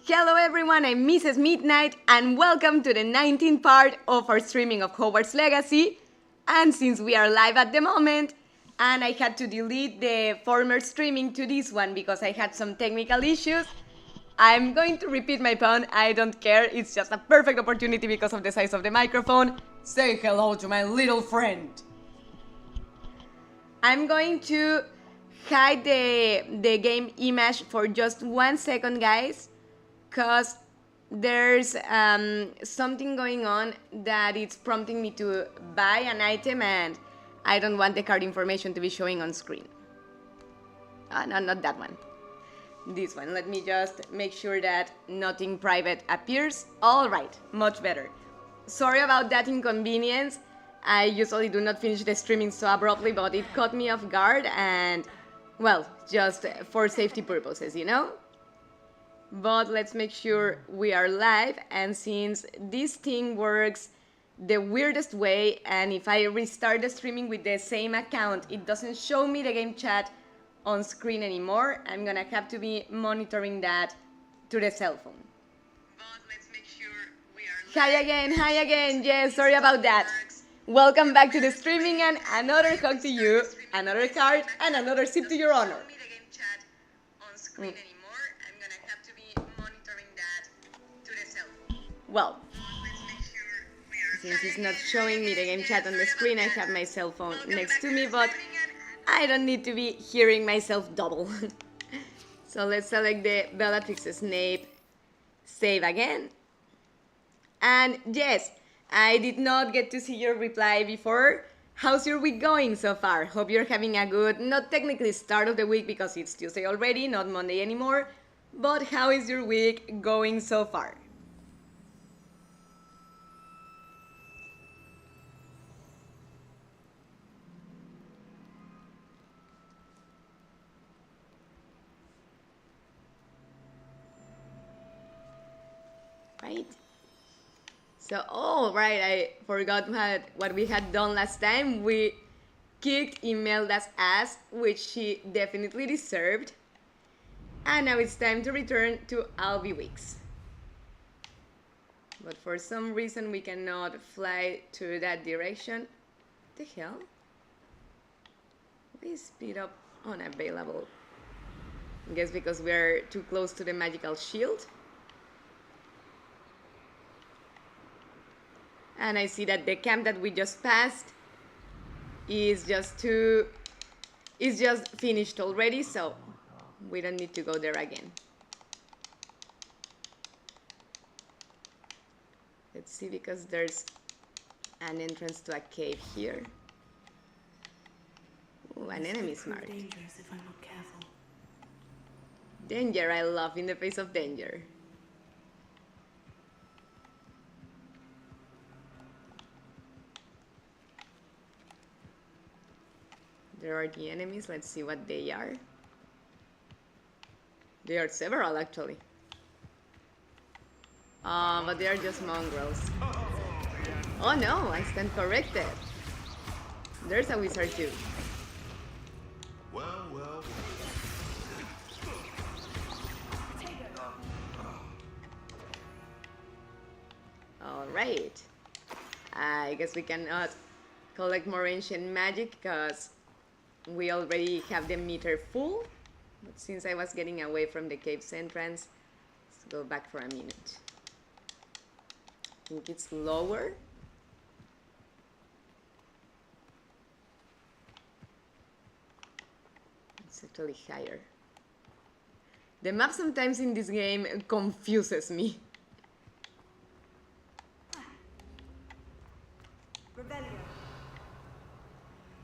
Hello everyone, I'm Mrs. Midnight and welcome to the 19th part of our streaming of Hogwarts Legacy. And since we are live at the moment, and I had to delete the former streaming to this one because I had some technical issues, I'm going to repeat my pun, I don't care, it's just a perfect opportunity because of the size of the microphone. Say hello to my little friend. I'm going to hide the game image for just 1 second, guys, because there's something going on that it's prompting me to buy an item and I don't want the card information to be showing on screen. No, not that one. This one. Let me just make sure that nothing private appears. Alright, much better. Sorry about that inconvenience. I usually do not finish the streaming so abruptly, but it caught me off guard and, well, just for safety purposes, you know? But let's make sure we are live, and since this thing works the weirdest way, and if I restart the streaming with the same account, it doesn't show me the game chat on screen anymore, I'm gonna have to be monitoring that to the cell phone. But let's make sure we are live. Hi again, yes, sorry about that. Welcome back to the streaming and another hug to you, another card, and another sip to your honor. Well, since it's not showing me the game chat on the screen, I have my cell phone next to me, but I don't need to be hearing myself double. So let's select the Bellatrix Snape, save again. And yes, I did not get to see your reply before. How's your week going so far? Hope you're having a good, not technically start of the week because it's Tuesday already, not Monday anymore, but how is your week going so far? Right? So, oh, right, I forgot what we had done last time. We kicked Imelda's ass, which she definitely deserved. And now it's time to return to Albiwix. But for some reason we cannot fly to that direction. What the hell? Why is speed up unavailable? I guess because we're too close to the magical shield. And I see that the camp that we just passed is just finished already, so we don't need to go there again. Let's see, because there's an entrance to a cave here. Ooh, an enemy smart. Dangerous if I'm not careful. Danger, I love in the face of danger. There are the enemies, let's see what they are. There are several actually. But they are just mongrels. Oh no, I stand corrected. There's a wizard too. Well. Alright. I guess we cannot collect more ancient magic because we already have the meter full. But since I was getting away from the cave's entrance, let's go back for a minute. I think it's lower. It's actually higher. The map sometimes in this game confuses me.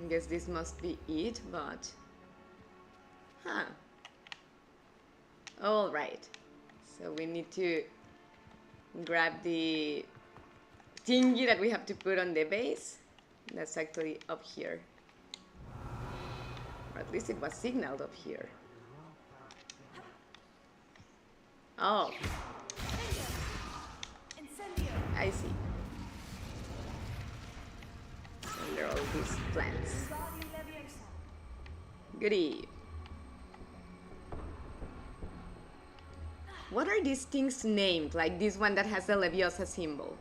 I guess this must be it, but... Huh. Alright. So we need to grab the thingy that we have to put on the base. That's actually up here. Or at least it was signaled up here. Oh. I see. Under all these plants. Goody. What are these things named? Like this one that has the Leviosa symbol.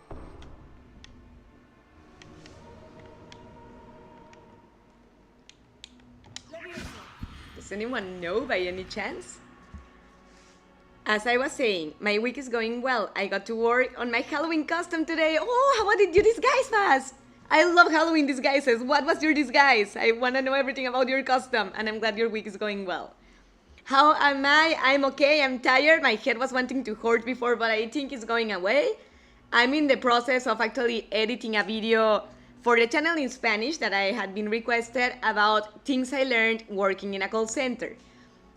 Does anyone know by any chance? As I was saying, my week is going well. I got to work on my Halloween costume today. Oh, what did you disguise as? I love Halloween disguises. What was your disguise? I want to know everything about your costume, and I'm glad your week is going well. How am I? I'm okay. I'm tired. My head was wanting to hurt before, but I think it's going away. I'm in the process of actually editing a video for the channel in Spanish that I had been requested about things I learned working in a call center.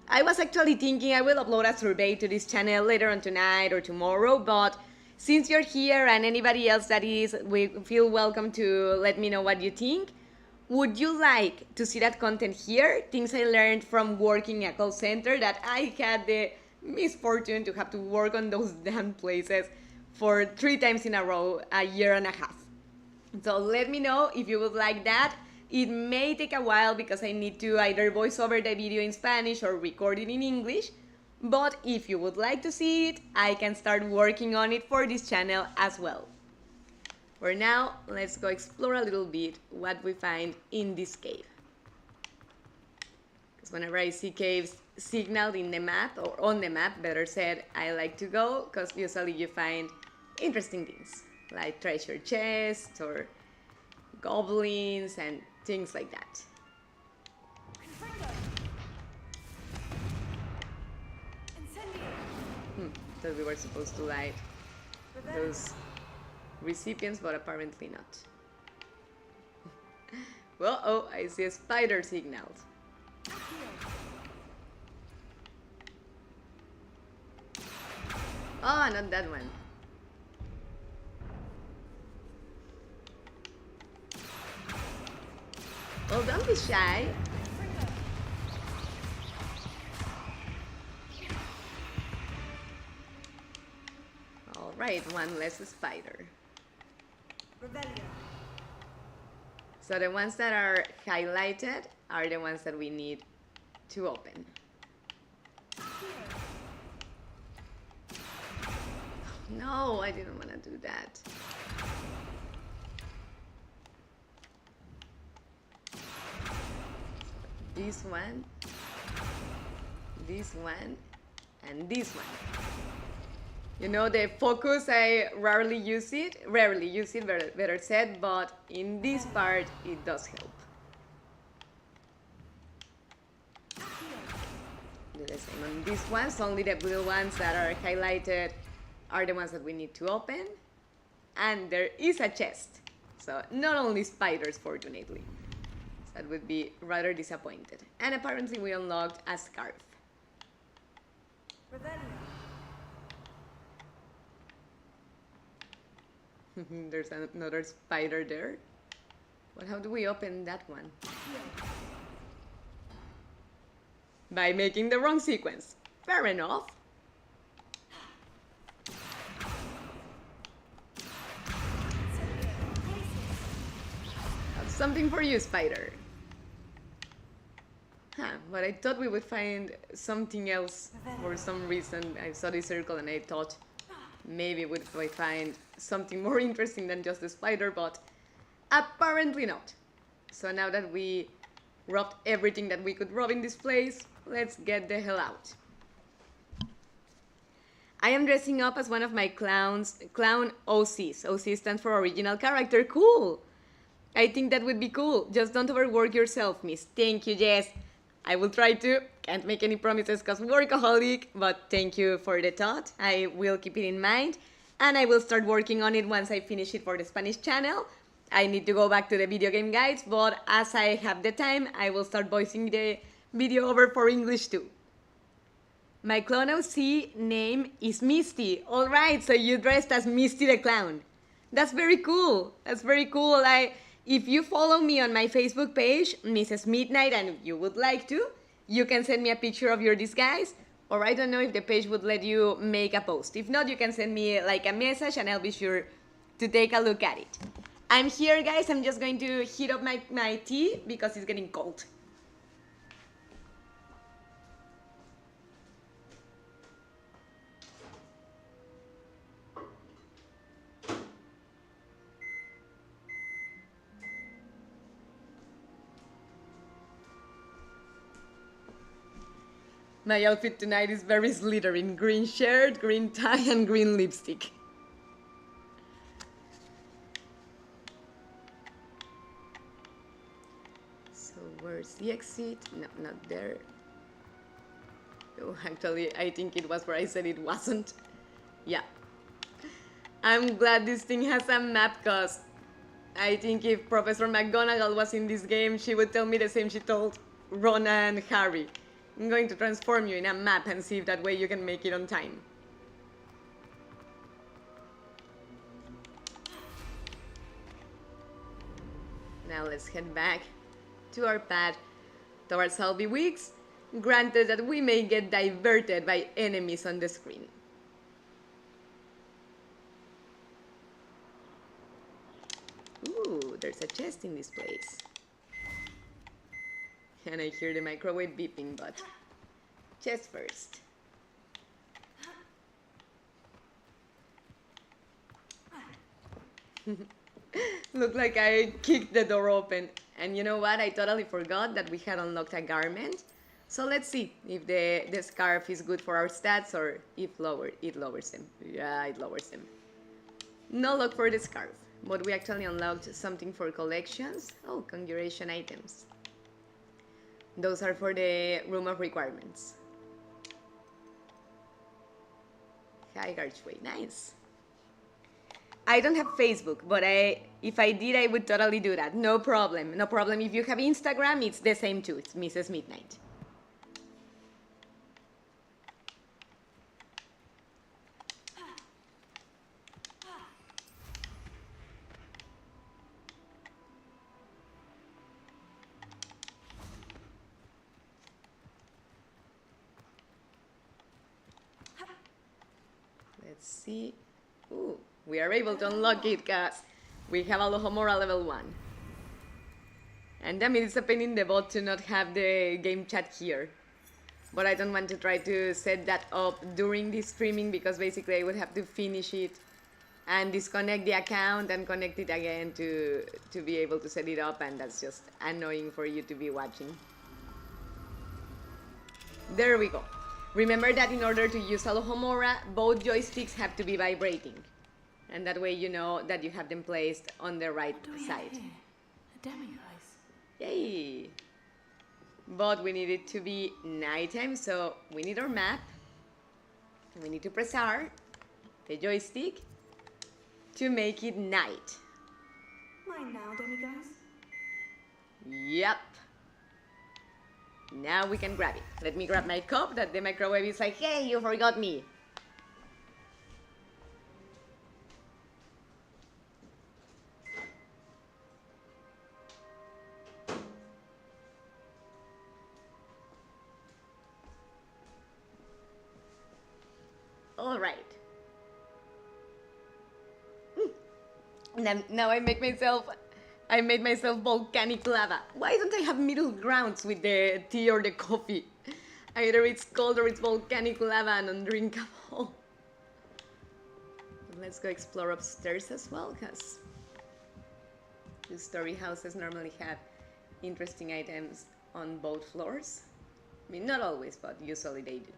I was actually thinking I will upload a survey to this channel later on tonight or tomorrow, but since you're here and anybody else that is, we feel welcome to let me know what you think. Would you like to see that content here? Things I learned from working in a call center that I had the misfortune to have to work on those damn places for 3 times in a row, a year and a half. So let me know if you would like that. It may take a while because I need to either voice over the video in Spanish or record it in English. But if you would like to see it, I can start working on it for this channel as well. For now, let's go explore a little bit what we find in this cave. Because whenever I see caves signaled in the map, or on the map, better said, I like to go because usually you find interesting things like treasure chests or goblins and things like that. Thought we were supposed to light those recipients, but apparently not. Well, oh, I see a spider signal. Oh, not that one. Well, don't be shy. All right, one less spider. Rebellion. So the ones that are highlighted are the ones that we need to open. No, I didn't want to do that. This one, and this one. You know, the focus, I rarely use it, better said, but in this part, it does help. Do the same on these ones, only the blue ones that are highlighted are the ones that we need to open. And there is a chest, so not only spiders, fortunately. That would be rather disappointed. And apparently we unlocked a scarf. There's another spider there. But how do we open that one? By making the wrong sequence. Fair enough. That's something for you, spider. But I thought we would find something else for some reason. I saw this circle and I thought maybe we would find something more interesting than just the spider, but apparently not. So now that we robbed everything that we could rob in this place, let's get the hell out. I am dressing up as one of my clown OCs. OC stands for original character. Cool! I think that would be cool. Just don't overwork yourself, miss. Thank you, Jess. I will try to. Can't make any promises because workaholic, but thank you for the thought. I will keep it in mind, and I will start working on it once I finish it for the Spanish channel. I need to go back to the video game guides, but as I have the time, I will start voicing the video over for English too. My clown OC name is Misty. All right, so you dressed as Misty the Clown. That's very cool. That's very cool. If you follow me on my Facebook page, Mrs. Midnight, and you would like to, you can send me a picture of your disguise, or I don't know if the page would let you make a post. If not, you can send me like a message and I'll be sure to take a look at it. I'm here, guys. I'm just going to heat up my tea because it's getting cold. My outfit tonight is very Slytherin. Green shirt, green tie, and green lipstick. So where's the exit? No, not there. Oh, actually, I think it was where I said it wasn't. Yeah. I'm glad this thing has a map, cause I think if Professor McGonagall was in this game, she would tell me the same she told Ron and Harry. I'm going to transform you in a map and see if that way you can make it on time. Now let's head back to our path towards Halby Weeks, granted that we may get diverted by enemies on the screen. Ooh, there's a chest in this place. And I hear the microwave beeping, but chest first. Looked like I kicked the door open. And you know what? I totally forgot that we had unlocked a garment. So let's see if the scarf is good for our stats or if it lowers them. Yeah, it lowers them. No luck for the scarf, but we actually unlocked something for collections. Oh, conjuration items. Those are for the room of requirements. High archway, nice. I don't have Facebook, but if I did, I would totally do that. No problem, no problem. If you have Instagram, it's the same too. It's Mrs. Midnight. Let's see. Ooh, we are able to unlock it, guys. We have Alohomora level 1. And damn it, it's a pain in the butt to not have the game chat here. But I don't want to try to set that up during this streaming because basically I would have to finish it and disconnect the account and connect it again to be able to set it up, and that's just annoying for you to be watching. There we go. Remember that in order to use Alohomora, both joysticks have to be vibrating. And that way you know that you have them placed on the right side. A demi-guise. Yay! But we need it to be nighttime, so we need our map. We need to press R, the joystick, to make it night. Mine now, demi-guise. Yep. Now we can grab it. Let me grab my cup that the microwave is like, hey, you forgot me. All right. Now I made myself volcanic lava. Why don't I have middle grounds with the tea or the coffee? Either it's cold or it's volcanic lava and undrinkable. Let's go explore upstairs as well, because the story houses normally have interesting items on both floors. I mean, not always, but usually they do.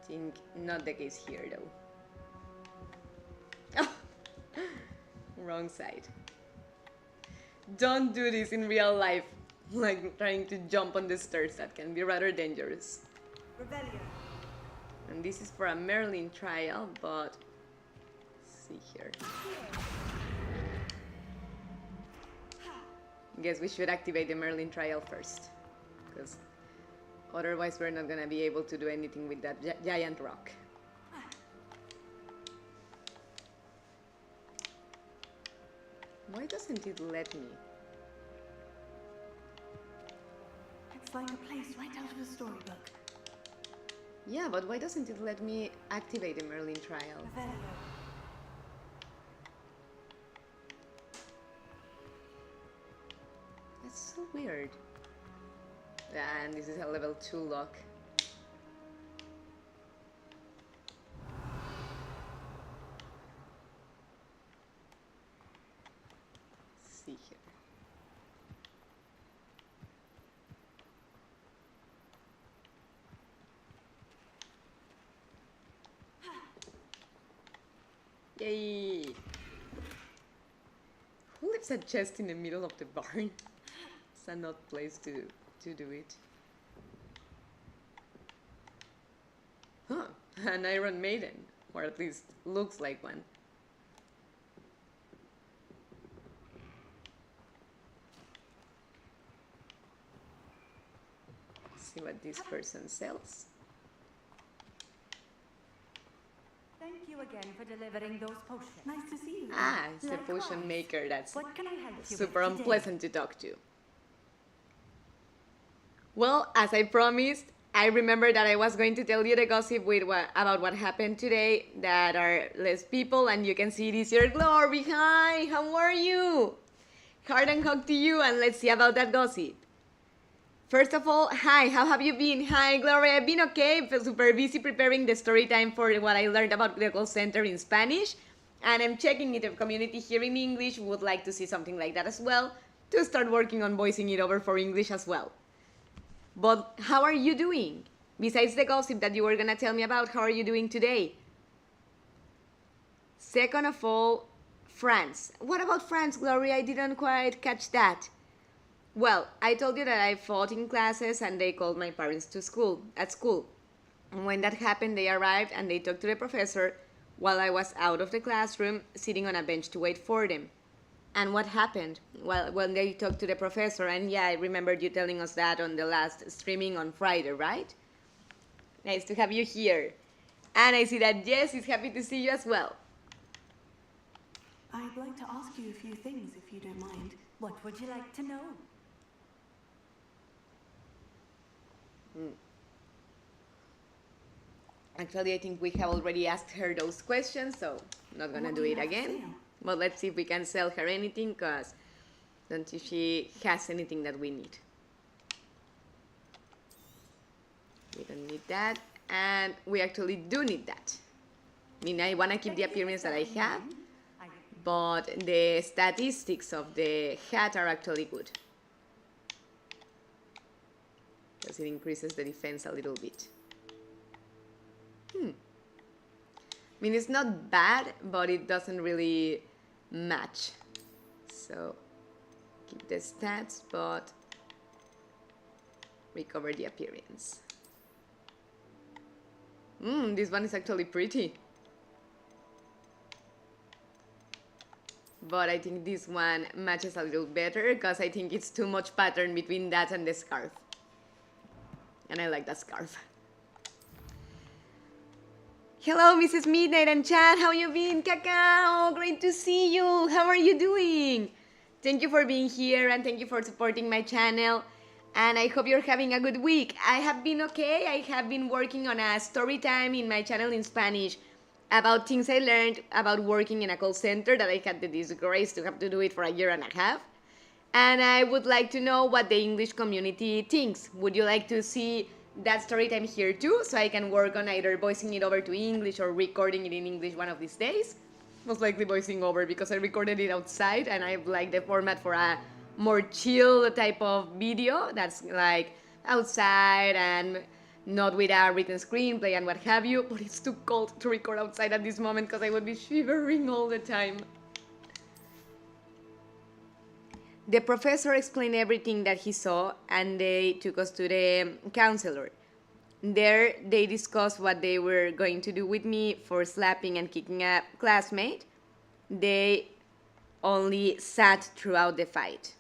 I think not the case here, though. Wrong side. Don't do this in real life, like trying to jump on the stairs. That can be rather dangerous. Rebellion. And this is for a Merlin trial, but let's see here. Guess we should activate the Merlin trial first, because otherwise we're not gonna be able to do anything with that giant rock. Why doesn't it let me? It's like a place right out of a storybook. Yeah, but why doesn't it let me activate the Merlin trial? Rebellion. That's so weird. And this is a level 2 lock. Let's see here. Yay! Who leaves a chest in the middle of the barn? It's an odd place to do it. Huh, an Iron Maiden, or at least looks like one. See what this person sells. Thank you again for delivering those potions. Nice to see you. Ah, it's a Likewise. potion maker. That's What can I help you super with today? unpleasant to talk to. Well, as I promised, I remember that I was going to tell you the gossip about what happened today, that are less people, and you can see it is your Glory. Hi, how are you? Heart and hug to you, and let's see about that gossip. First of all, hi, how have you been? Hi, Gloria, I've been okay. Super busy preparing the story time for what I learned about the call center in Spanish. And I'm checking if the community here in English would like to see something like that as well, to start working on voicing it over for English as well. But how are you doing? Besides the gossip that you were gonna tell me about, how are you doing today? Second of all, France. What about France, Gloria? I didn't quite catch that. Well, I told you that I fought in classes and they called my parents to school, at school. And when that happened, they arrived and they talked to the professor while I was out of the classroom, sitting on a bench to wait for them. And what happened? Well, when they talked to the professor, and yeah, I remembered you telling us that on the last streaming on Friday, right? Nice to have you here. And I see that Jess is happy to see you as well. I'd like to ask you a few things, if you don't mind. What would you like to know? Actually, I think we have already asked her those questions, so I'm not gonna What do do you it have for again. sale? But let's see if we can sell her anything, because I don't think she has anything that we need. We don't need that, and we actually do need that. I mean, I wanna keep the appearance that I have, but the statistics of the hat are actually good, because it increases the defense a little bit. I mean, it's not bad, but it doesn't really match. So keep the stats, but recover the appearance. This one is actually pretty. But I think this one matches a little better, because I think it's too much pattern between that and the scarf. And I like that scarf. Hello, Mrs. Midnight and Chad. How you been? Cacao, great to see you. How are you doing? Thank you for being here, and thank you for supporting my channel. And I hope you're having a good week. I have been okay. I have been working on a story time in my channel in Spanish about things I learned about working in a call center, that I had the disgrace to have to do it for a year and a half. And I would like to know what the English community thinks. Would you like to see that story time here too, so I can work on either voicing it over to English or recording it in English one of these days? Most likely voicing over, because I recorded it outside and I like the format for a more chill type of video that's like outside and not with a written screenplay and what have you. But it's too cold to record outside at this moment, because I would be shivering all the time. The professor explained everything that he saw, and they took us to the counselor. There, they discussed what they were going to do with me for slapping and kicking a classmate. They only sat throughout the fight.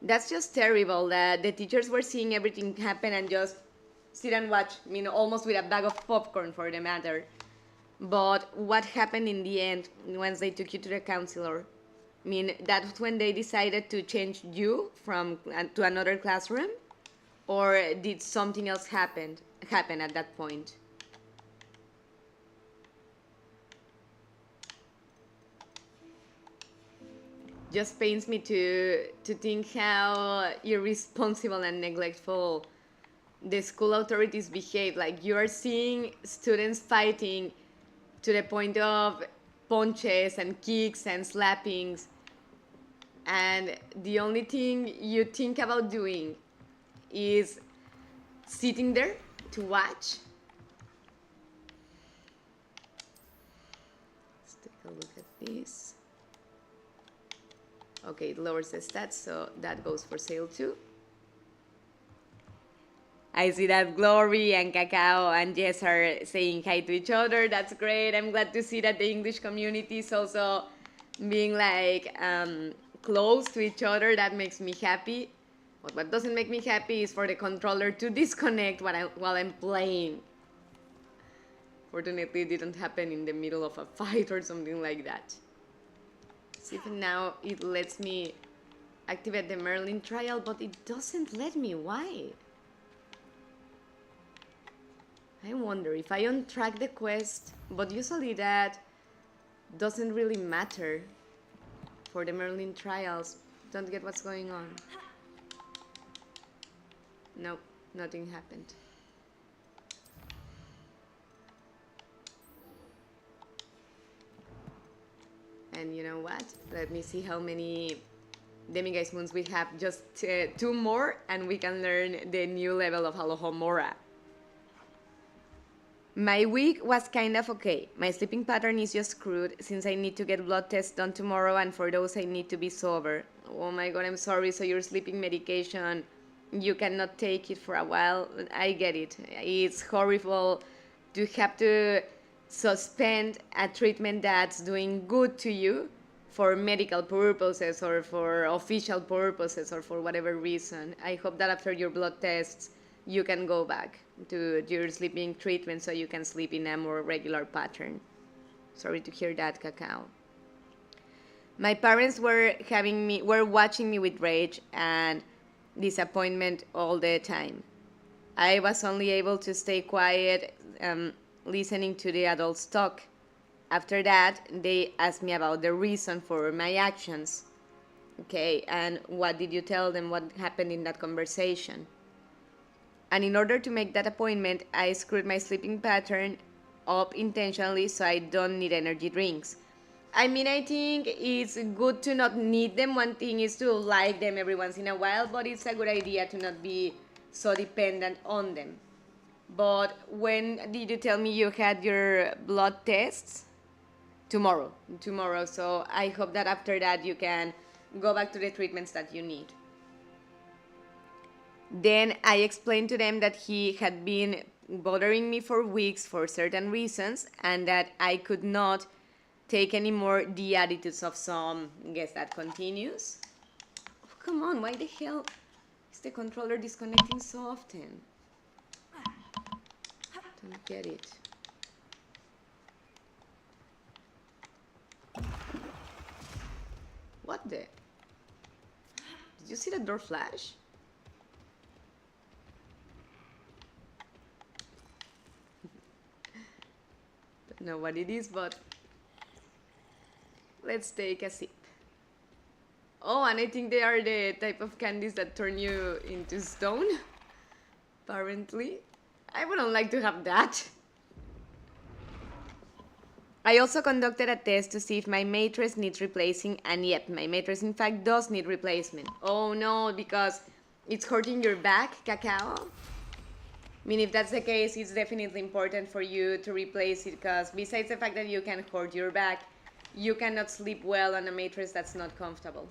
That's just terrible, that the teachers were seeing everything happen and just sit and watch, I mean, almost with a bag of popcorn for the matter. But what happened in the end, once they took you to the counselor? I mean, that's when they decided to change you from to another classroom? Or did something else happen at that point? Just pains me to think how irresponsible and neglectful the school authorities behave. Like, you are seeing students fighting to the point of punches and kicks and slappings, and the only thing you think about doing is sitting there to watch. So look at this. Okay, it lowers the stats, so that goes for sale too. I see that Glory and Cacao and Jess are saying hi to each other. That's great. I'm glad to see that the English community is also being like close to each other. That makes me happy. But what doesn't make me happy is for the controller to disconnect while I'm playing. Fortunately, it didn't happen in the middle of a fight or something like that. See if now it lets me activate the Merlin trial, but it doesn't let me. Why? I wonder if I untrack the quest, but usually that doesn't really matter for the Merlin trials. Don't get what's going on. Nope, nothing happened. And you know what? Let me see how many Demiguise Moons we have. Just 2 more and we can learn the new level of Alohomora. My week was kind of okay. My sleeping pattern is just screwed since I need to get blood tests done tomorrow, and for those I need to be sober. Oh my god, I'm sorry. So your sleeping medication, you cannot take it for a while. I get it. It's horrible to have to suspend a treatment that's doing good to you for medical purposes or for official purposes or for whatever reason. I hope that after your blood tests you can go back to your sleeping treatment so you can sleep in a more regular pattern. Sorry to hear that, Cacao. My parents were watching me with rage and disappointment all the time. I was only able to stay quiet, listening to the adults talk. After that, they asked me about the reason for my actions. Okay, and what did you tell them? What happened in that conversation? And in order to make that appointment, I screwed my sleeping pattern up intentionally so I don't need energy drinks. I mean, I think it's good to not need them. One thing is to like them every once in a while, but it's a good idea to not be so dependent on them. But when did you tell me you had your blood tests? Tomorrow, so I hope that after that you can go back to the treatments that you need. Then I explained to them that he had been bothering me for weeks for certain reasons and that I could not take anymore the attitudes of some. Guess that continues. Oh, come on, why the hell is the controller disconnecting so often? Don't get it. What the? Did you see the door flash? Don't know what it is, but let's take a sip. Oh, and I think they are the type of candies that turn you into stone. Apparently. I wouldn't like to have that. I also conducted a test to see if my mattress needs replacing, and yep, my mattress in fact does need replacement. Oh no, because it's hurting your back, Cacao? I mean, if that's the case, it's definitely important for you to replace it, because besides the fact that you can hurt your back, you cannot sleep well on a mattress that's not comfortable.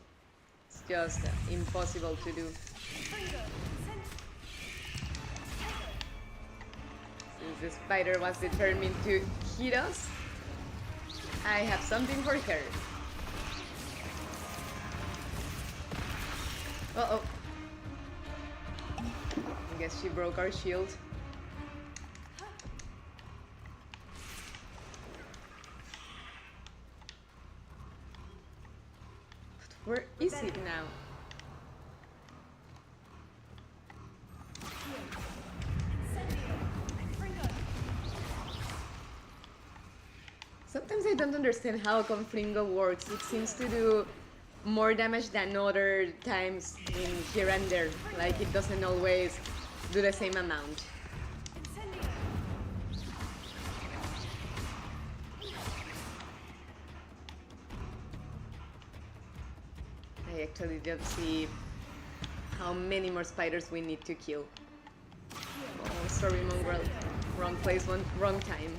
It's just impossible to do. Since the spider was determined to hit us, I have something for her. Uh-oh. I guess she broke our shield. But where is it now? Sometimes I don't understand how Confringo works. It seems to do more damage than other times in here and there. Like, it doesn't always do the same amount. I actually don't see how many more spiders we need to kill. Oh, sorry, Mongrel. Wrong place, wrong time.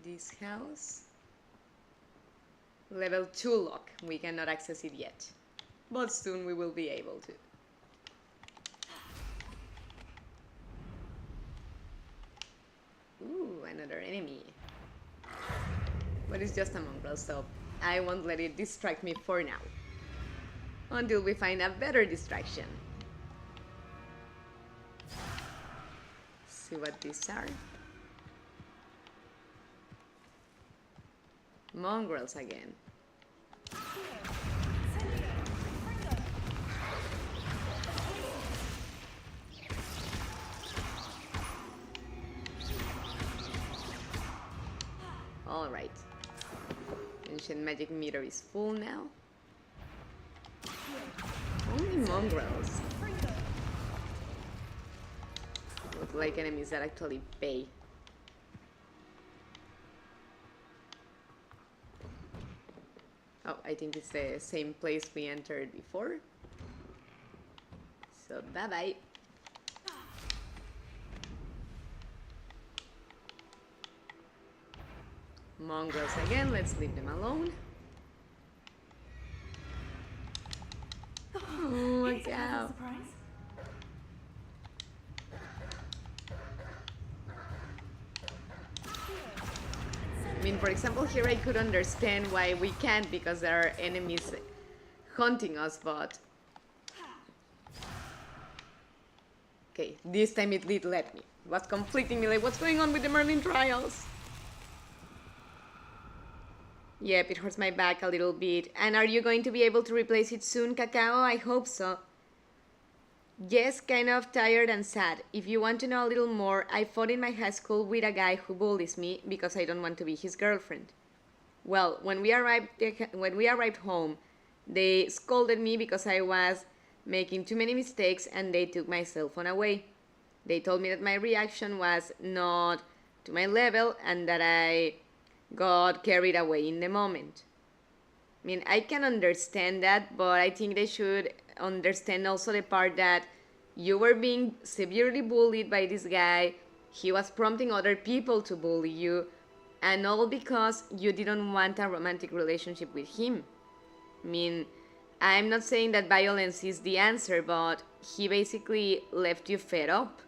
this house. Level 2 lock. We cannot access it yet, but soon we will be able to. Ooh, another enemy. But it's just a mongrel, so I won't let it distract me for now. Until we find a better distraction. See what these are. Mongrels again. Alright. Ancient magic meter is full now. Only mongrels. Look like enemies that actually pay. Oh, I think it's the same place we entered before. So, bye-bye. Mongrels again, let's leave them alone. Oh my god. Surprise? I mean, for example, here I could understand why we can't because there are enemies hunting us, but... Okay, this time it did let me. It was conflicting me like, what's going on with the Merlin trials? Yep, it hurts my back a little bit. And are you going to be able to replace it soon, Cacao? I hope so. Yes, kind of tired and sad. If you want to know a little more, I fought in my high school with a guy who bullies me because I don't want to be his girlfriend. Well, when we arrived home, they scolded me because I was making too many mistakes and they took my cell phone away. They told me that my reaction was not to my level and that I got carried away in the moment. I mean, I can understand that, but I think they should understand also the part that you were being severely bullied by this guy, he was prompting other people to bully you, and all because you didn't want a romantic relationship with him. I mean, I'm not saying that violence is the answer, but he basically left you fed up.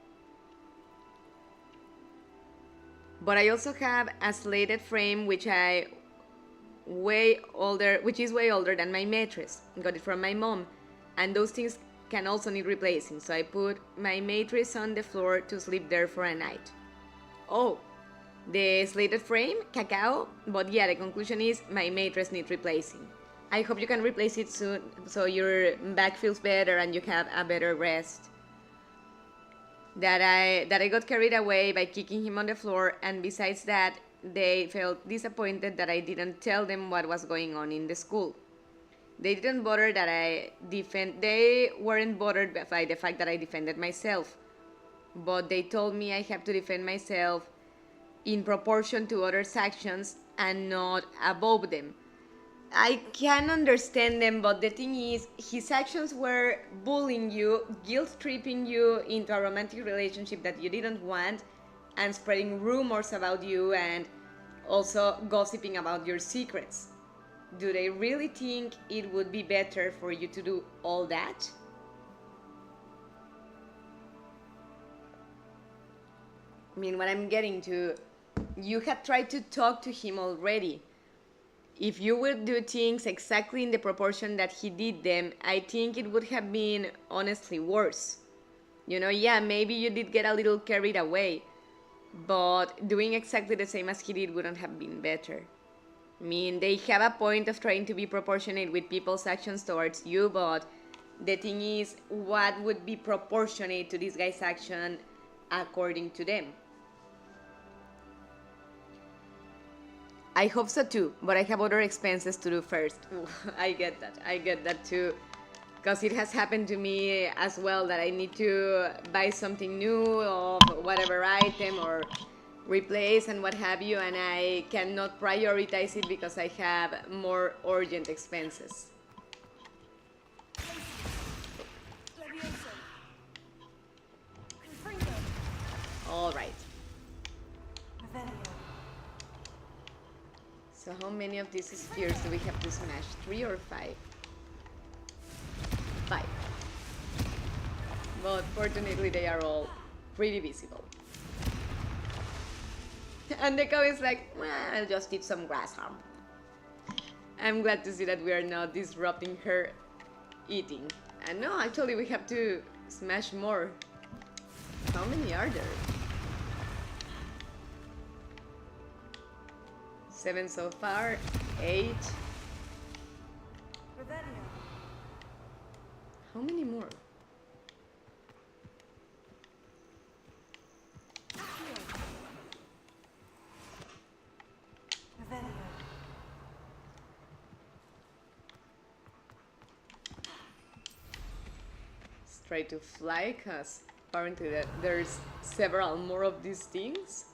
But I also have a slated frame which is way older than my mattress. Got it from my mom, and those things can also need replacing, so I put my mattress on the floor to sleep there for a night. Oh, the slated frame, Cacao, but yeah, the conclusion is my mattress needs replacing. I hope you can replace it soon so your back feels better and you have a better rest. That I got carried away by kicking him on the floor, and besides that, they felt disappointed that I didn't tell them what was going on in the school. They didn't bother that they weren't bothered by the fact that I defended myself. But they told me I have to defend myself in proportion to others' actions and not above them. I can understand them, but the thing is, his actions were bullying you, guilt-tripping you into a romantic relationship that you didn't want, and spreading rumors about you and also gossiping about your secrets. Do they really think it would be better for you to do all that? I mean, what I'm getting to, you had tried to talk to him already. If you would do things exactly in the proportion that he did them, I think it would have been honestly worse. You know, yeah, maybe you did get a little carried away, but doing exactly the same as he did wouldn't have been better. I mean, they have a point of trying to be proportionate with people's actions towards you, but the thing is, what would be proportionate to this guy's action according to them? I hope so too, but I have other expenses to do first. I get that too. Because it has happened to me as well that I need to buy something new of whatever item or replace and what have you, and I cannot prioritize it because I have more urgent expenses. All right. So how many of these spheres do we have to smash? 3 or 5? 5. But fortunately they are all pretty visible. And the cow is like, well, I'll just eat some grass. I'm glad to see that we are not disrupting her eating. And no, actually we have to smash more. How many are there? 7 so far, 8. Revelio. How many more? Revelio. Let's try to fly, because apparently there's several more of these things.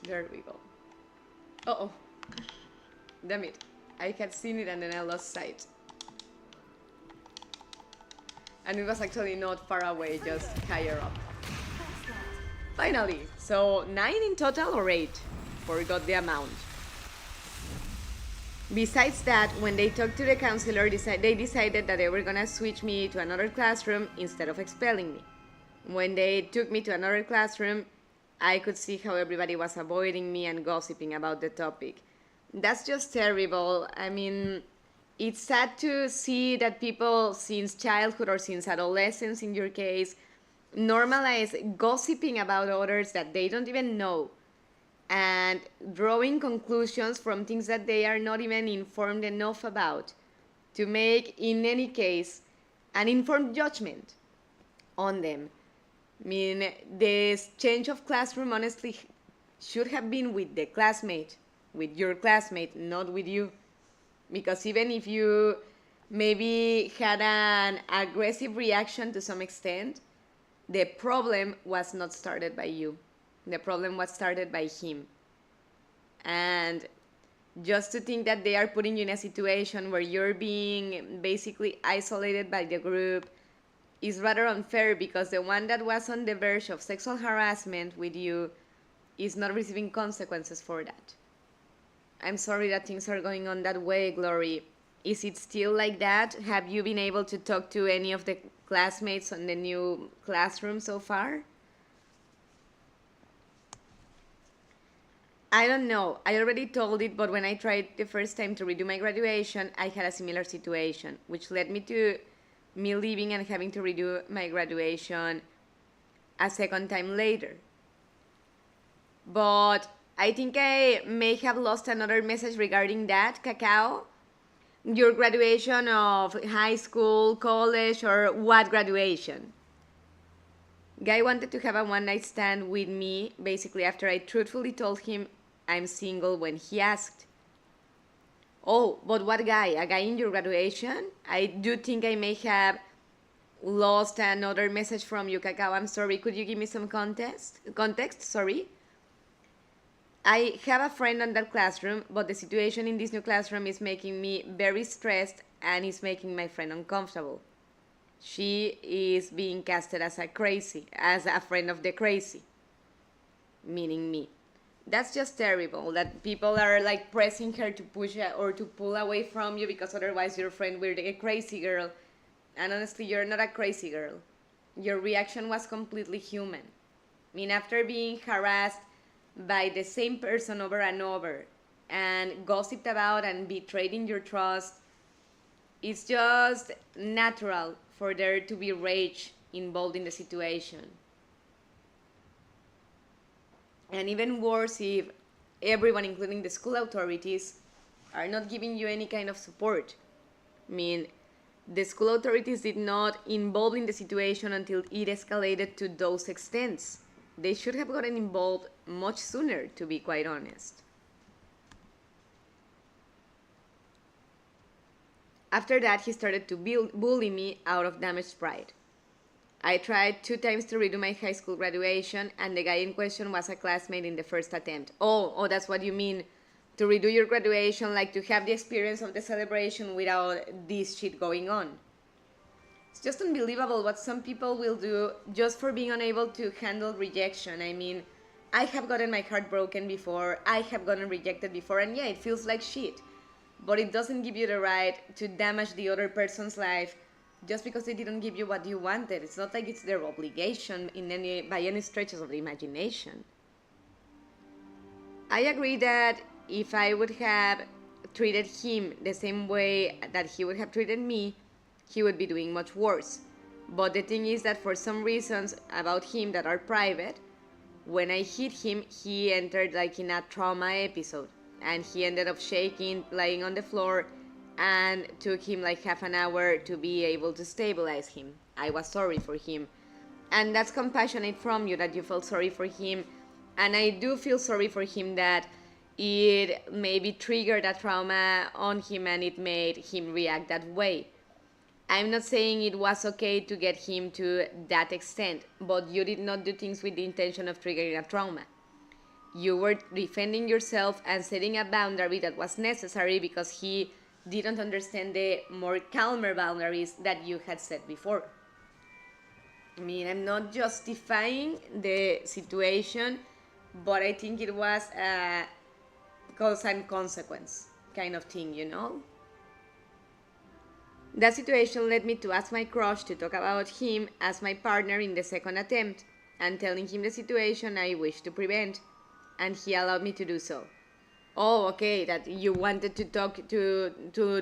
There we go. Uh-oh. Damn it. I had seen it and then I lost sight. And it was actually not far away, just higher up. Finally! So 9 in total or 8? Forgot the amount. Besides that, when they talked to the counselor, they decided that they were gonna switch me to another classroom instead of expelling me. When they took me to another classroom, I could see how everybody was avoiding me and gossiping about the topic. That's just terrible. I mean, it's sad to see that people since childhood or since adolescence, in your case, normalize gossiping about others that they don't even know and drawing conclusions from things that they are not even informed enough about to make, in any case, an informed judgment on them. I mean, this change of classroom honestly should have been with the classmate, with your classmate, not with you. Because even if you maybe had an aggressive reaction to some extent, the problem was not started by you. The problem was started by him. And just to think that they are putting you in a situation where you're being basically isolated by the group is rather unfair, because the one that was on the verge of sexual harassment with you is not receiving consequences for that. I'm sorry that things are going on that way, Glory. Is it still like that? Have you been able to talk to any of the classmates on the new classroom so far? I don't know. I already told it, but when I tried the first time to redo my graduation, I had a similar situation, which led me to me leaving and having to redo my graduation a second time later. But I think I may have lost another message regarding that, Cacao. Your graduation of high school, college, or what graduation? Guy wanted to have a one-night stand with me, basically after I truthfully told him I'm single when he asked. Oh, but what guy? A guy in your graduation? I do think I may have lost another message from you, Cacao. I'm sorry. Could you give me some context? Sorry. I have a friend in that classroom, but the situation in this new classroom is making me very stressed and is making my friend uncomfortable. She is being casted as a friend of the crazy, meaning me. That's just terrible, that people are like pressing her to push or to pull away from you because otherwise your friend will be a crazy girl. And honestly, you're not a crazy girl. Your reaction was completely human. I mean, after being harassed by the same person over and over and gossiped about and betrayed in your trust, it's just natural for there to be rage involved in the situation. And even worse if everyone, including the school authorities, are not giving you any kind of support. I mean, the school authorities did not involve in the situation until it escalated to those extents. They should have gotten involved much sooner, to be quite honest. After that, he started to bully me out of damaged pride. I tried 2 times to redo my high school graduation, and the guy in question was a classmate in the first attempt. Oh, that's what you mean. To redo your graduation, like to have the experience of the celebration without this shit going on. It's just unbelievable what some people will do just for being unable to handle rejection. I mean, I have gotten my heart broken before, I have gotten rejected before, and yeah, it feels like shit. But it doesn't give you the right to damage the other person's life just because they didn't give you what you wanted. It's not like it's their obligation by any stretches of the imagination. I agree that if I would have treated him the same way that he would have treated me, he would be doing much worse. But the thing is that for some reasons about him that are private, when I hit him, he entered like in a trauma episode. And he ended up shaking, lying on the floor, and took him like half an hour to be able to stabilize him. I was sorry for him. And that's compassionate from you that you felt sorry for him. And I do feel sorry for him that it maybe triggered a trauma on him and it made him react that way. I'm not saying it was okay to get him to that extent, but you did not do things with the intention of triggering a trauma. You were defending yourself and setting a boundary that was necessary because he didn't understand the more calmer boundaries that you had set before. I mean, I'm not justifying the situation, but I think it was a cause and consequence kind of thing, you know? That situation led me to ask my crush to talk about him as my partner in the second attempt and telling him the situation I wished to prevent, and he allowed me to do so. Oh, okay, that you wanted to talk to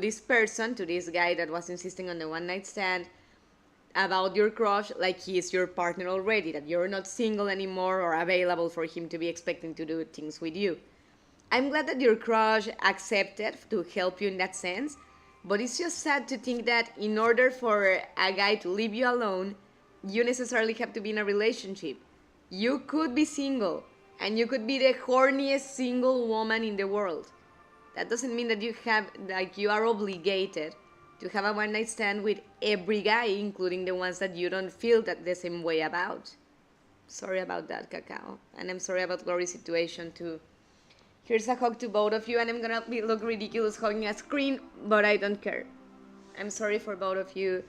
this person, to this guy that was insisting on the one night stand, about your crush like he is your partner already, that you're not single anymore or available for him to be expecting to do things with you. I'm glad that your crush accepted to help you in that sense, but it's just sad to think that in order for a guy to leave you alone, you necessarily have to be in a relationship. You could be single, and you could be the horniest single woman in the world. That doesn't mean that you are obligated to have a one night stand with every guy, including the ones that you don't feel that the same way about. Sorry about that, Cacao. And I'm sorry about Glory's situation too. Here's a hug to both of you, and I'm gonna look ridiculous hugging a screen, but I don't care. I'm sorry for both of you,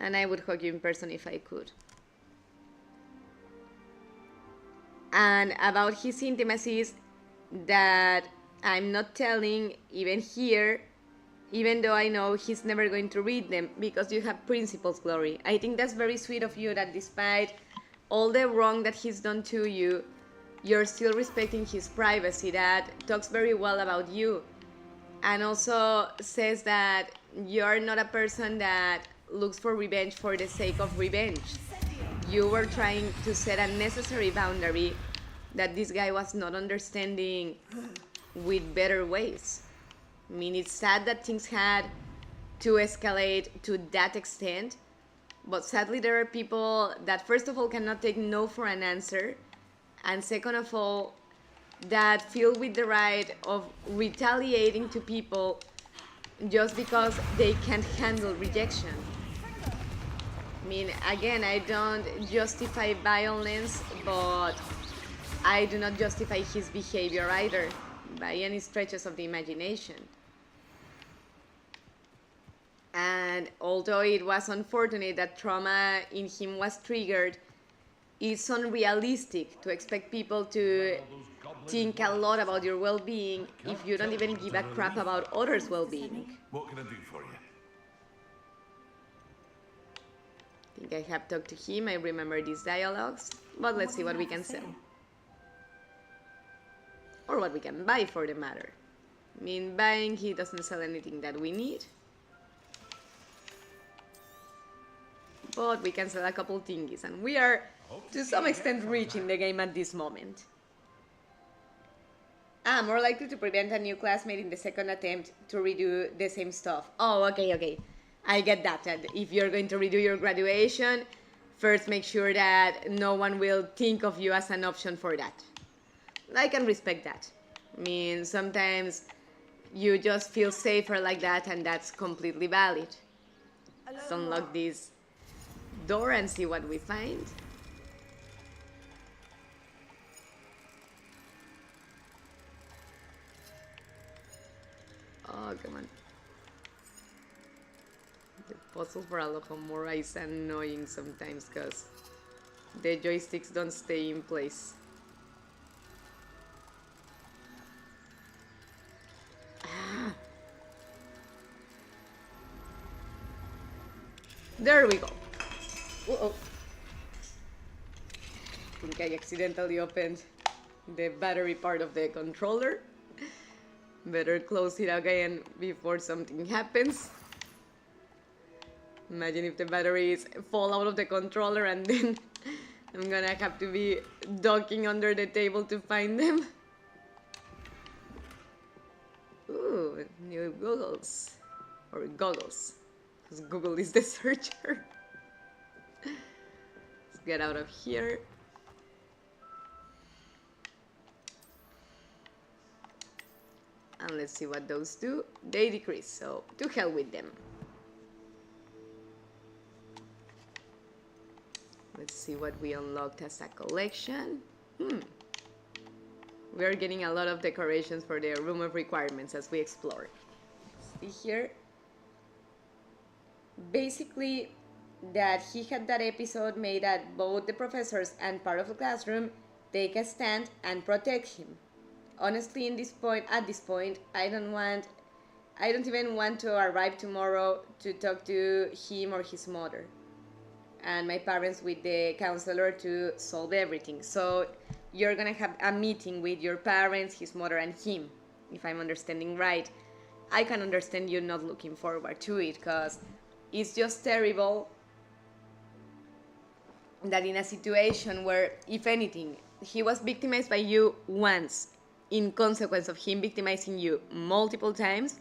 and I would hug you in person if I could. And about his intimacies that I'm not telling even here, even though I know he's never going to read them, because you have principles, Glory. I think that's very sweet of you that despite all the wrong that he's done to you, you're still respecting his privacy. That talks very well about you. And also says that you're not a person that looks for revenge for the sake of revenge. You were trying to set a necessary boundary that this guy was not understanding with better ways. I mean, it's sad that things had to escalate to that extent, but sadly there are people that first of all cannot take no for an answer, and second of all, that feel with the right of retaliating to people just because they can't handle rejection. I mean, again, I don't justify violence, but I do not justify his behavior either, by any stretches of the imagination. And although it was unfortunate that trauma in him was triggered, it's unrealistic to expect people to think a lot about your well-being if you don't even give a crap about others' well-being. What can I do for you? I think I have talked to him, I remember these dialogues, but let's see what we can sell. Or what we can buy for the matter. I mean, buying, he doesn't sell anything that we need. But we can sell a couple thingies, and we are to some extent rich in the game at this moment. More likely to prevent a new classmate in the second attempt to redo the same stuff. Oh, okay. I get that. And if you're going to redo your graduation, first make sure that no one will think of you as an option for that. I can respect that. I mean, sometimes you just feel safer like that, and that's completely valid. Let's unlock this door and see what we find. Oh, come on. The puzzle for Alohomora is annoying sometimes because the joysticks don't stay in place. There we go. Uh-oh. I think I accidentally opened the battery part of the controller. Better close it again before something happens. Imagine if the batteries fall out of the controller and then I'm gonna have to be ducking under the table to find them. Ooh, new goggles. Or goggles. Because Google is the searcher. Let's get out of here. And let's see what those do. They decrease, so to hell with them. Let's see what we unlocked as a collection. We are getting a lot of decorations for the room of requirements as we explore. See here. Basically, that he had that episode made that both the professors and part of the classroom take a stand and protect him. Honestly, at this point, I don't even want to arrive tomorrow to talk to him or his mother. And my parents with the counselor to solve everything. So you're gonna have a meeting with your parents, his mother, and him, if I'm understanding right. I can understand you not looking forward to it, because it's just terrible that in a situation where, if anything, he was victimized by you once, in consequence of him victimizing you multiple times,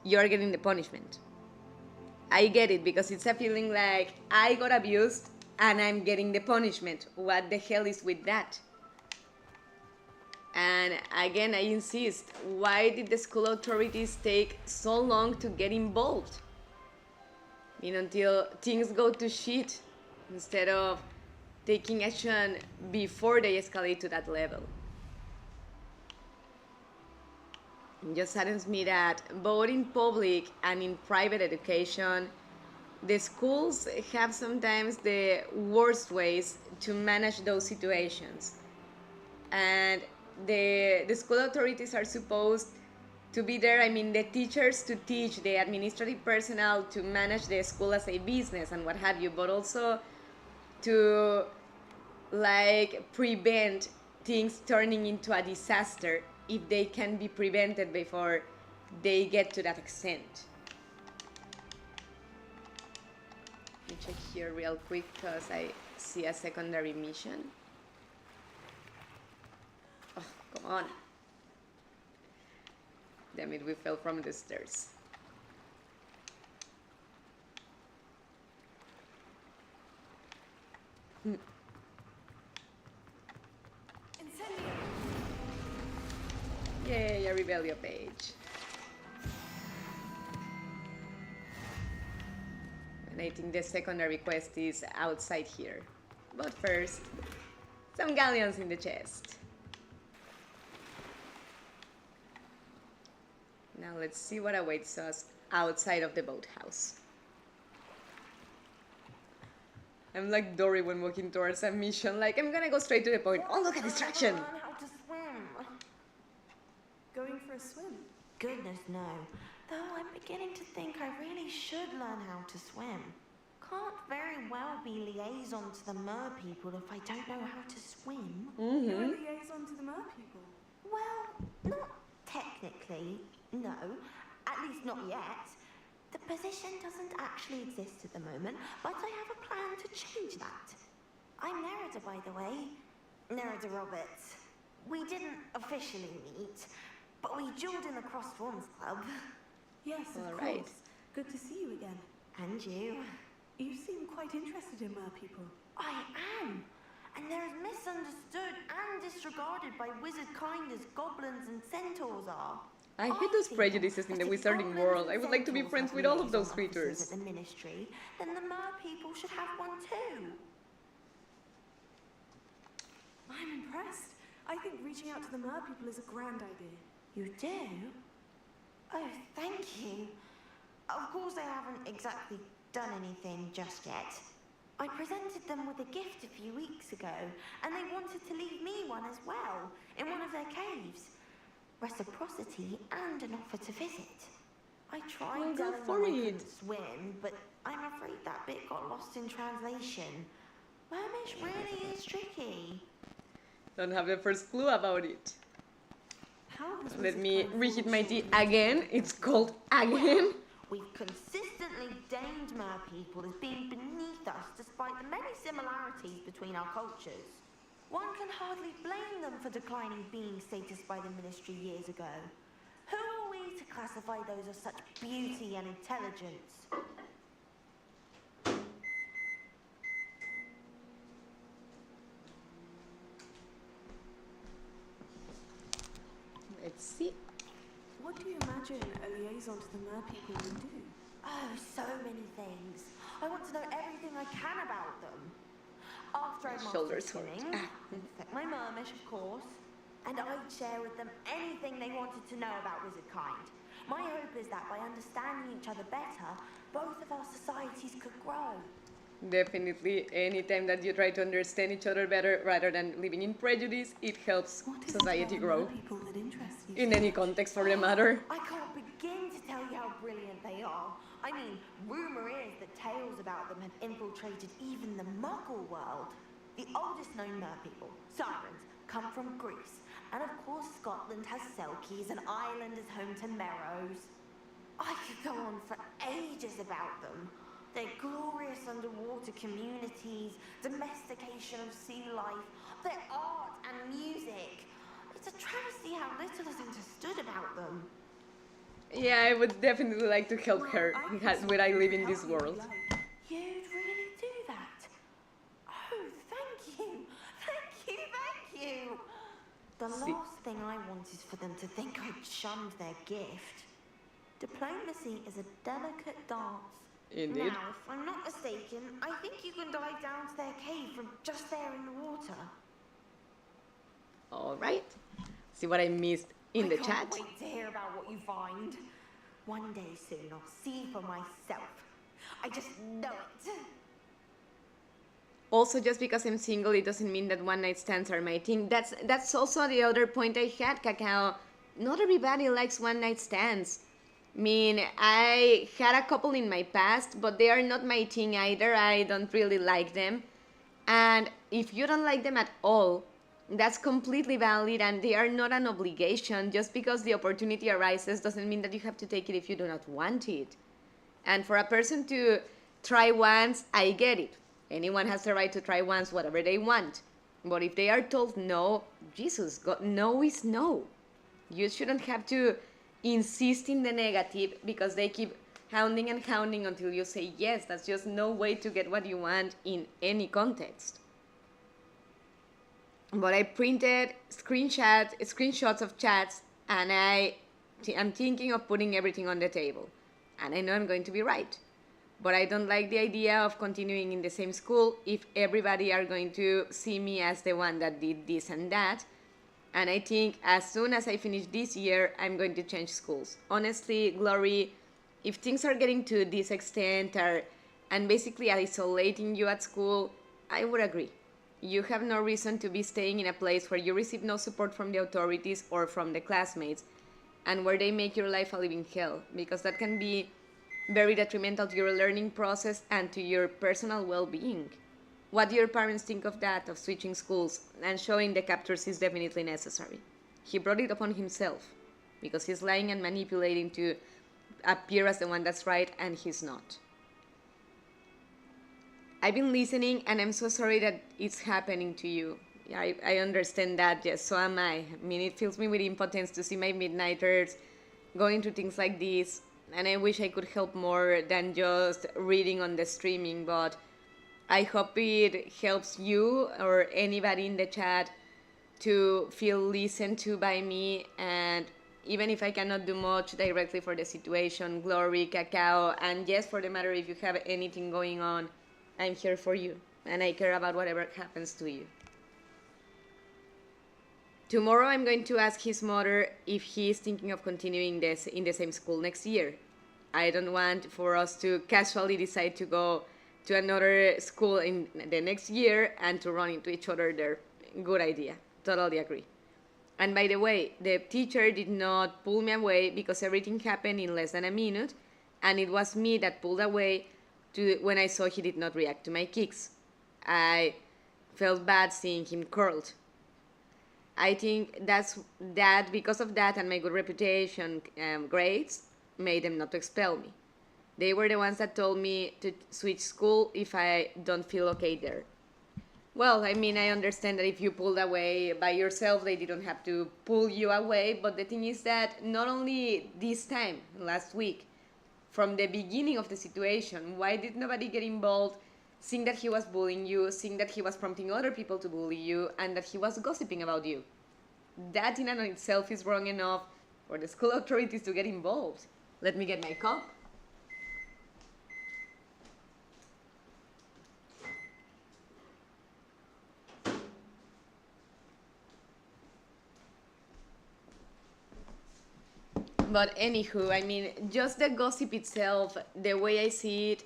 you're getting the punishment. I get it, because it's a feeling like I got abused and I'm getting the punishment. What the hell is with that? And again, I insist, why did the school authorities take so long to get involved? I mean, until things go to shit, instead of taking action before they escalate to that level. It just saddens me that both in public and in private education, the schools have sometimes the worst ways to manage those situations. And the school authorities are supposed to be there, I mean, the teachers to teach, the administrative personnel to manage the school as a business and what have you, but also to, like, prevent things turning into a disaster if they can be prevented before they get to that extent. Let me check here real quick because I see a secondary mission. Oh, come on. Damn it, we fell from the stairs. Yay, a Rebellion page. And I think the secondary quest is outside here. But first, some galleons in the chest. Now let's see what awaits us outside of the boathouse. I'm like Dory when walking towards a mission, like I'm gonna go straight to the point. Oh, look, a distraction! Learn how to swim. Going for a swim? Goodness, no. Though I'm beginning to think I really should learn how to swim. Can't very well be liaison to the mer people if I don't know how to swim. You're a liaison to the mer people. Well, not technically, no. At least not yet. The position doesn't actually exist at the moment, but I have a plan to change that. I'm Nerida, by the way. Nerida Roberts. We didn't officially meet, but we dueled in the Cross Swans Club. Yes, of All course. right. Good to see you again. And you. You seem quite interested in mer people. I am. And they're as misunderstood and disregarded by wizard kind as goblins and centaurs are. I hate those prejudices in the wizarding world. I would like to be friends with all of those creatures. At the ministry, then the mer people should have one too. I'm impressed. I think reaching out to the mer people is a grand idea. You do? Oh, thank you. Of course I haven't exactly done anything just yet. I presented them with a gift a few weeks ago, and they wanted to leave me one as well, in one of their caves. Reciprocity and an offer to visit. I tried Well, go telling for them I it. couldn't swim, but I'm afraid that bit got lost in translation. Mermish really is tricky. Don't have the first clue about it. How has Let Wizard me Kind reheat fallen my short tea in this again. particular It's called again. We've consistently deemed mer people as being beneath us despite the many similarities between our cultures. One can hardly blame them for declining being status by the Ministry years ago. Who are we to classify those of such beauty and intelligence? Let's see. What do you imagine a liaison to the mer people would do? Oh, so many things. I want to know everything I can about them. After I've Shoulders mastered hurt. swimming, I'd infect my mermish, of course, and I'd share with them anything they wanted to know about wizard kind. My hope is that by understanding each other better, both of our societies could grow. Definitely, anytime that you try to understand each other better rather than living in prejudice, it helps What is society it about grow. mer people that interests you In so any much? context for the matter. I can't begin to tell you how brilliant they are. I mean, rumor is that tales about them have infiltrated even the Muggle world. The oldest known mer people, sirens, come from Greece. And of course Scotland has Selkies and Ireland is home to Merrows. I could go on for ages about them. Their glorious underwater communities, domestication of sea life, their art and music. It's a travesty how little is understood about them. Yeah, I would definitely like to help Well, her I can see when I how live we in could this help you if world. you like. You'd really do that? Oh, thank you. Thank you, thank you. The See. last thing I want is for them to think I'd shunned their gift. Diplomacy is a delicate dance. Indeed. Now, if I'm not mistaken, I think you can dive down to their cave from just there in the water. Alright. See what I missed in the I chat? can't wait to hear about what you find. One day soon, I'll see for myself. I just know it. Also, just because I'm single, it doesn't mean that one night stands are my thing. That's also the other point I had, Cacao. Not everybody likes one night stands. I mean, I had a couple in my past, but they are not my thing either. I don't really like them. And if you don't like them at all, that's completely valid and they are not an obligation. Just because the opportunity arises doesn't mean that you have to take it if you do not want it. And for a person to try once, I get it. Anyone has the right to try once whatever they want. But if they are told no, Jesus, God, no is no. You shouldn't have to insist in the negative because they keep hounding and hounding until you say yes. That's just no way to get what you want in any context. But I printed screenshots of chats, and I'm thinking of putting everything on the table. And I know I'm going to be right. But I don't like the idea of continuing in the same school if everybody are going to see me as the one that did this and that. And I think as soon as I finish this year, I'm going to change schools. Honestly, Glory, if things are getting to this extent and basically isolating you at school, I would agree. You have no reason to be staying in a place where you receive no support from the authorities or from the classmates and where they make your life a living hell, because that can be very detrimental to your learning process and to your personal well-being. What do your parents think of that, of switching schools and showing the captors is definitely necessary? He brought it upon himself because he's lying and manipulating to appear as the one that's right, and he's not. I've been listening, and I'm so sorry that it's happening to you. I understand that, yes, so am I. I mean, it fills me with impotence to see my midnighters going through things like this, and I wish I could help more than just reading on the streaming, but I hope it helps you or anybody in the chat to feel listened to by me. And even if I cannot do much directly for the situation, Glory, Cacao, and yes, for the matter, if you have anything going on, I'm here for you, and I care about whatever happens to you. Tomorrow I'm going to ask his mother if he is thinking of continuing this in the same school next year. I don't want for us to casually decide to go to another school in the next year and to run into each other there. Good idea. Totally agree. And by the way, the teacher did not pull me away because everything happened in less than a minute, and it was me that pulled away when I saw he did not react to my kicks. I felt bad seeing him curled. I think that because of that and my good reputation grades made them not to expel me. They were the ones that told me to switch school if I don't feel okay there. Well, I mean, I understand that if you pulled away by yourself, they didn't have to pull you away. But the thing is that not only this time, last week, from the beginning of the situation, why did nobody get involved, seeing that he was bullying you, seeing that he was prompting other people to bully you, and that he was gossiping about you? That in and of itself is wrong enough for the school authorities to get involved. Let me get my cup. But anywho, I mean, just the gossip itself, the way I see it,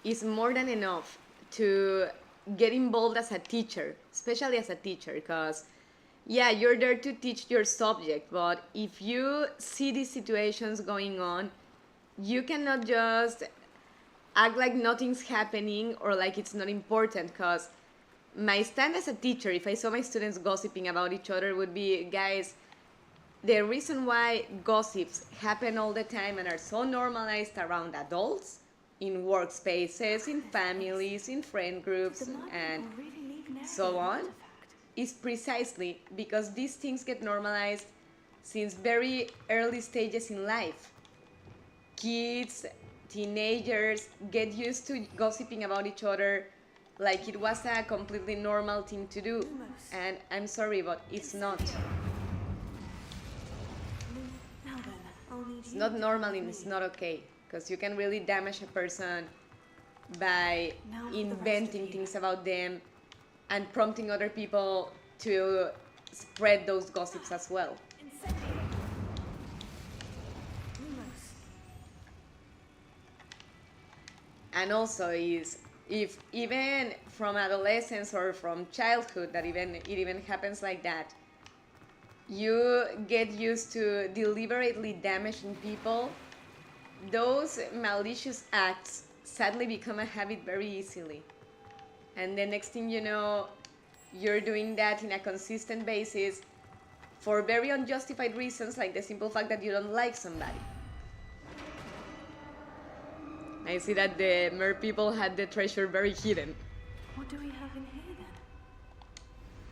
is more than enough to get involved as a teacher, especially as a teacher, because yeah, you're there to teach your subject, but if you see these situations going on, you cannot just act like nothing's happening or like it's not important, because my stand as a teacher, if I saw my students gossiping about each other, would be, guys, the reason why gossips happen all the time and are so normalized around adults, in workspaces, in families, in friend groups, and so on, is precisely because these things get normalized since very early stages in life. Kids, teenagers get used to gossiping about each other like it was a completely normal thing to do. And I'm sorry, but it's not. It's not normal and it's not okay, because you can really damage a person by inventing things about them and prompting other people to spread those gossips as well. And also is, if even from adolescence or from childhood that it even happens like that, you get used to deliberately damaging people, those malicious acts sadly become a habit very easily. And the next thing you know, you're doing that in a consistent basis for very unjustified reasons, like the simple fact that you don't like somebody. I see that the mer people had the treasure very hidden. What do we have in here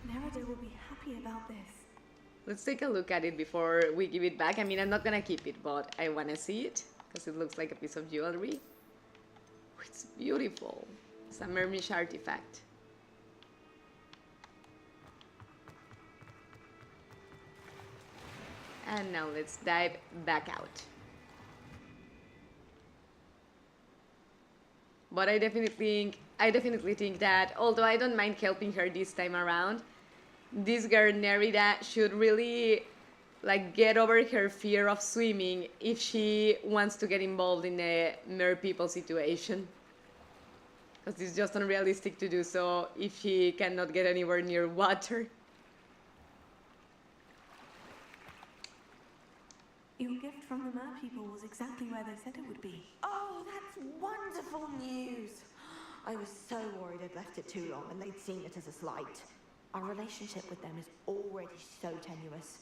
then? Merida will be happy about this. Let's take a look at it before we give it back. I mean, I'm not gonna keep it, but I wanna see it because it looks like a piece of jewelry. It's beautiful. It's a Mermish artifact. And now let's dive back out. But I definitely think that, although I don't mind helping her this time around, this girl Nerida should really get over her fear of swimming if she wants to get involved in a mer people situation. Because it's just unrealistic to do so if she cannot get anywhere near water. Your gift from the mer people was exactly where they said it would be. Oh, that's wonderful news. I was so worried I'd left it too long and they'd seen it as a slight. Our relationship with them is already so tenuous.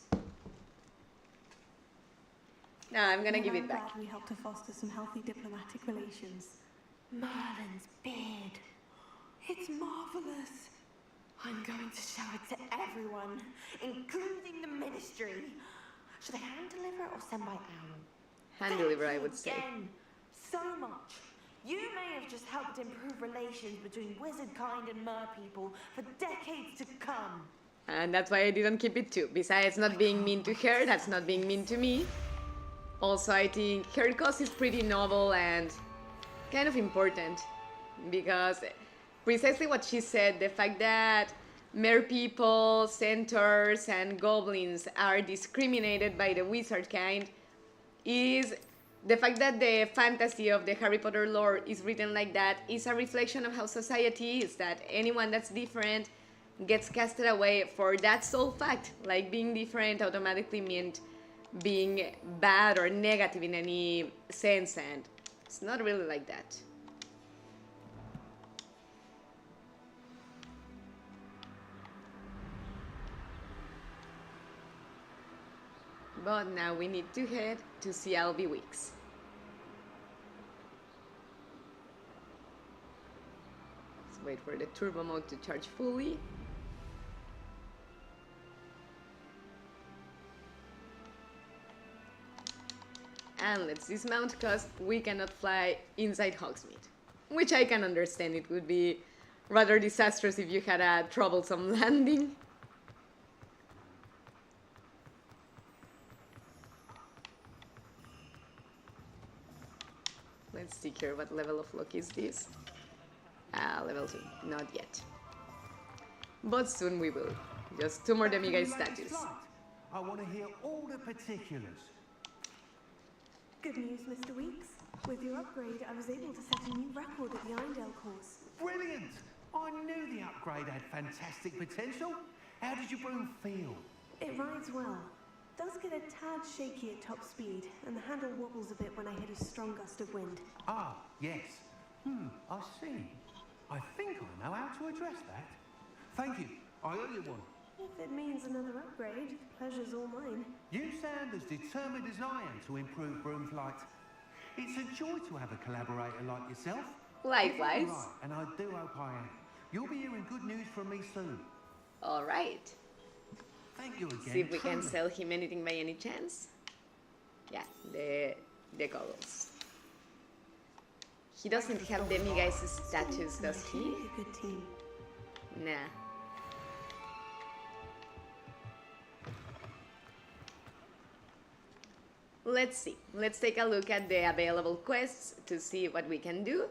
No, I'm gonna give it back. I'm glad we helped to foster some healthy diplomatic relations. Merlin's beard. It's marvelous. I'm going to show it to everyone, including the ministry. Should I hand deliver it or send by owl? Hand deliver, I would say. Again, so much. You may have just helped improve relations between wizard kind and mer people for decades to come. And that's why I didn't keep it too. Besides not being mean to her, that's not being mean to me. Also, I think her cause is pretty noble and kind of important. Because precisely what she said, the fact that mer people, centaurs, and goblins are discriminated by the wizard kind is The fact that the fantasy of the Harry Potter lore is written like that is a reflection of how society is, that anyone that's different gets casted away for that sole fact. Like being different automatically meant being bad or negative in any sense, and it's not really like that. But now we need to head to CLB Weeks. Let's wait for the turbo mode to charge fully. And let's dismount because we cannot fly inside Hogsmeade. Which I can understand, it would be rather disastrous if you had a troublesome landing. Let's see here, what level of luck is this? Level 2, not yet. But soon we will. Just 2 more demiguise statues. I want to hear all the particulars. Good news, Mr. Weeks. With your upgrade, I was able to set a new record at the Eindale course. Brilliant! I knew the upgrade had fantastic potential. How did your broom feel? It rides well. Does get a tad shaky at top speed, and the handle wobbles a bit when I hit a strong gust of wind. Ah, yes. I see. I think I know how to address that. Thank you. I owe you one. If it means another upgrade, the pleasure's all mine. You sound as determined as I am to improve broom flight. It's a joy to have a collaborator like yourself. Likewise. Right, and I do hope I am. You'll be hearing good news from me soon. Alright. Thank you again. See if we can truly. sell him anything by any chance. Yeah, the goggles. He doesn't have demiguise statues, does he? Really a good team. Nah. Let's see. Let's take a look at the available quests to see what we can do.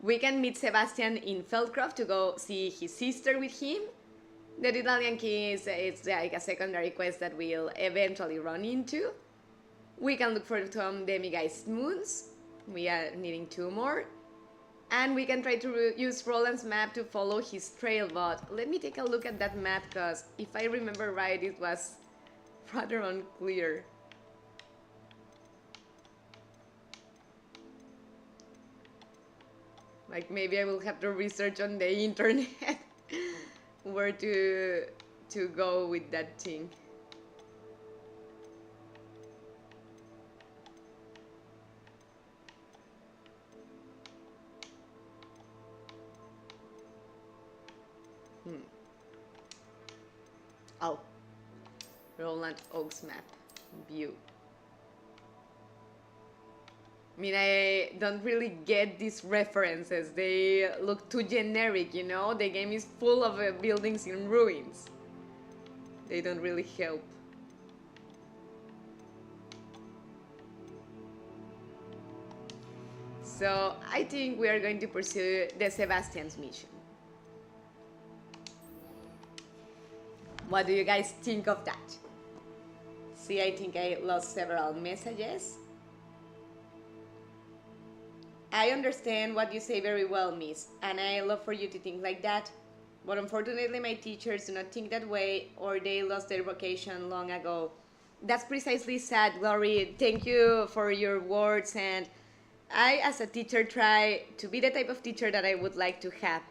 We can meet Sebastian in Feldcroft to go see his sister with him. The Italian keys, it's like a secondary quest that we'll eventually run into. We can look for some demiguise moons. We are needing 2 more. And we can try to use Roland's map to follow his trail, but let me take a look at that map, because if I remember right, it was rather unclear. Like, maybe I will have to research on the internet where to go with that thing. Oh, Roland Oaks map view. I mean, I don't really get these references. They look too generic, you know? The game is full of buildings in ruins. They don't really help. So I think we are going to pursue the Sebastian's mission. What do you guys think of that? See, I think I lost several messages. I understand what you say very well, miss, and I love for you to think like that. But unfortunately, my teachers do not think that way, or they lost their vocation long ago. That's precisely sad, Glory. Thank you for your words, and I, as a teacher, try to be the type of teacher that I would like to have.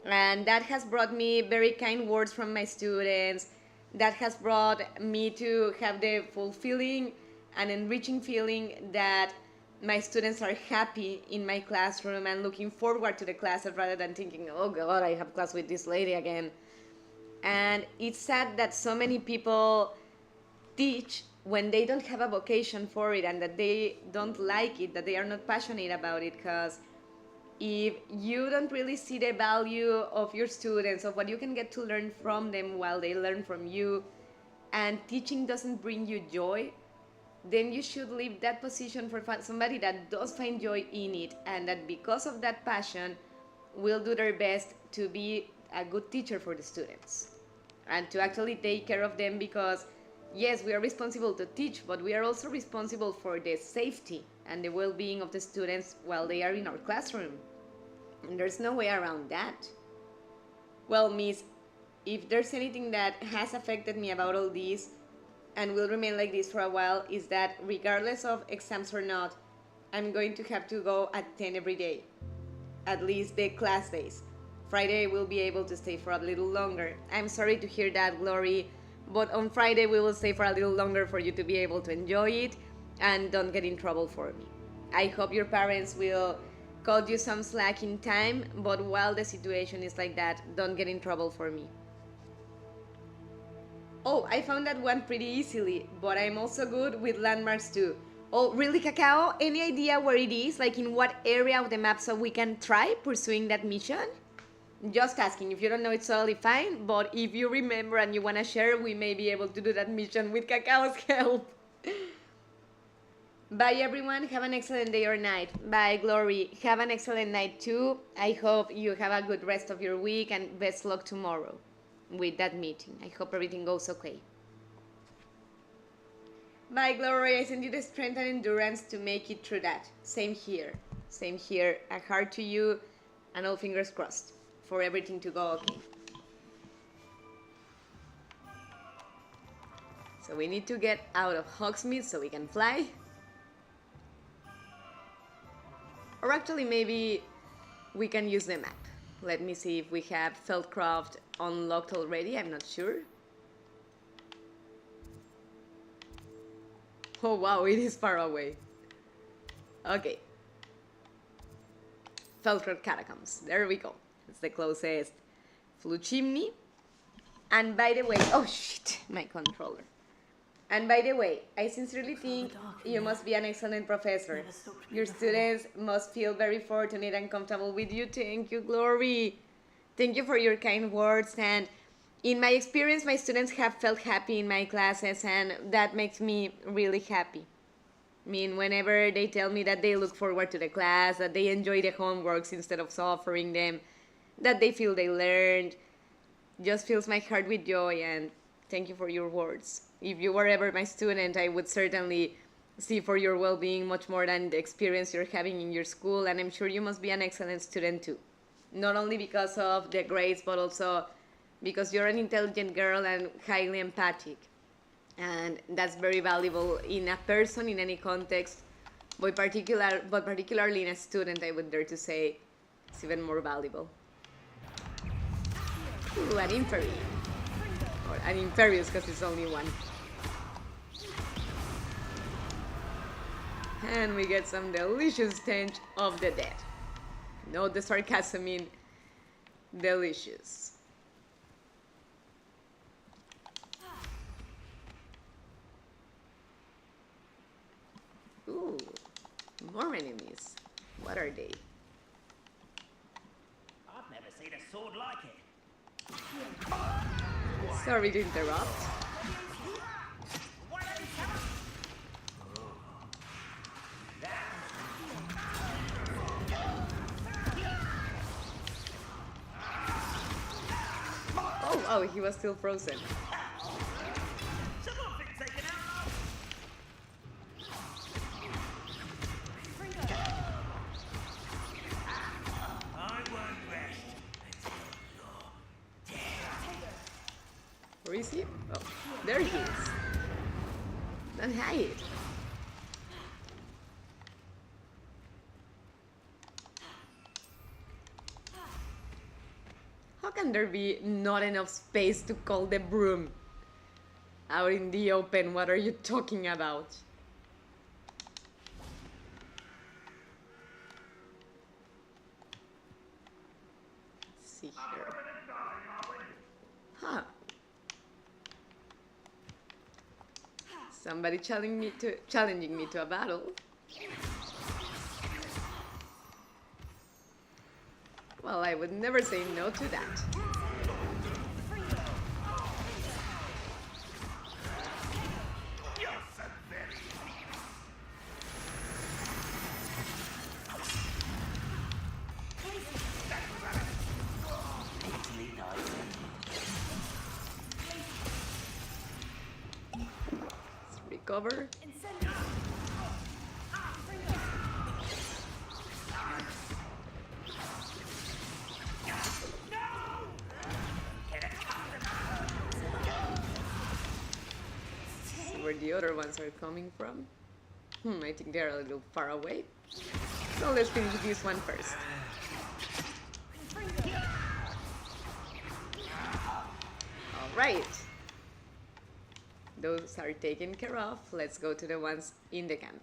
And that has brought me very kind words from my students. That has brought me to have the fulfilling and enriching feeling that my students are happy in my classroom and looking forward to the class rather than thinking, oh God, I have class with this lady again. And it's sad that so many people teach when they don't have a vocation for it and that they don't like it, that they are not passionate about it, because if you don't really see the value of your students, of what you can get to learn from them while they learn from you, and teaching doesn't bring you joy, then you should leave that position for somebody that does find joy in it, and that because of that passion will do their best to be a good teacher for the students and to actually take care of them, because Yes, we are responsible to teach, but we are also responsible for the safety and the well-being of the students while they are in our classroom. And there's no way around that. Well, Miss, if there's anything that has affected me about all this and will remain like this for a while, is that regardless of exams or not, I'm going to have to go at 10 every day, at least the class days. Friday I will be able to stay for a little longer. I'm sorry to hear that, Glory, but on Friday we will stay for a little longer for you to be able to enjoy it and don't get in trouble for me. I hope your parents will cut you some slack in time, but while the situation is like that, don't get in trouble for me. Oh, I found that one pretty easily, but I'm also good with landmarks too. Oh, really, Cacao? Any idea where it is? Like in what area of the map so we can try pursuing that mission? Just asking. If you don't know, it's totally fine, but if you remember and you want to share, we may be able to do that mission with Cacao's help. Bye, everyone. Have an excellent day or night. Bye, Glory. Have an excellent night, too. I hope you have a good rest of your week, and best luck tomorrow with that meeting. I hope everything goes okay. Bye, Glory. I send you the strength and endurance to make it through that. Same here. Same here. A heart to you, and all fingers crossed for everything to go okay. So we need to get out of Hogsmeade so we can fly. Or actually maybe we can use the map. Let me see if we have Feldcroft unlocked already, I'm not sure. Oh wow, it is far away. Okay. Feldcroft Catacombs, there we go. It's the closest flue chimney. And by the way, oh shit, my controller. And by the way, I sincerely think you must be an excellent professor. Your students must feel very fortunate and comfortable with you. Thank you, Glory. Thank you for your kind words. And in my experience, my students have felt happy in my classes, and that makes me really happy. I mean, whenever they tell me that they look forward to the class, that they enjoy the homeworks instead of suffering them, that they feel they learned, just fills my heart with joy, and thank you for your words. If you were ever my student, I would certainly see for your well-being much more than the experience you're having in your school, and I'm sure you must be an excellent student too. Not only because of the grades, but also because you're an intelligent girl and highly empathic. And that's very valuable in a person in any context, but particularly in a student, I would dare to say it's even more valuable. Ooh, an Inferi. Or an Imperious, because it's only one. And we get some delicious stench of the dead. No, the sarcasm in delicious. Ooh, more enemies. What are they? I've never seen a sword like it. Sorry to interrupt. Oh, he was still frozen. Someone's been taken out. I won't rest until you're dead. Where is he? Oh, there he is. Don't hide. How can there be not enough space to call the broom? Out in the open, what are you talking about? Let's see here. Huh. Somebody challenging me to a battle. Well, I would never say no to that. cover. See where the other ones are coming from. I think they're a little far away. So let's finish this one first. Alright. Those are taken care of. Let's go to the ones in the camp.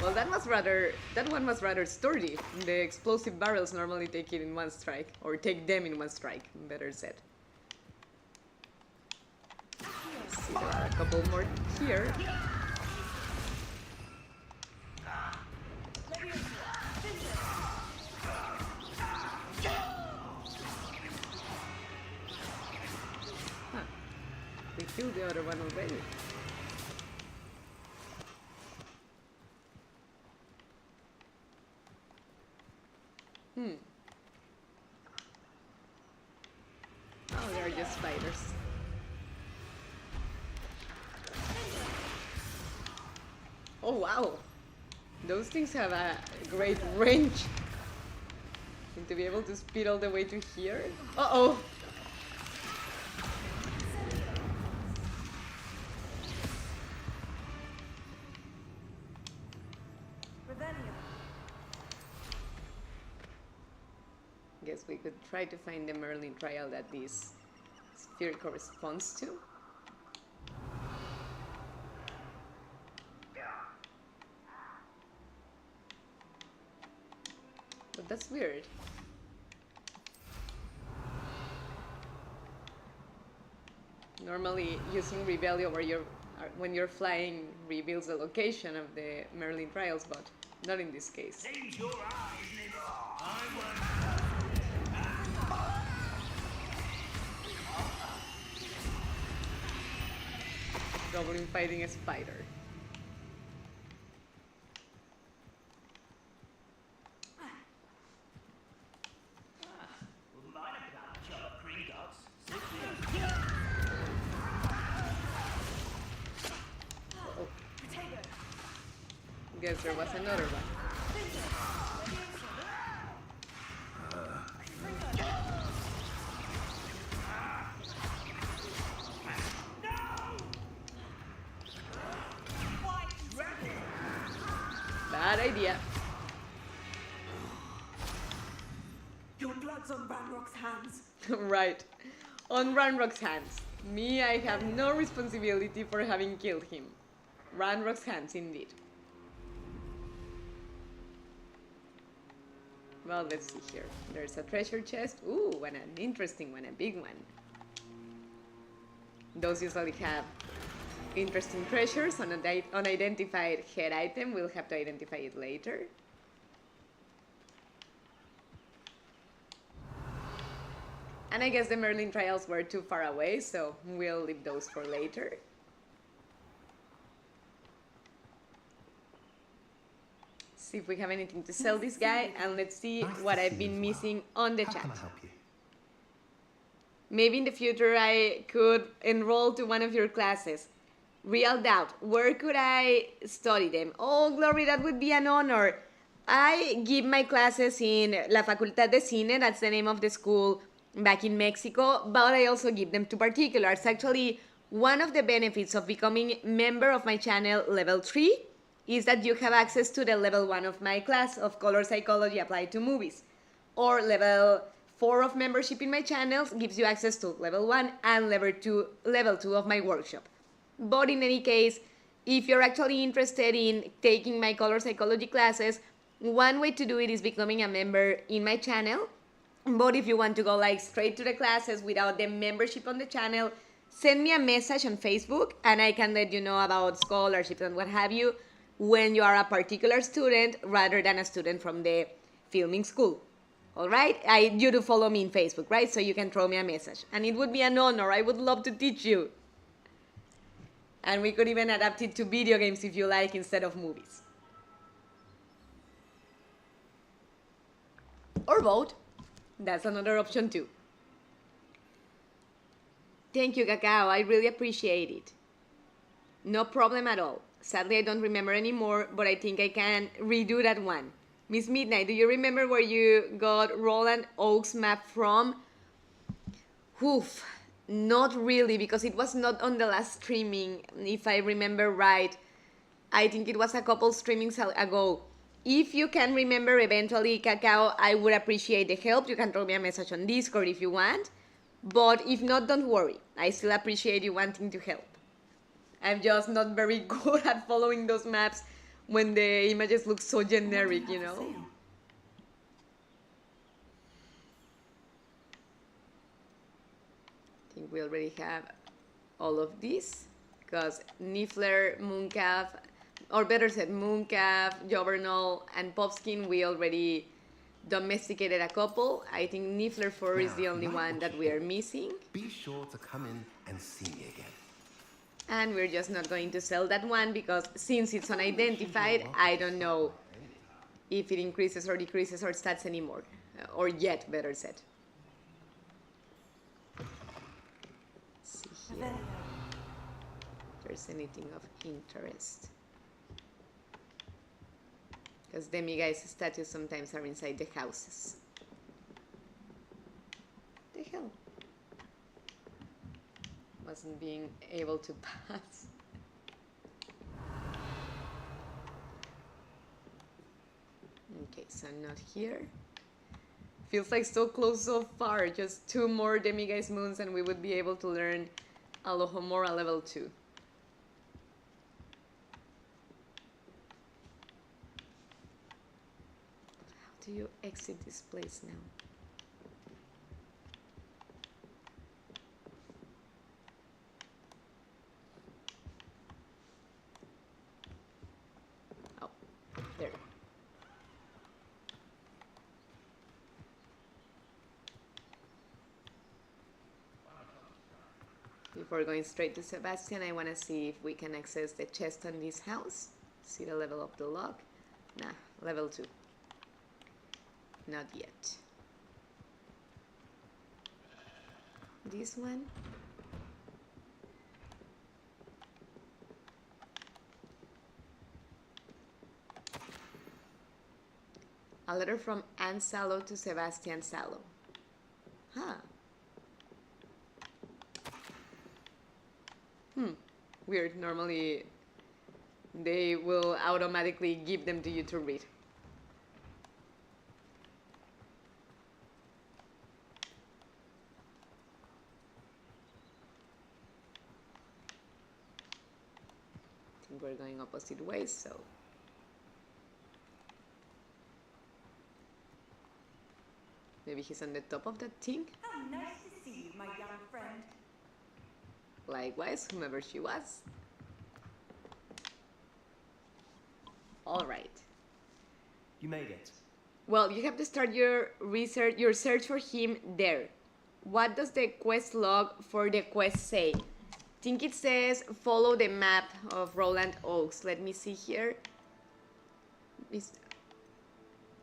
Well, that one was rather sturdy. The explosive barrels normally take it in one strike, or take them in one strike, better said. Let's see, there are a couple more here. Huh. We killed the other one already. Oh, they are just spiders. Oh wow! Those things have a great range. And to be able to speed all the way to here. Uh-oh! Guess we could try to find the Merlin trial that this sphere corresponds to. But that's weird. Normally, using Rebellion when you're flying reveals the location of the Merlin trials, but not in this case. Seems you're right, isn't it? I won't. Trouble in fighting a spider. We might have got a job at Green Dots. Oh. Guess there was another one. Bad idea. Your blood's on Ranrock's hands. Right. On Ranrock's hands. Me, I have no responsibility for having killed him. Ranrock's hands, indeed. Well, let's see here. There's a treasure chest. Ooh, and an interesting one, a big one. Those usually have interesting treasures. On an unidentified head item, we'll have to identify it later. And I guess the Merlin trials were too far away, so we'll leave those for later. See if we have anything to sell this guy, and let's see what I've been missing on the How chat. can I help you? Maybe in the future I could enroll to one of your classes. Real doubt, where could I study them? Oh, Glory, that would be an honor. I give my classes in La Facultad de Cine, that's the name of the school back in Mexico, but I also give them to particulars. Actually, one of the benefits of becoming member of my channel level 3 is that you have access to the level 1 of my class of color psychology applied to movies. Or level 4 of membership in my channels gives you access to level 1 and level 2 of my workshop. But in any case, if you're actually interested in taking my color psychology classes, one way to do it is becoming a member in my channel. But if you want to go like straight to the classes without the membership on the channel, send me a message on Facebook and I can let you know about scholarships and what have you when you are a particular student rather than a student from the filming school. All right? You do follow me in Facebook, right? So you can throw me a message. And it would be an honor. I would love to teach you. And we could even adapt it to video games if you like instead of movies. Or both. That's another option too. Thank you, Cacao. I really appreciate it. No problem at all. Sadly, I don't remember anymore, but I think I can redo that one. Miss Midnight, do you remember where you got Roland Oak's map from? Oof, not really, because it was not on the last streaming, if I remember right. I think it was a couple streamings ago. If you can remember eventually, Cacao, I would appreciate the help. You can drop me a message on Discord if you want. But if not, don't worry. I still appreciate you wanting to help. I'm just not very good at following those maps when the images look so generic, you know? I think we already have all of these because Niffler, Mooncalf, or better said, Mooncalf, Jovernal, and Popskin, we already domesticated a couple. I think Niffler 4 is the only one that we are missing. Be sure to come in and see me again. And we're just not going to sell that one because since it's unidentified, I don't know if it increases or decreases our stats anymore. Or yet, better said. Let's see here. If there's anything of interest. Because Demiguise statues sometimes are inside the houses. The hell? Wasn't being able to pass. Okay, so not here. Feels like so close so far. Just 2 more Demiguise moons and we would be able to learn Alohomora level 2. How do you exit this place now? There. Before going straight to Sebastian, I want to see if we can access the chest on this house. See the level of the lock. Nah, level 2. Not yet. This one. A letter from Anne Sallow to Sebastian Sallow. Huh. Weird. Normally, they will automatically give them to you to read. I think we're going opposite ways, so... Maybe he's on the top of that thing? How nice to see you, my young friend. Likewise, whomever she was. All right. You made it. Well, you have to start your research, your search for him there. What does the quest log for the quest say? I think it says follow the map of Roland Oaks. Let me see here.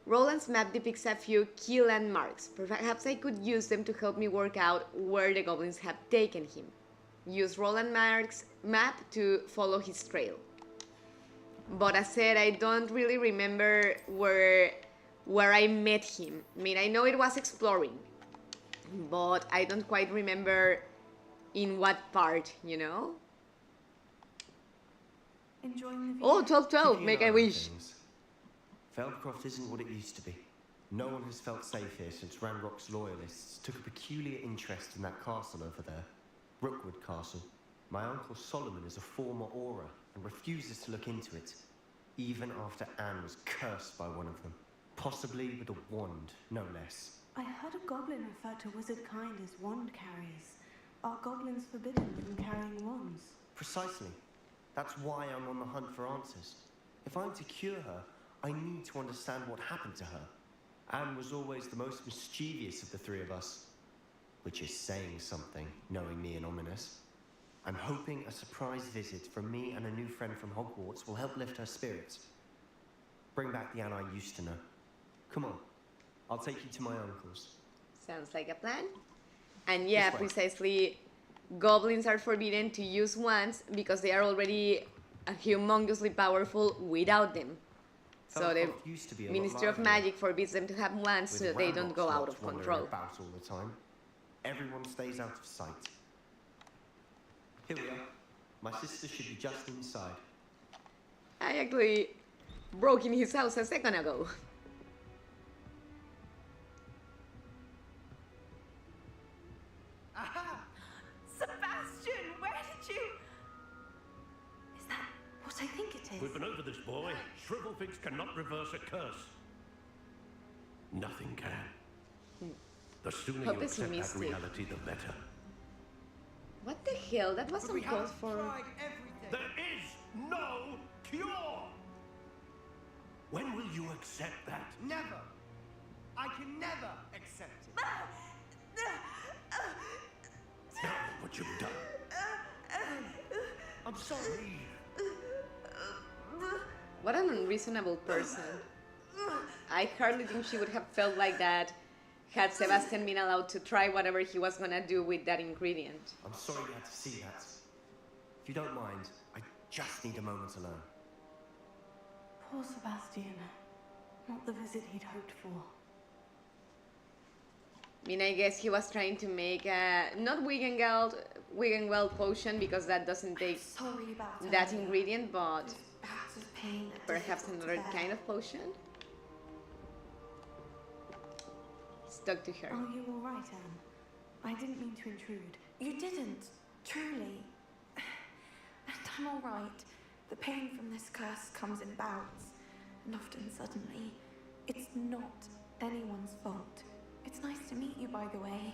Roland's map depicts a few key landmarks. Perhaps I could use them to help me work out where the goblins have taken him. Use Roland Mark's map to follow his trail. But as said, I don't really remember where I met him. I mean, I know it was exploring, but I don't quite remember in what part, you know? Enjoying the view? Oh, 12-12, Keeping make an a eye on wish. things. Feldcroft isn't what it used to be. No one has felt safe here since Ranrock's loyalists took a peculiar interest in that castle over there. Rookwood Castle. My uncle Solomon is a former Auror and refuses to look into it, even after Anne was cursed by one of them. Possibly with a wand, no less. I heard a goblin refer to wizard kind as wand carriers. Are goblins forbidden from carrying wands? Precisely. That's why I'm on the hunt for answers. If I'm to cure her, I need to understand what happened to her. Anne was always the most mischievous of the three of us. Which is saying something, knowing me and ominous. I'm hoping a surprise visit from me and a new friend from Hogwarts will help lift her spirits. Bring back the Anne I used to know. Come on, I'll take you to my uncle's. Sounds like a plan. And yeah, This way. precisely goblins are forbidden to use wands because they are already humongously powerful without them. So the Feldcroft used to be a lot Ministry of livelier, Magic forbids them to have wands so with they don't go ramrock out of slots wandering control. about all the time. Everyone stays out of sight. Here we are. My sister should be just inside. I actually broke in his house a second ago. Aha! Sebastian, where did you... Is that what I think it is? We've been over this, boy. Shrivelfigs cannot reverse a curse. Nothing can. The sooner Hope you it's a accept that mistake. reality, the better. What the hell? That was But we uncalled haven't for. tried everything. There is no cure! When will you accept that? Never. I can never accept it. Now what you've done. I'm sorry. What an unreasonable person. I hardly think she would have felt like that had Sebastian been allowed to try whatever he was gonna do with that ingredient. I'm sorry you had to see that. If you don't mind, I just need a moment alone. Poor Sebastian. Not the visit he'd hoped for. I mean, I guess he was trying to make a, not Wiggenweld potion because that doesn't take Sorry about that earlier. ingredient, but Those bouts of pain are perhaps difficult to another bear. kind of potion? Stuck to her. Are you all right, Anne? I didn't mean to intrude. You didn't, truly. And I'm all right. The pain from this curse comes in bouts, and often suddenly. It's not anyone's fault. It's nice to meet you, by the way.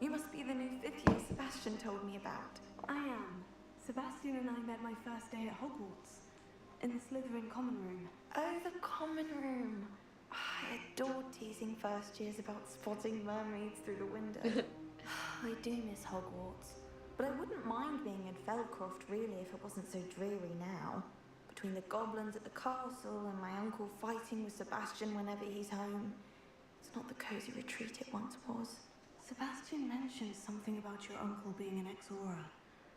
You must be the new 5th year Sebastian told me about. I am. Sebastian and I met my first day at Hogwarts, in the Slytherin common room. Oh, the common room. I adore teasing first years about spotting mermaids through the window. I do miss Hogwarts, but I wouldn't mind being in Feldcroft really if it wasn't so dreary now. Between the goblins at the castle and my uncle fighting with Sebastian whenever he's home, it's not the cosy retreat it once was. Sebastian mentioned something about your uncle being an ex-Aurora,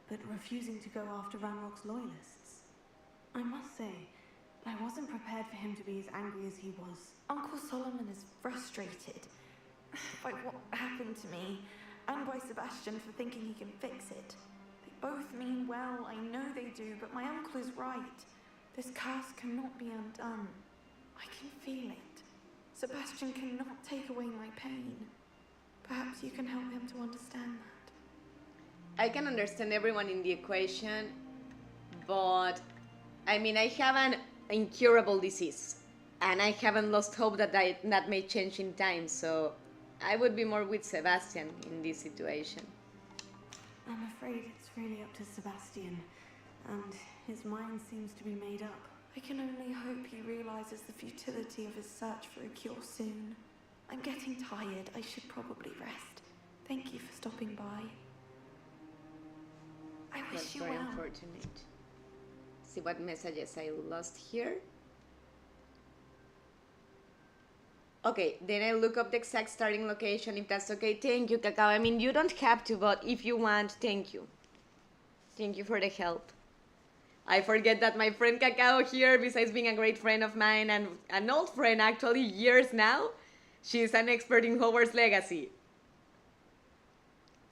but refusing to go after Ranrock's loyalists. I must say, I wasn't prepared for him to be as angry as he was. Uncle Solomon is frustrated by what happened to me and by Sebastian for thinking he can fix it. They both mean well, I know they do, but my uncle is right. This curse cannot be undone. I can feel it. Sebastian cannot take away my pain. Perhaps you can help him to understand that. I can understand everyone in the equation, but I mean, I have an incurable disease, and I haven't lost hope that that may change in time, so I would be more with Sebastian in this situation. I'm afraid it's really up to Sebastian, and his mind seems to be made up. I can only hope he realizes the futility of his search for a cure soon. I'm getting tired. I should probably rest. Thank you for stopping by. I wish That's you very well. unfortunate. See what messages I lost here. Okay, then I look up the exact starting location if that's okay. Thank you, Cacao. I mean, you don't have to, but if you want, thank you. Thank you for the help. I forget that my friend Cacao here, besides being a great friend of mine and an old friend actually years now, she's an expert in Hogwarts Legacy.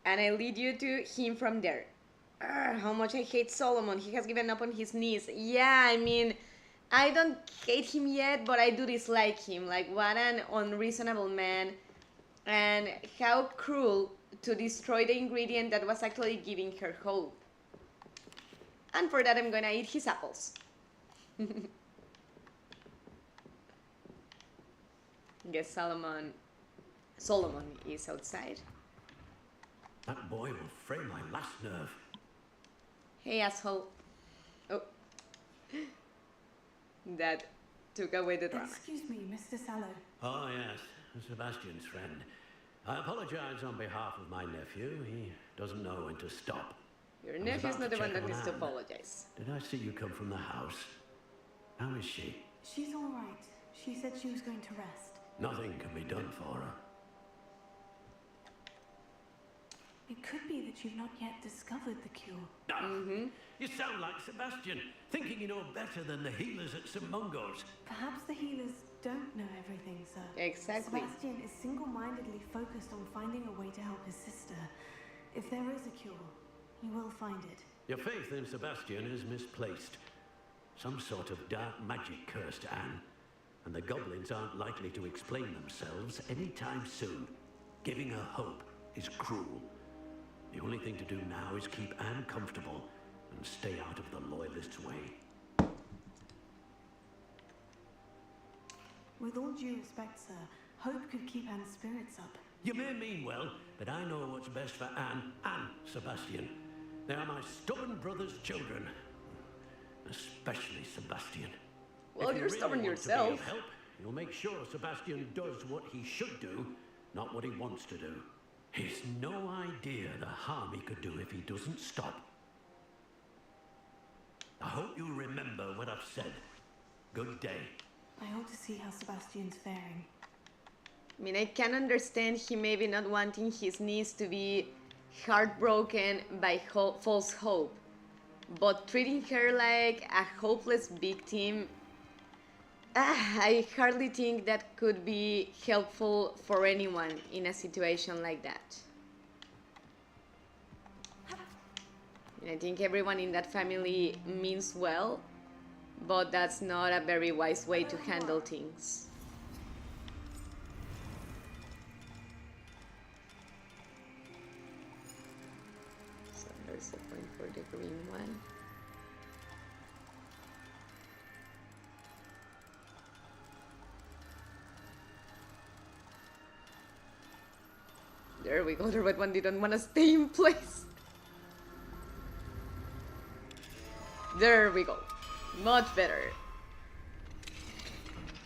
And I lead you to him from there. How much I hate Solomon. He has given up on his knees. Yeah, I mean, I don't hate him yet, but I do dislike him. Like, what an unreasonable man. And how cruel to destroy the ingredient that was actually giving her hope. And for that, I'm gonna eat his apples. Guess Solomon is outside. That boy will fray my last nerve. Hey, asshole. Oh. That took away the drama. Excuse me, Mr. Sallow. Oh, yes, Sebastian's friend. I apologize on behalf of my nephew. He doesn't know when to stop. Your I was nephew's about not to the one check that on needs to Anne. apologize. Did I see you come from the house? How is she? She's all right. She said she was going to rest. Nothing can be done for her. It could be that you've not yet discovered the cure. You sound like Sebastian, thinking you know better than the healers at St. Mungo's. Perhaps the healers don't know everything, sir. Exactly. Sebastian is single-mindedly focused on finding a way to help his sister. If there is a cure, he will find it. Your faith in Sebastian is misplaced. Some sort of dark magic cursed Anne, and the goblins aren't likely to explain themselves anytime soon. Giving her hope is cruel. The only thing to do now is keep Anne comfortable and stay out of the Loyalists' way. With all due respect, sir, hope could keep Anne's spirits up. You may mean well, but I know what's best for Anne and Sebastian. They are my stubborn brother's children. Especially Sebastian. Well, If you you're really stubborn want to be yourself. of help, you'll make sure Sebastian does what he should do, not what he wants to do. He's no idea the harm he could do if he doesn't stop. I hope you remember what I've said. Good day. I ought to see how Sebastian's faring. I mean, I can understand he maybe not wanting his niece to be heartbroken by false hope, but treating her like a hopeless victim, I hardly think that could be helpful for anyone in a situation like that. And I think everyone in that family means well, but that's not a very wise way to handle things. So there's a point for the green one. There we go, the red one didn't want to stay in place. There we go. Much better.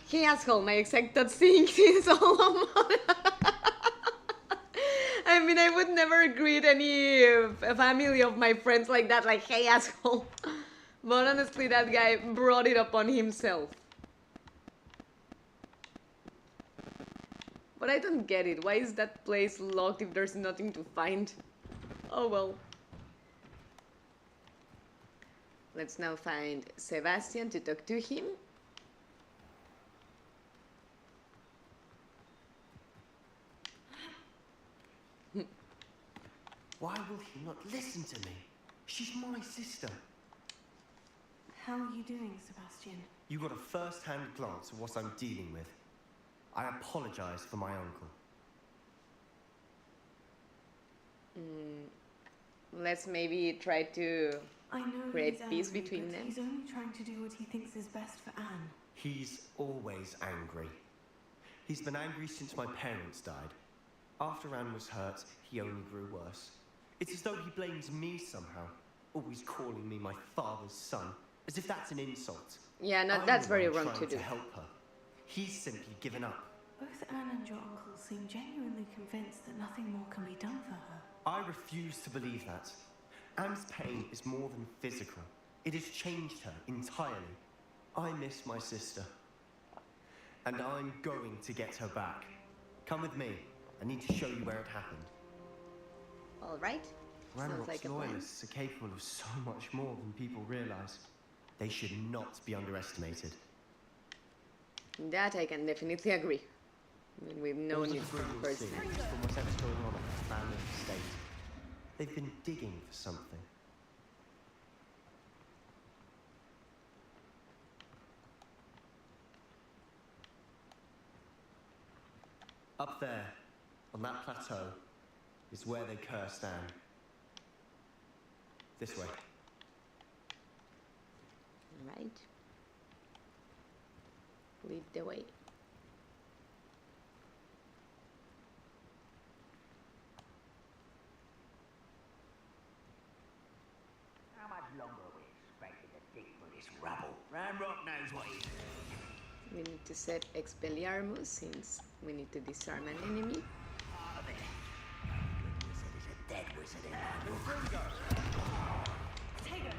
Hey asshole, my exact thing is all about. I mean, I would never greet any family of my friends like that, like, hey asshole. But honestly, that guy brought it upon himself. But I don't get it. Why is that place locked if there's nothing to find? Oh well. Let's now find Sebastian to talk to him. Why will he not listen to me? She's my sister. How are you doing, Sebastian? You got a first-hand glance of what I'm dealing with. I apologize for my uncle. Let's maybe try to I know create he's peace angry, between but them. he's only trying to do what he thinks is best for Anne. He's always angry. He's been angry since my parents died. After Anne was hurt, he only grew worse. It's as though he blames me somehow, always calling me my father's son, as if that's an insult. Yeah, no, I'm that's the very one wrong to trying do. to help her. He's simply given up. Both Anne and your uncle seem genuinely convinced that nothing more can be done for her. I refuse to believe that. Anne's pain is more than physical. It has changed her entirely. I miss my sister. And I'm going to get her back. Come with me. I need to show you where it happened. All right. Sounds Ranrock's like a plan. loyalists are capable of so much more than people realize. They should not be underestimated. That I can definitely agree. I mean, we've known it Brutal firsthand. scenes from whatever's going on at the family estate. They've been digging for something. Up there, on that plateau, is where they cursed Anne. This way. Right. Lead the way. How much longer are we expected to dig for this rubble? Ranrock knows what he's doing. We need to set Expelliarmus since we need to disarm an enemy. Part of it. Good wizard is a dead wizard in my book. Take it.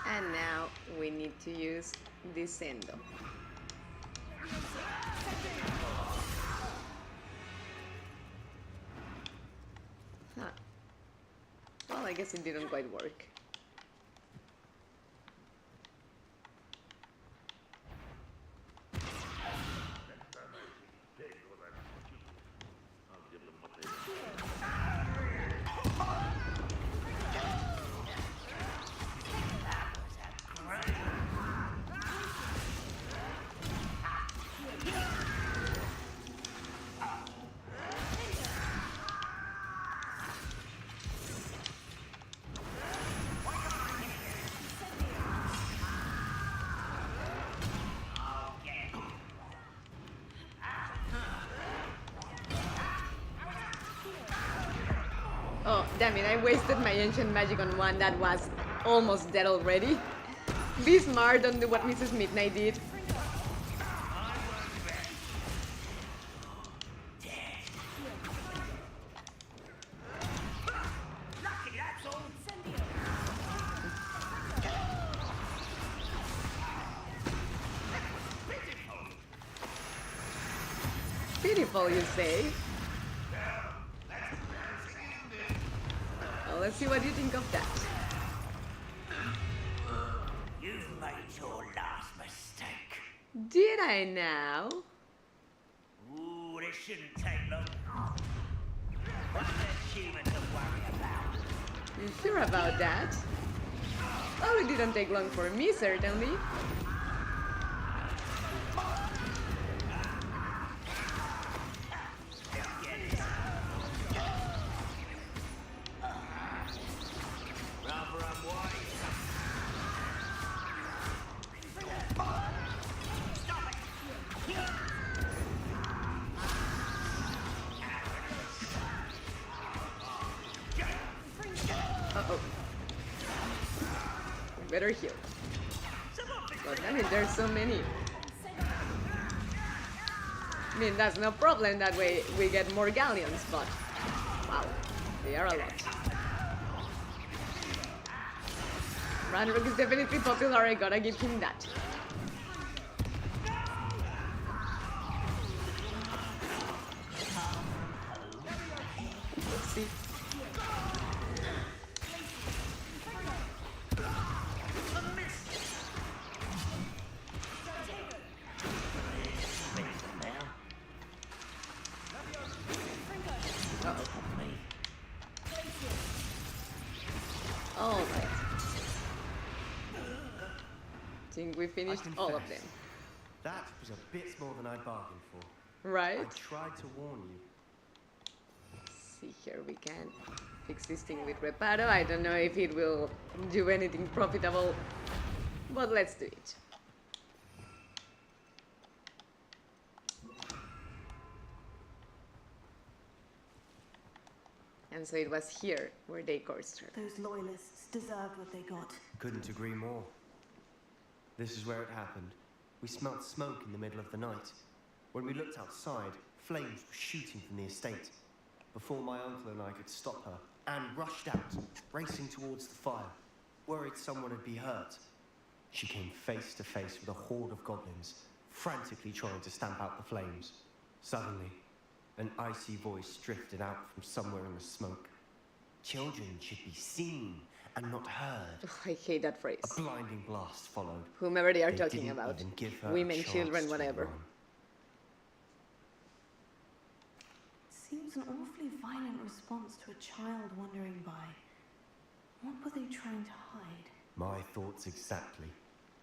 And now we to use this Sendo. Huh. Well, I guess it didn't quite work. Oh, damn it, I wasted my ancient magic on one that was almost dead already. Be smart, don't do what Mrs. Midnight did. Pitiful, you say? Well, let's see what you think of that. You've made your last mistake. Did I now? Ooh, this shouldn't take long. What's the human to worry about? You sure about that? Well, it didn't take long for me, certainly. Uh-oh. Better heal. But I mean, there's so many. I mean, that's no problem. That way we get more galleons, but wow, they are a lot. Ranrock is definitely popular. I gotta give him that. Let's see. All right. Think we finished all of them. That was a bit more than I bargained for. Right? I tried to warn you. See here, we can fix this thing with Reparo. I don't know if it will do anything profitable, but let's do it. And so it was here where they coursed her. Those loyalists deserved what they got. Couldn't agree more. This is where it happened. We smelt smoke in the middle of the night. When we looked outside, flames were shooting from the estate. Before my uncle and I could stop her, Anne rushed out, racing towards the fire, worried someone would be hurt. She came face to face with a horde of goblins, frantically trying to stamp out the flames. Suddenly, an icy voice drifted out from somewhere in the smoke. Children should be seen and not heard. Ugh, I hate that phrase. A blinding blast followed. Whomever they are They talking didn't about. even give her a Women, chance children, to whatever. run. Seems an awfully violent response to a child wandering by. What were they trying to hide? My thoughts exactly.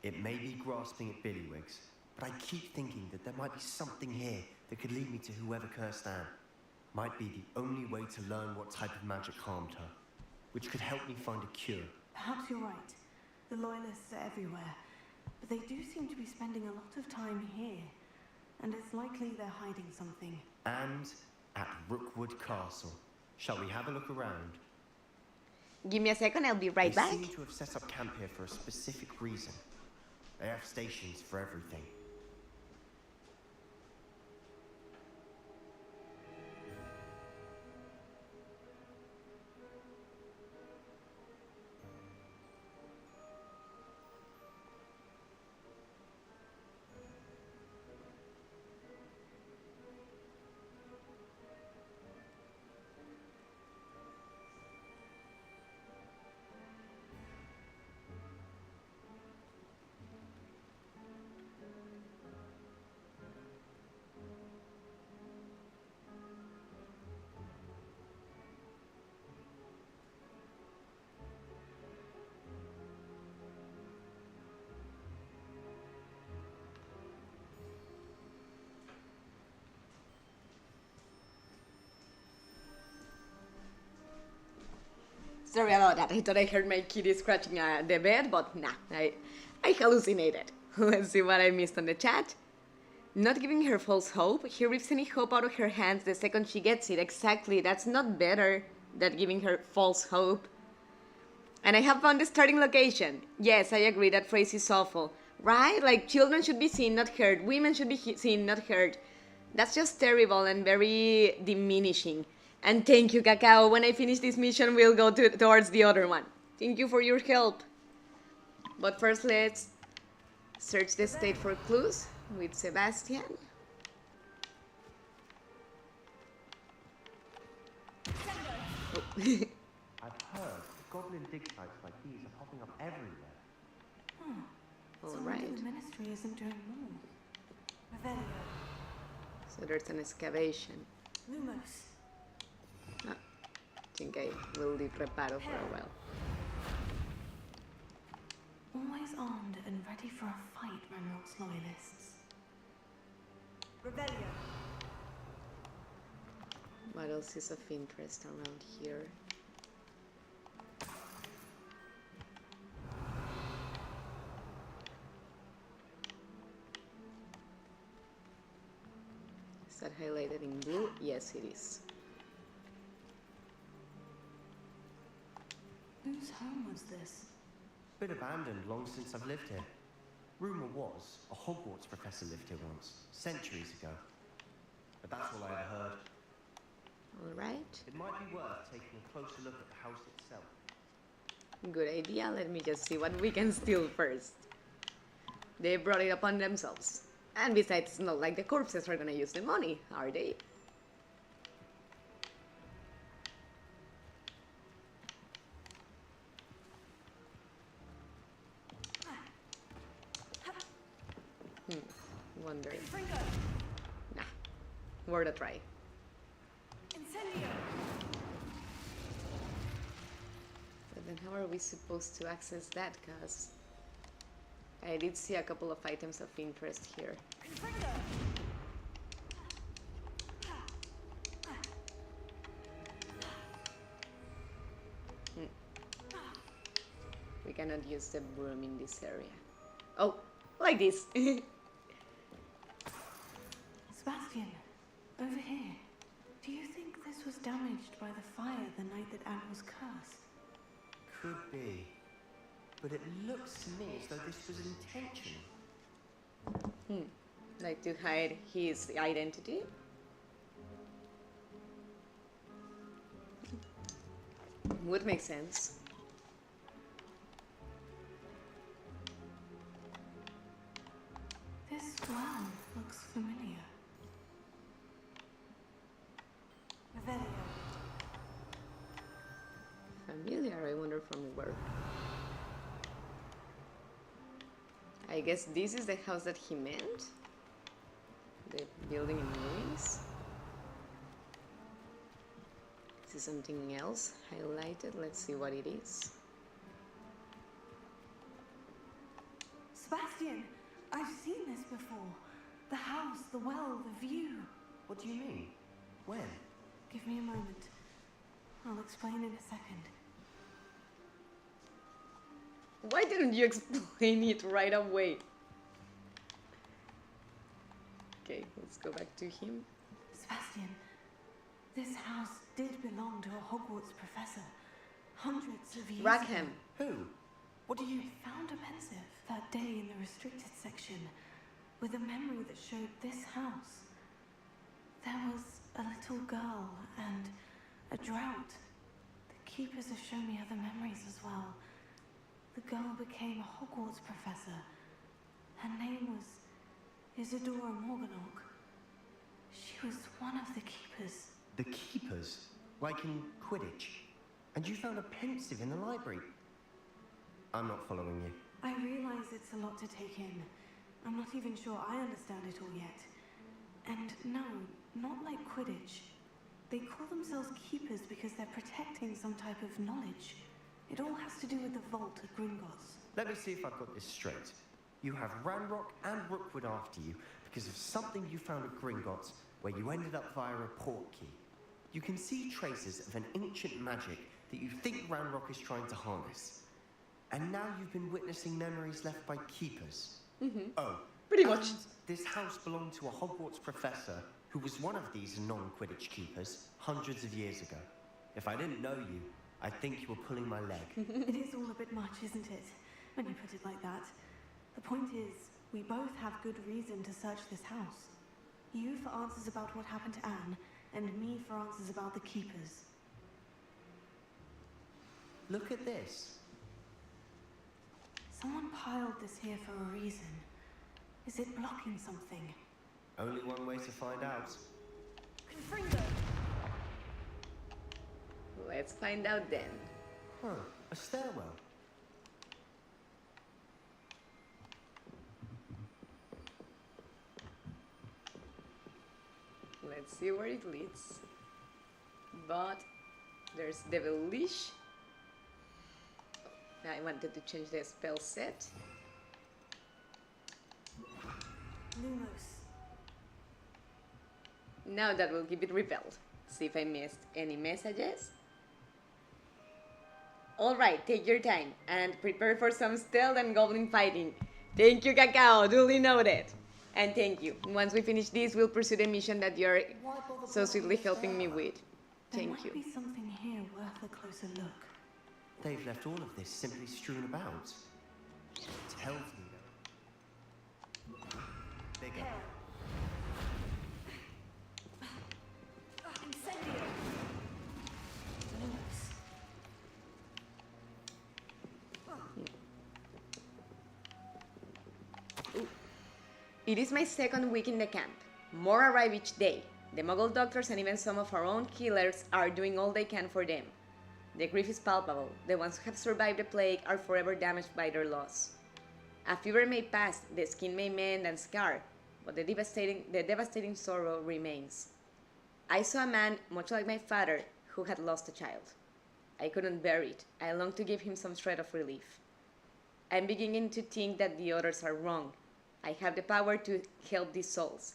It may be grasping at Billywigs, but I keep thinking that there might be something here that could lead me to whoever cursed Anne. Might be the only way to learn what type of magic harmed her, which could help me find a cure. Perhaps you're right. The loyalists are everywhere, but they do seem to be spending a lot of time here, and it's likely they're hiding something. And at Rookwood Castle. Shall we have a look around? Give me a second, I'll be right They back. seem to have set up camp here for a specific reason. They have stations for everything. Sorry about that. I thought I heard my kitty scratching the bed, but nah, I hallucinated. Let's see what I missed on the chat. Not giving her false hope. He rips any hope out of her hands the second she gets it. Exactly. That's not better than giving her false hope. And I have found the starting location. Yes, I agree. That phrase is awful. Right? Like, children should be seen, not heard. Women should be seen, not heard. That's just terrible and very diminishing. And thank you, Cacao. When I finish this mission, we'll go towards the other one. Thank you for your help. But first, let's search the state for clues with Sebastian. Oh. I've heard goblin dig sites like these are popping up everywhere. So Alright. maybe the ministry isn't doing more. Revelio. So there's an excavation. Lumos. I think I will leave Reparo for a while. Always armed and ready for a fight, Ranrock's loyalists. Revelio. What else is of interest around here? Is that highlighted in blue? Yes, it is. Whose home was this? Been abandoned long since I've lived here. Rumour was a Hogwarts professor lived here once, centuries ago. But that's all I ever heard. Alright. It might be worth taking a closer look at the house itself. Good idea. Let me just see what we can steal first. They brought it upon themselves. And besides, it's not like the corpses are gonna use the money, are they? Wonder. Nah. Worth a try. Incendio. But then how are we supposed to access that? Because I did see a couple of items of interest here. Confringo. We cannot use the broom in this area. Oh, like this. Sebastian, over here. Do you think this was damaged by the fire the night that Anne was cursed? Could be. But it looks to me as though this was intentional. Like to hide his identity. Would make sense. This well looks familiar. Revelio. Familiar, I wonder from where. I guess this is the house that he meant? The building in ruins? This is something else highlighted. Let's see what it is. Sebastian, I've seen this before. The house, the well, the view. What do you mean? When? Give me a moment. I'll explain in a second. Why didn't you explain it right away? Okay, let's go back to him. Sebastian, this house did belong to a Hogwarts professor. Hundreds of years Rackham. ago. Who? What do you... I found a pensive that day in the restricted section with a memory that showed this house. There was a little girl and a drought. The keepers have shown me other memories as well. The girl became a Hogwarts professor. Her name was Isadora Morganach. She was one of the keepers. The keepers? Like in Quidditch? And you found a pensive in the library? I'm not following you. I realize it's a lot to take in. I'm not even sure I understand it all yet. And no, not like Quidditch. They call themselves keepers because they're protecting some type of knowledge. It all has to do with the vault at Gringotts. Let me see if I've got this straight. You have Ranrock and Rookwood after you because of something you found at Gringotts where you ended up via a port key. You can see traces of an ancient magic that you think Ranrock is trying to harness. And now you've been witnessing memories left by keepers. Oh, Pretty much. and this house belonged to a Hogwarts professor who was one of these non-Quidditch keepers hundreds of years ago. If I didn't know you, I'd think you were pulling my leg. It is all a bit much, isn't it? When you put it like that. The point is, we both have good reason to search this house. You for answers about what happened to Anne, and me for answers about the keepers. Look at this. Someone piled this here for a reason. Is it blocking something? Only one way to find out. Confringo. Let's find out then. Huh, a stairwell. Let's see where it leads. But there's Devilish. I wanted to change the spell set. Lumos. Now that will keep it repelled. See if I missed any messages. Alright, take your time and prepare for some stealth and goblin fighting. Thank you, Cacao, duly noted. And thank you. Once we finish this, we'll pursue the mission that you're so sweetly helping me with. There Thank might you. be something here worth a closer look. They've left all of this simply strewn about. Tells me that. Bigger. Incendio. Lumos. It is my second week in the camp. More arrive each day. The Muggle doctors and even some of our own killers are doing all they can for them. The grief is palpable. The ones who have survived the plague are forever damaged by their loss. A fever may pass, the skin may mend and scar, but the devastating sorrow remains. I saw a man, much like my father, who had lost a child. I couldn't bear it. I longed to give him some shred of relief. I'm beginning to think that the others are wrong. I have the power to help these souls.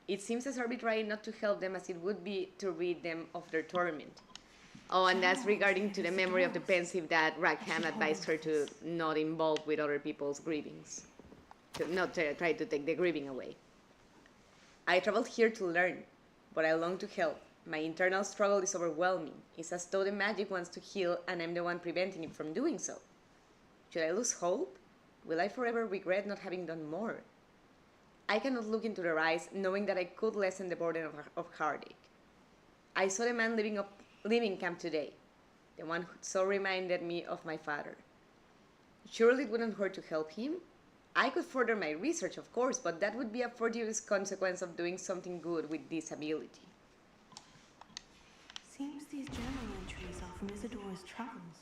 It seems as arbitrary not to help them as it would be to rid them of their torment. Oh, and that's regarding to the memory of the pensive that Rackham advised her to not involve with other people's grievings. To not try to take the grieving away. I traveled here to learn, but I long to help. My internal struggle is overwhelming. It's as though the magic wants to heal and I'm the one preventing it from doing so. Should I lose hope? Will I forever regret not having done more? I cannot look into their eyes, knowing that I could lessen the burden of heartache. I saw the man leaving camp today, the one who so reminded me of my father. Surely it wouldn't hurt to help him? I could further my research, of course, but that would be a fortuitous consequence of doing something good with this ability. Seems these journal entries are from Isidora's travels.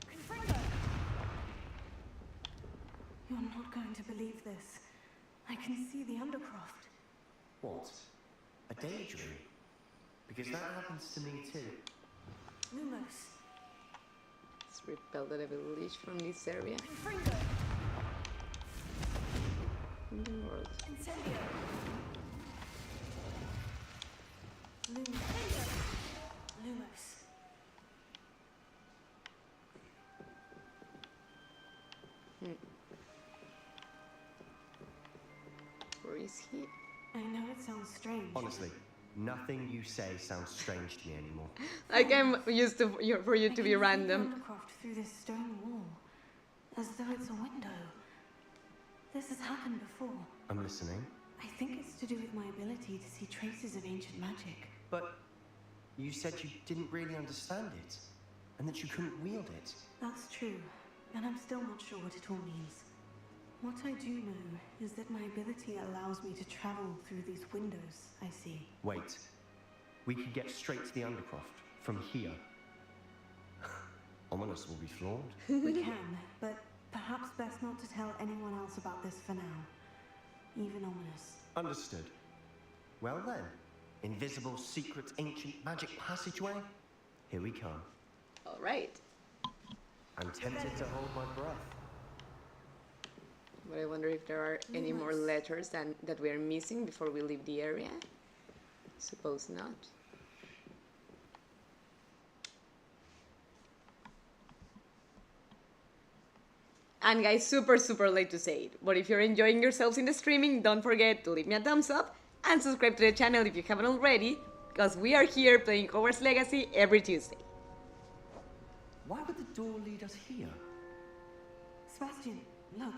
Confringo. You're not going to believe this. I can see the Undercroft. What? A daydream? Because that happens to me too. Lumos. Let's repel the devilish from this area. Confringo. In the world. Incendio. Lumos. Lumos. Where is he? I know it sounds strange. Honestly, nothing you say sounds strange to me anymore. Like I'm used to for you I to be can see random. the Undercroft through this stone wall, as though it's a window. This has happened before. I'm listening. I think it's to do with my ability to see traces of ancient magic. But you said you didn't really understand it, and that you couldn't wield it. That's true, and I'm still not sure what it all means. What I do know is that my ability allows me to travel through these windows I see. Wait. We could get straight to the Undercroft from here. Ominous will be flawed. We can, but perhaps best not to tell anyone else about this for now. Even Ominous. Understood. Well then, invisible, secret, ancient magic passageway? Here we come. All right. I'm tempted to hold my breath. But I wonder if there are any more letters that we are missing before we leave the area. Suppose not. And guys, super late to say it, but if you're enjoying yourselves in the streaming, don't forget to leave me a thumbs up and subscribe to the channel if you haven't already, because we are here playing Hogwarts Legacy every Tuesday. Why would the door lead us here? Sebastian, look.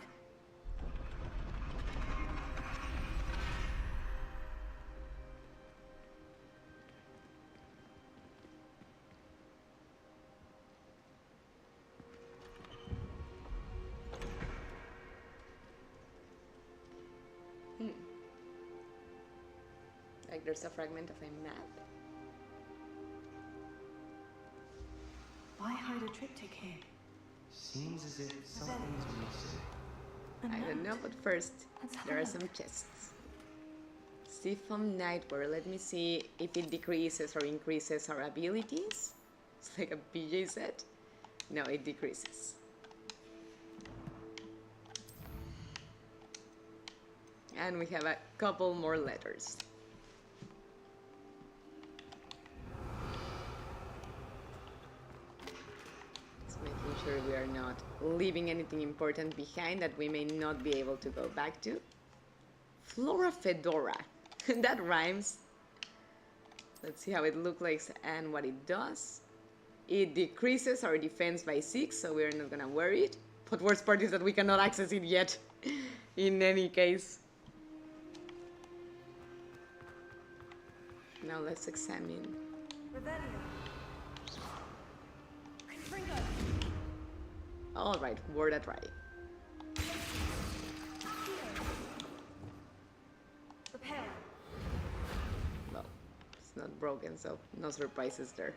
Like there's a fragment of a map. Why hide a triptych here? Seems as if something's missing. I don't know, but first, Let's have there a are look. some chests. Seafoam Nightwear, let me see if it decreases or increases our abilities. It's like a PJ set. No, it decreases. And we have a couple more letters. Just making sure we are not leaving anything important behind that we may not be able to go back to. Flora Fedora. That rhymes. Let's see how it looks like and what it does. It decreases our defense by 6, so we're not gonna wear it. But worst part is that we cannot access it yet. In any case. Now let's examine. Confringo. Alright, word at try. Repair. Well, it's not broken, so no surprises there.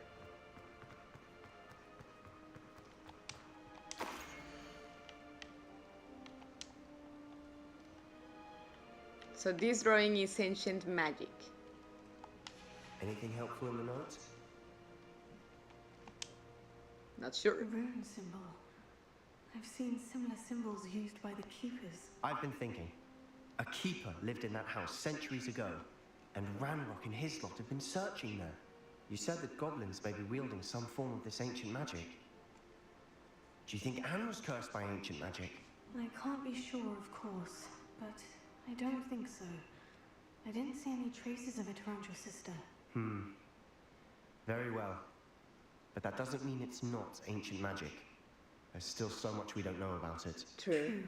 So this drawing is ancient magic. Anything helpful in the notes? Not sure. The rune symbol. I've seen similar symbols used by the keepers. I've been thinking. A keeper lived in that house centuries ago, and Ranrock and his lot have been searching there. You said that goblins may be wielding some form of this ancient magic. Do you think Anne was cursed by ancient magic? I can't be sure, of course, but I don't think so. I didn't see any traces of it around your sister. Very well. But that doesn't mean it's not ancient magic. There's still so much we don't know about it. True.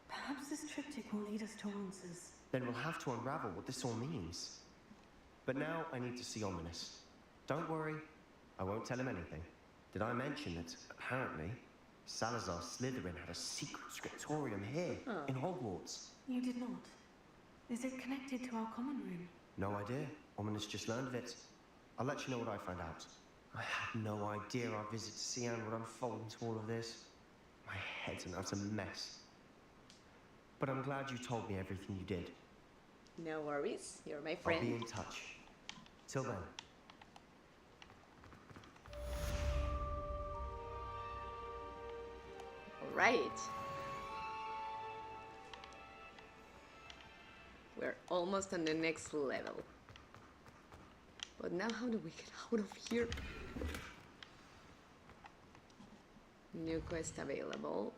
Perhaps this triptych will lead us to answers. Then we'll have to unravel what this all means. But now I need to see Ominous. Don't worry, I won't tell him anything. Did I mention that apparently Salazar Slytherin had a secret scriptorium here in Hogwarts? You did not. Is it connected to our common room? No idea. Ominous just learned of it. I'll let you know what I find out. I had no idea our visit to Sian would unfold into all of this. My head's an utter mess. But I'm glad you told me everything you did. No worries, you're my I'll friend. be in touch. Till then. Alright. We're almost on the next level. But now how do we get out of here? New quest available.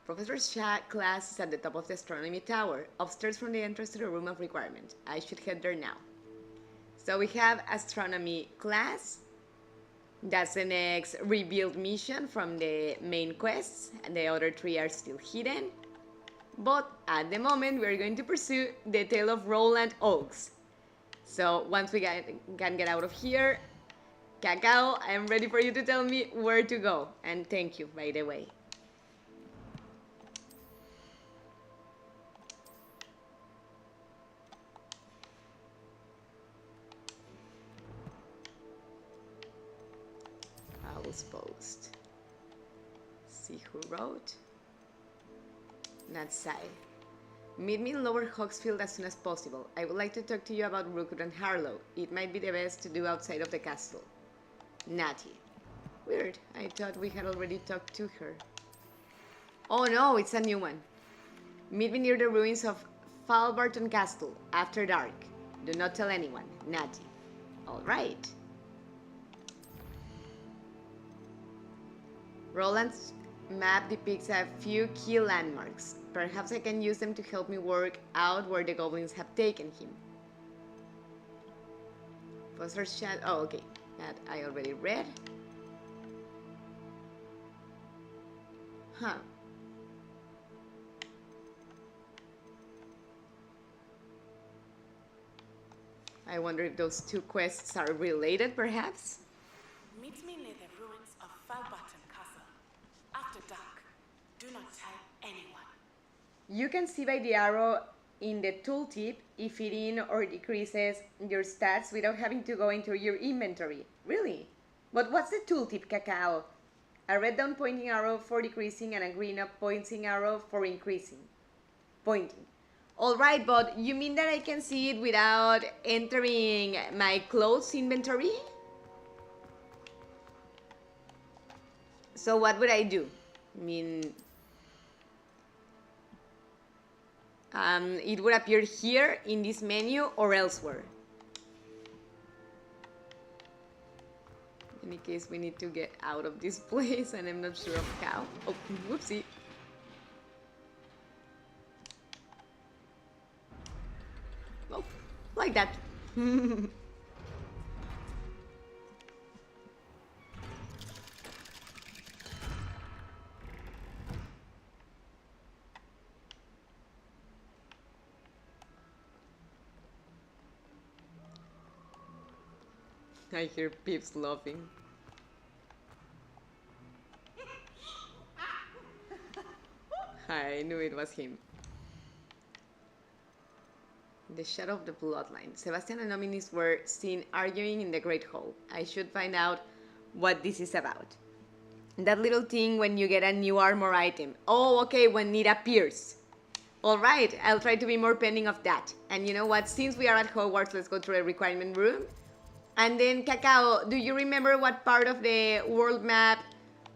Professor Shah class is at the top of the astronomy tower, upstairs from the entrance to the room of requirement. I should head there now. So we have astronomy class. That's the next revealed mission from the main quests, and the other 3 are still hidden. But at the moment, we're going to pursue the tale of Roland Oakes. So once we can get out of here, Cacao, I'm ready for you to tell me where to go. And thank you, by the way. Owl's Post. See who wrote. Natsai. Meet me in Lower Hogsfield as soon as possible. I would like to talk to you about Rookwood and Harlow. It might be the best to do outside of the castle. Natty. Weird. I thought we had already talked to her. Oh no, it's a new one. Meet me near the ruins of Falbarton Castle after dark. Do not tell anyone. Natty. Alright. Roland's map depicts a few key landmarks. Perhaps I can use them to help me work out where the goblins have taken him. Foster's chat. Oh, okay. That I already read. Huh. I wonder if those two quests are related, perhaps? Meet me near the ruins of Falbaton Castle. After dark. Do not tell anyone. You can see by the arrow in the tooltip if it in or decreases your stats without having to go into your inventory. Really? But what's the tooltip, Cacao? A red down pointing arrow for decreasing and a green up pointing arrow for increasing. Pointing. Alright, but you mean that I can see it without entering my clothes inventory? So what would I do? I mean, it would appear here in this menu or elsewhere. In any case, we need to get out of this place and I'm not sure of how. Oh, whoopsie. Oh, like that. I hear Pips laughing. I knew it was him. The shadow of the bloodline. Sebastian and nominees were seen arguing in the Great Hall. I should find out what this is about. That little thing when you get a new armor item. Oh, okay, when it appears. Alright, I'll try to be more pending of that. And you know what? Since we are at Hogwarts, let's go to the requirement room. And then, Cacao, do you remember what part of the world map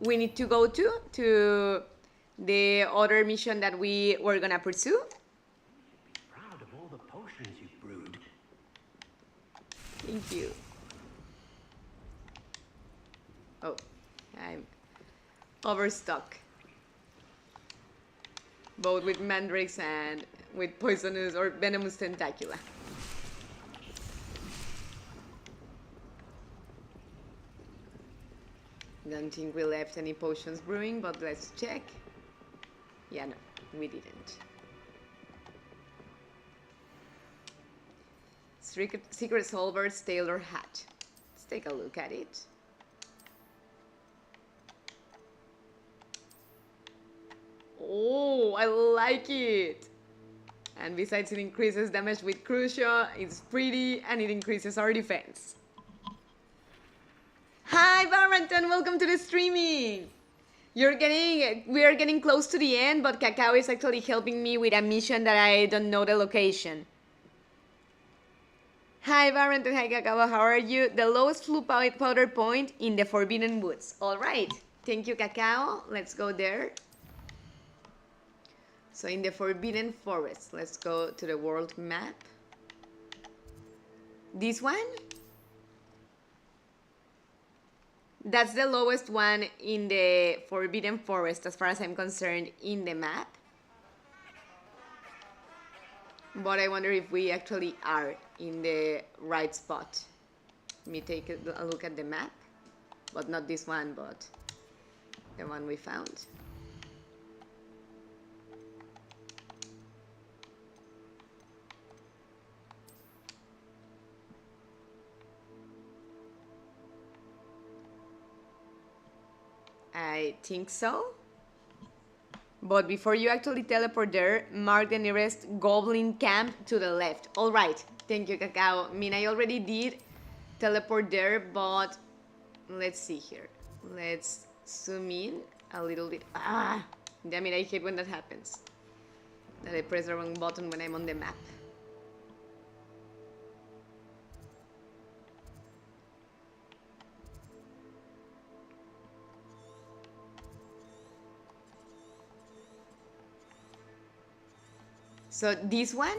we need to go to? To the other mission that we were gonna pursue? You should be proud of all the potions you've brewed. Thank you. Oh, I'm overstock. Both with mandrakes and with poisonous or venomous tentacula. Don't think we left any potions brewing, but let's check. Yeah, no, we didn't. Secret Solver's tailor hat. Let's take a look at it. Oh, I like it. And besides it increases damage with Crucio, it's pretty, and it increases our defense. Hi Barrington, welcome to the streaming. We are getting close to the end, but Cacao is actually helping me with a mission that I don't know the location. Hi Barrington, hi Cacao, how are you? The lowest flu powder point in the Forbidden Woods. Alright, thank you Cacao, let's go there. So in the Forbidden Forest, let's go to the world map. This one? That's the lowest one in the Forbidden Forest, as far as I'm concerned, in the map. But I wonder if we actually are in the right spot. Let me take a look at the map. But not this one, but the one we found. I think so. But before you actually teleport there, mark the nearest goblin camp to the left. Alright, thank you Cacao. I mean, I already did teleport there, but let's see here. Let's zoom in a little bit. Ah, damn it, I hate when that happens. That I press the wrong button when I'm on the map. So this one,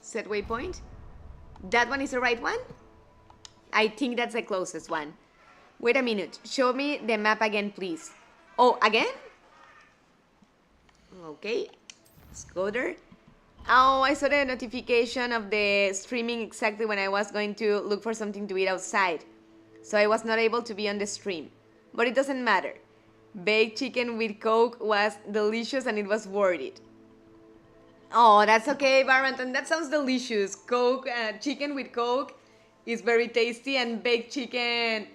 set waypoint, that one is the right one? I think that's the closest one. Wait a minute, show me the map again, please. Oh, again? Okay, let's go there. Oh, I saw the notification of the streaming exactly when I was going to look for something to eat outside. So I was not able to be on the stream. But it doesn't matter. Baked chicken with Coke was delicious and it was worth it. Oh, that's okay, Barrington. That sounds delicious. Coke, chicken with Coke is very tasty, and baked chicken.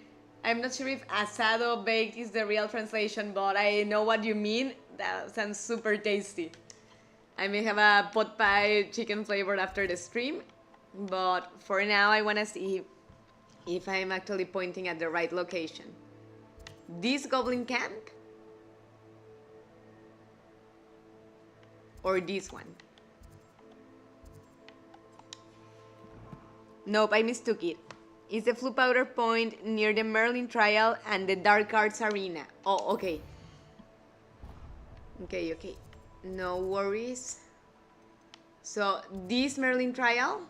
I'm not sure if asado baked is the real translation, but I know what you mean. That sounds super tasty. I may have a pot pie chicken flavor after the stream, but for now I want to see if I'm actually pointing at the right location. This goblin camp? Or this one? Nope, I mistook it. It's the Flu Powder Point near the Merlin Trial and the Dark Arts Arena. Oh, okay. Okay. No worries. So, this Merlin Trial?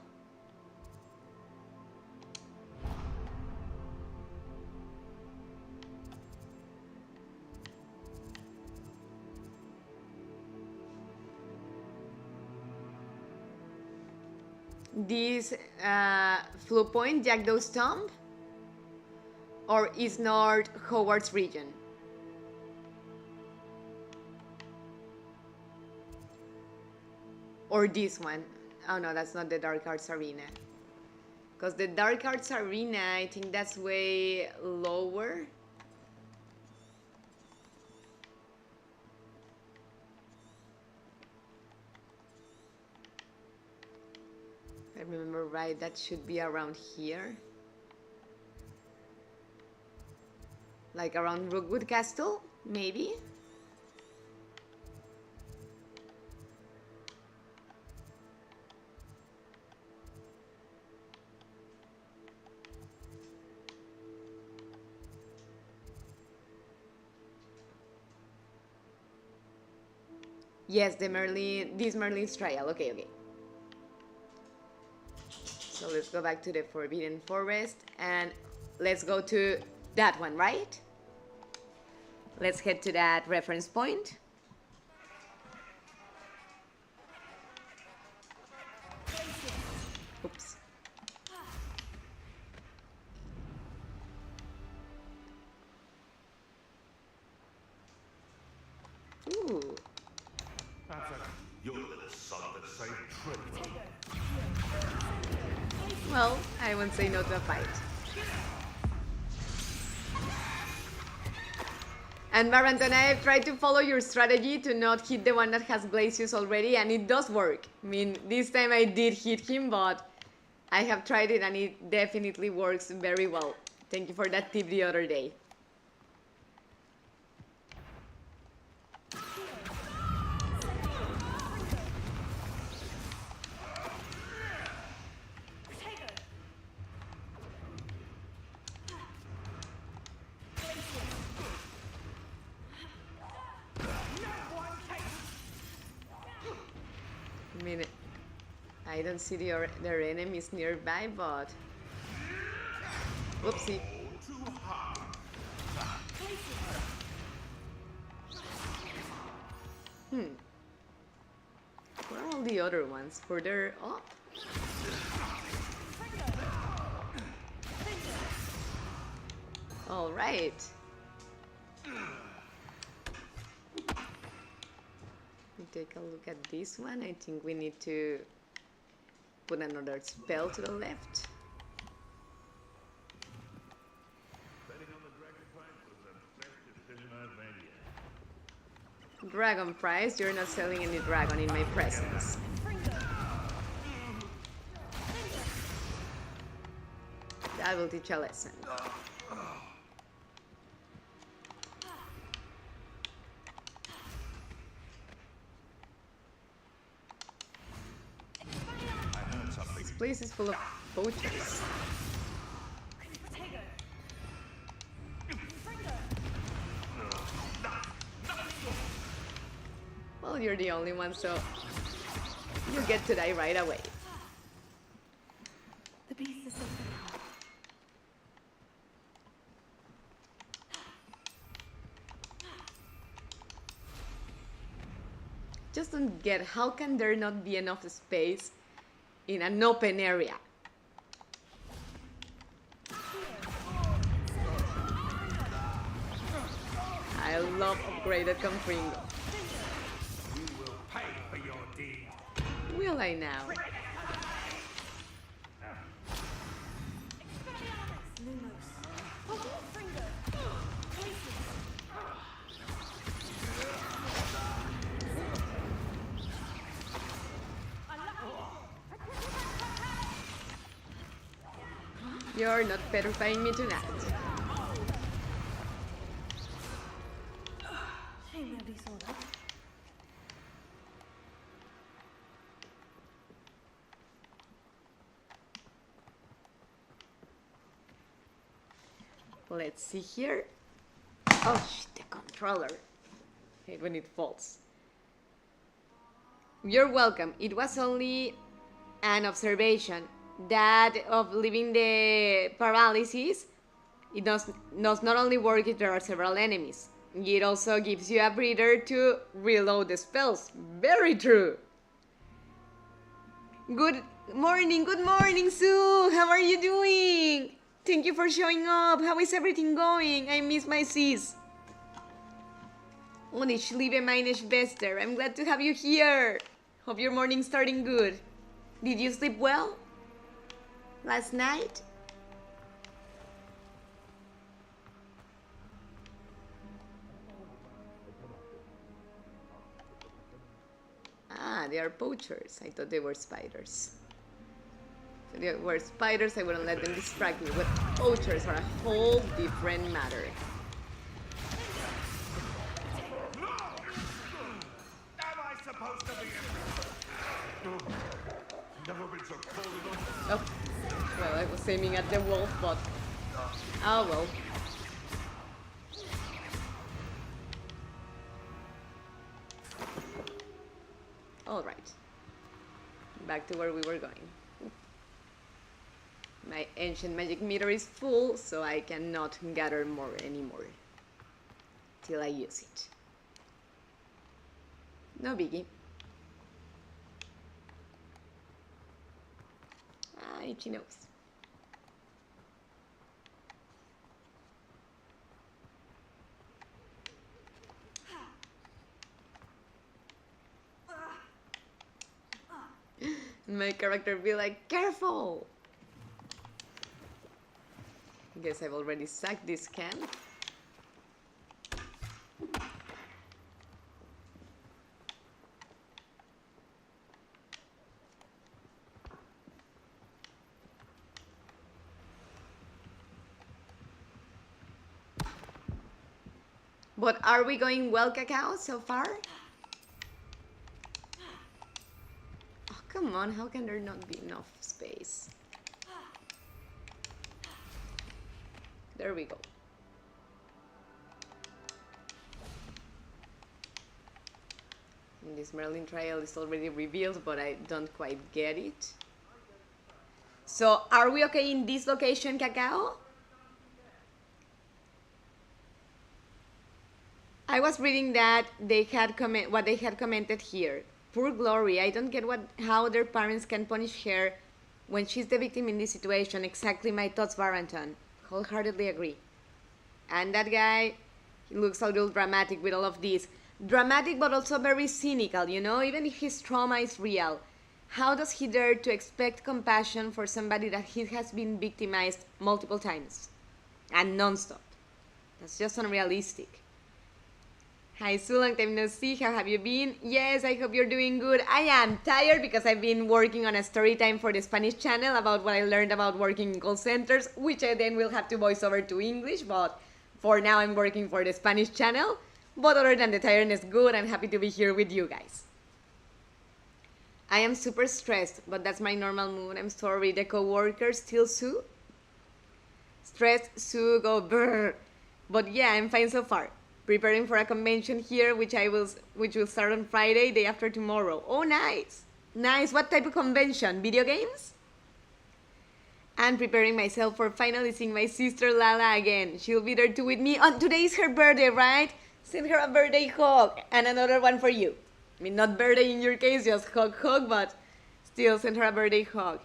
This Flu Point, Jackdaw's Tomb? Or is North Hogwarts region? Or this one? Oh no, that's not the Dark Arts Arena. Because the Dark Arts Arena, I think that's way lower. If I remember right, that should be around here. Like around Rookwood Castle, maybe? Yes, this Merlin's trial. Okay. So let's go back to the Forbidden Forest and let's go to that one, right? Let's head to that reference point. Oops. Ooh. You're the son that saved Trip. Well, I won't say no to a fight. And Baranton, I have tried to follow your strategy to not hit the one that has Glacius already, and it does work. I mean, this time I did hit him, but I have tried it and it definitely works very well. Thank you for that tip the other day. I mean, I don't see their enemies nearby, but... Whoopsie. Where are all the other ones? Further up? All right. Take a look at this one. I think we need to put another spell to the left. Dragon prize. You're not selling any dragon in my presence. That will teach a lesson. This place is full of poachers. Well, you're the only one, so you get to die right away. The beast is something else. just don't get how can there not be enough space in an open area? I love upgraded Confringo. You will pay for your deed. Will I now? You're not petrifying me tonight. Shame nobody saw that. Let's see here. Oh, shit, the controller. Hate when it falls. You're welcome. It was only an observation that of leaving the paralysis, it does not only work if there are several enemies. It also gives you a breather to reload the spells. Very true. Good morning, Sue. How are you doing? Thank you for showing up. How is everything going? I miss my sis. Und ich liebe meine Schwester. I'm glad to have you here. Hope your morning's starting good. Did you sleep well last night? Ah, they are poachers. I thought they were spiders. If they were spiders, I wouldn't let them distract me. But poachers are a whole different matter. Am I supposed to be never been so cold enough? Oh, well, I was aiming at the wolf, but oh well. All right, back to where we were going. My ancient magic meter is full, so I cannot gather more anymore till I use it. No biggie. Ah, itchy nose. My character be like, careful! Guess I've already sacked this can. But are we going well, Cacao, so far? Oh, come on, how can there not be enough space? There we go. And this Merlin trial is already revealed, but I don't quite get it. So, are we okay in this location, Cacao? I was reading that they had what they had commented here. Poor Glory, I don't get how their parents can punish her when she's the victim in this situation. Exactly my thoughts, Varanton. Wholeheartedly agree. And that guy, he looks a little dramatic with all of this. Dramatic but also very cynical, you know? Even if his trauma is real, how does he dare to expect compassion for somebody that he has been victimized multiple times? And non-stop. That's just unrealistic. Hi Sue, long time no see, how have you been? Yes, I hope you're doing good. I am tired because I've been working on a story time for the Spanish channel about what I learned about working in call centers, which I then will have to voice over to English, but for now I'm working for the Spanish channel. But other than the tiredness, good, I'm happy to be here with you guys. I am super stressed, but that's my normal mood. I'm sorry, the co-workers still Sue? Stressed, Sue, go brrr. But yeah, I'm fine so far. Preparing for a convention here, which will start on Friday, day after tomorrow. Oh, nice. Nice. What type of convention? Video games? And preparing myself for finally seeing my sister Lala again. She'll be there too with me. Oh, today is her birthday, right? Send her a birthday hug and another one for you. mean, not birthday in your case, just hug, but still send her a birthday hug.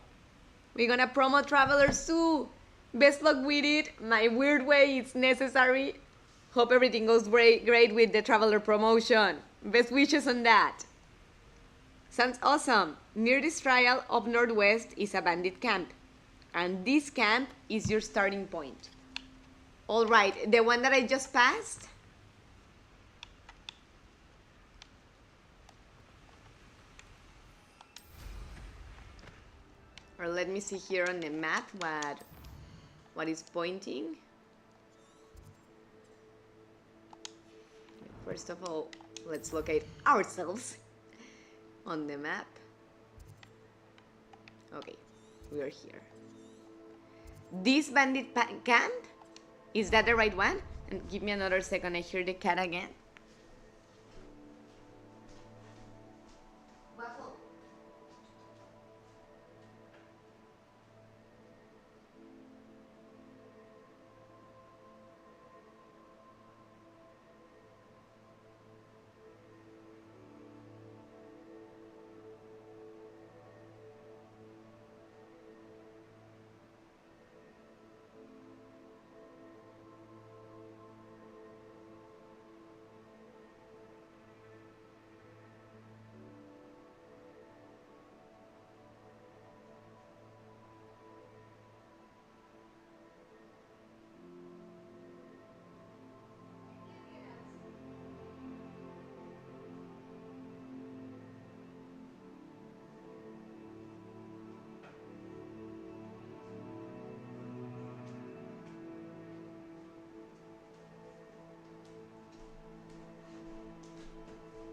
We're gonna promote Travelers too. Best luck with it. My weird way, it's necessary. Hope everything goes great with the Traveler promotion. Best wishes on that. Sounds awesome. Near this trial up northwest is a bandit camp. And this camp is your starting point. Alright, the one that I just passed. Or let me see here on the map what is pointing. First of all, let's locate ourselves on the map. Okay, we are here. This bandit camp, is that the right one? And give me another second, I hear the cat again. Waffle.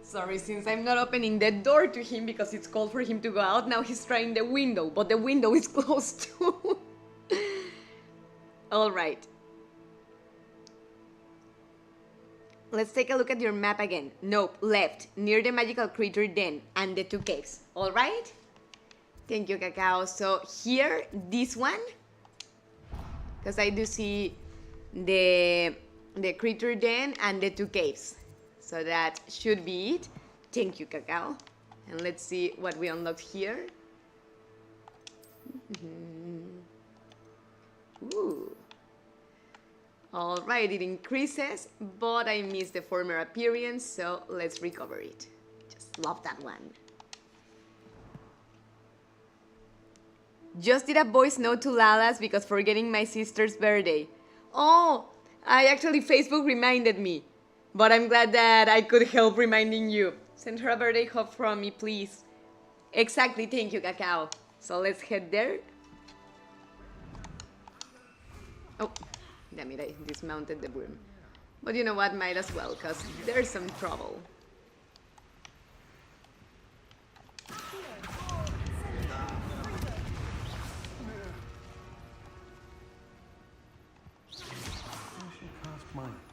Sorry, since I'm not opening the door to him because it's cold for him to go out, now he's trying the window, but the window is closed too. Alright. Let's take a look at your map again. Nope, left, near the magical creature den and the two caves. Alright? Thank you, Cacao. So here, this one, because I do see the creature den and the two caves. So that should be it. Thank you, Cacao. And let's see what we unlocked here. Ooh. All right, it increases, but I missed the former appearance, so let's recover it. Just love that one. Just did a voice note to Lalas because forgetting my sister's birthday. Oh, I actually, Facebook reminded me. But I'm glad that I could help reminding you. Send her a birthday hug from me, please. Exactly, thank you, Cacao. So let's head there. Oh, damn it, I dismounted the broom. But you know what, might as well, because there's some trouble.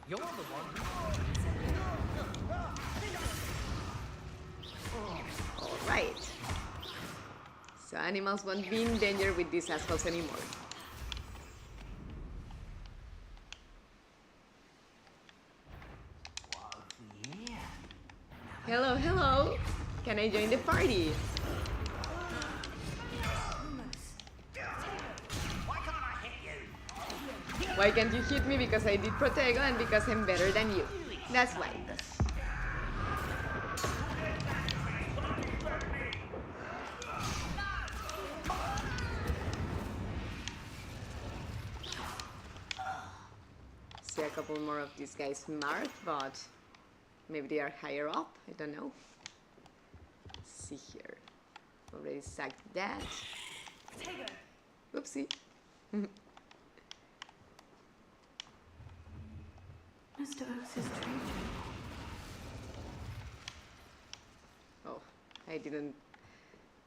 You're the one. Alright. So animals won't be in danger with these assholes anymore. Hello, hello. Can I join the party? Why can't you hit me? Because I did Protego and because I'm better than you. That's why. See a couple more of these guys marked, but maybe they are higher up. I don't know. Let's see here. Already sacked that. Oopsie. Mr. Oaks is traitor. Oh, I didn't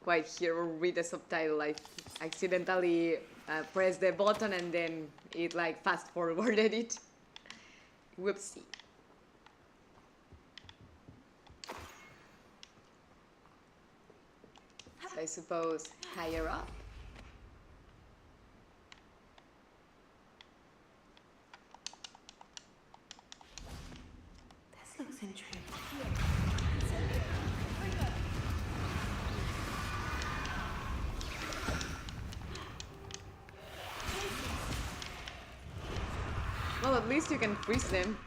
quite hear or read the subtitle. I accidentally pressed the button and then it like fast forwarded it. Whoopsie. So I suppose higher up. This looks intriguing. at least you can freeze them.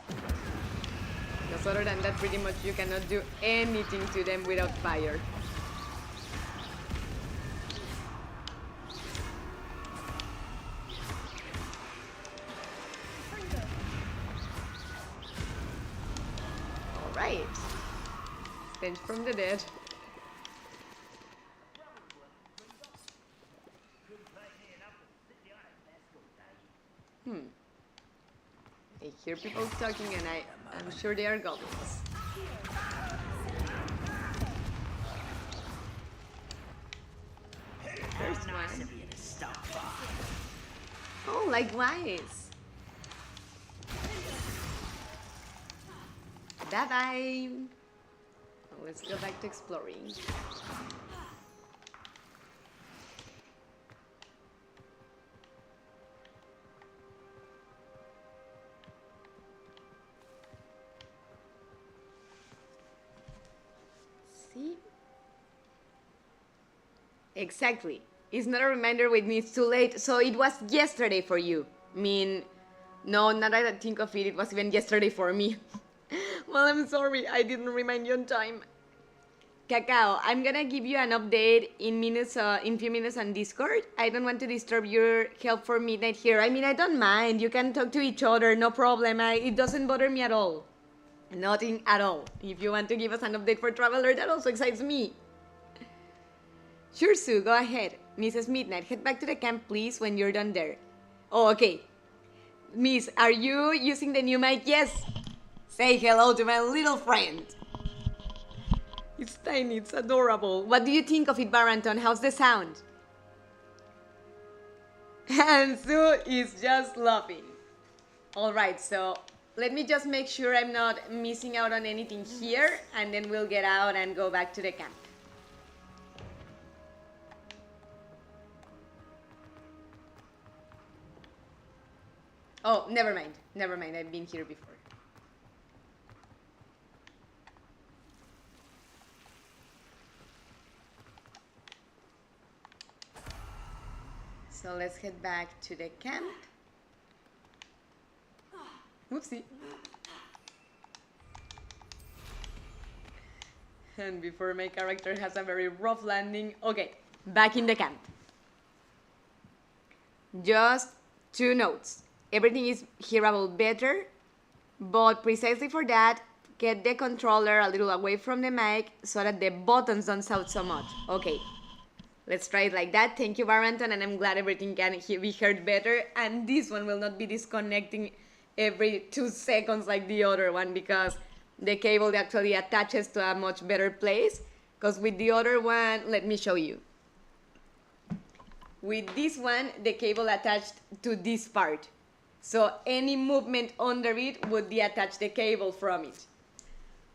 Because other than that, pretty much you cannot do anything to them without fire. Alright. Stench from the dead. I hear people talking and I'm sure they are goblins. First one. Oh, likewise. Bye-bye. Let's go back to exploring. See? Exactly. It's not a reminder with me, it's too late. So it was yesterday for you. I mean, no, now that I think of it, it was even yesterday for me. Well, I'm sorry, I didn't remind you on time. Cacao, I'm gonna give you an update in few minutes on Discord. I don't want to disturb your help for midnight here. I mean, I don't mind. You can talk to each other, no problem. It doesn't bother me at all. Nothing at all. If you want to give us an update for Traveler, that also excites me. Sure, Sue, go ahead. Mrs. Midnight, head back to the camp, please, when you're done there. Oh, okay. Miss, are you using the new mic? Yes. Say hello to my little friend. It's tiny, it's adorable. What do you think of it, Baranton? How's the sound? And Sue is just laughing. Alright, so let me just make sure I'm not missing out on anything here, and then we'll get out and go back to the camp. Oh, never mind. Never mind, I've been here before. So let's head back to the camp. Whoopsie. And before my character has a very rough landing. Okay, back in the camp. Just 2 notes. Everything is hearable better, but precisely for that, get the controller a little away from the mic so that the buttons don't sound so much. Okay, let's try it like that. Thank you, Baranton, and I'm glad everything can be heard better. And this one will not be disconnecting every 2 seconds like the other one, because the cable actually attaches to a much better place. Because with the other one, let me show you. With this one, the cable attached to this part. So any movement under it would detach the cable from it.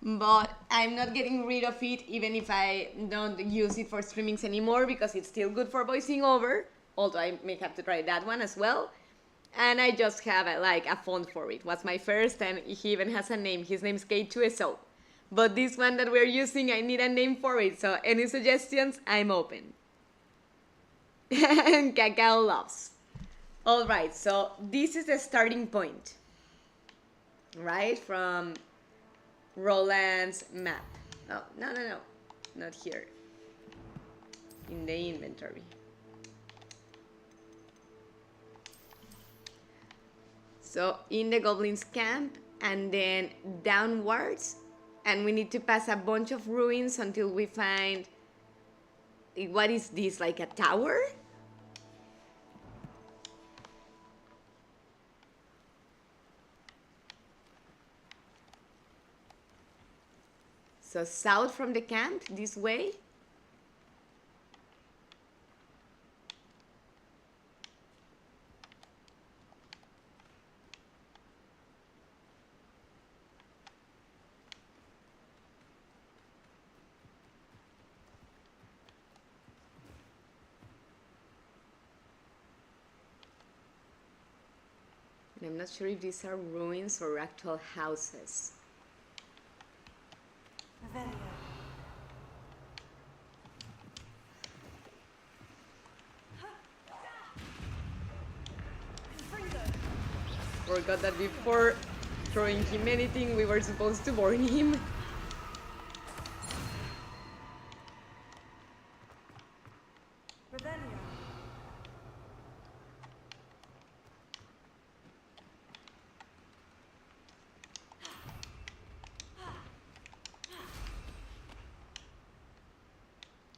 But I'm not getting rid of it even if I don't use it for streamings anymore, because it's still good for voicing over, although I may have to try that one as well. And I just have a font for it. Was my first, and he even has a name. His name's K2SO. But this one that we're using, I need a name for it. So any suggestions, I'm open. And Cacao loves. Alright, so this is the starting point, right, from Roland's map. Oh, no, not here, in the inventory. So in the Goblins camp, and then downwards, and we need to pass a bunch of ruins until we find, what is this, like a tower? So south from the camp, this way. And I'm not sure if these are ruins or actual houses. Forgot that before throwing him anything, we were supposed to burn him. Rebellion.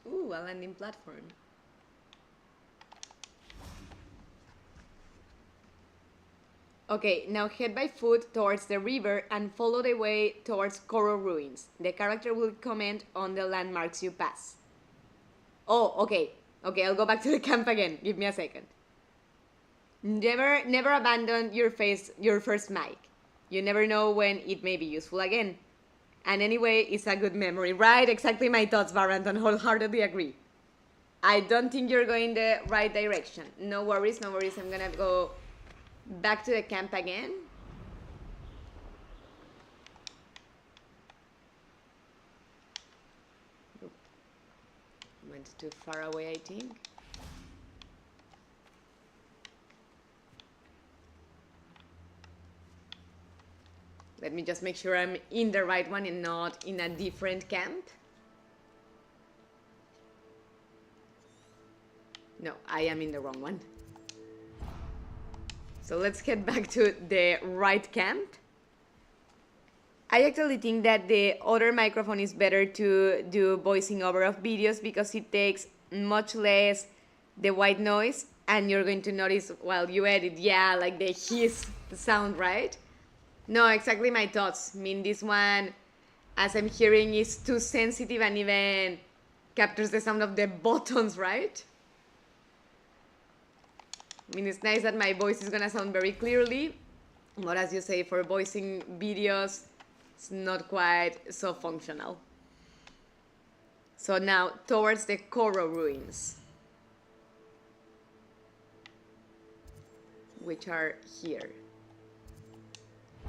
Ooh, a landing platform. Okay, now head by foot towards the river and follow the way towards Coral Ruins. The character will comment on the landmarks you pass. Oh, okay. Okay, I'll go back to the camp again. Give me a second. Never abandon your first mic. You never know when it may be useful again. And anyway, it's a good memory. Right, exactly my thoughts, Varanton. Wholeheartedly agree. I don't think you're going the right direction. No worries, no worries. I'm gonna go back to the camp again. Oop. Went too far away, I think. Let me just make sure I'm in the right one and not in a different camp. No, I am in the wrong one. So let's get back to the right camp. I actually think that the other microphone is better to do voicing over of videos because it takes much less the white noise, and you're going to notice while you edit, yeah, like the hiss sound, right? No, exactly my thoughts. I mean, this one, as I'm hearing, is too sensitive and even captures the sound of the buttons, right? I mean, it's nice that my voice is gonna sound very clearly, but as you say, for voicing videos, it's not quite so functional. So now, towards the Coral Ruins, which are here.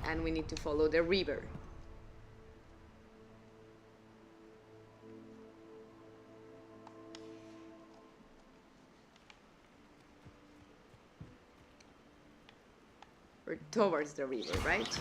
And we need to follow the river. Or towards the river, right?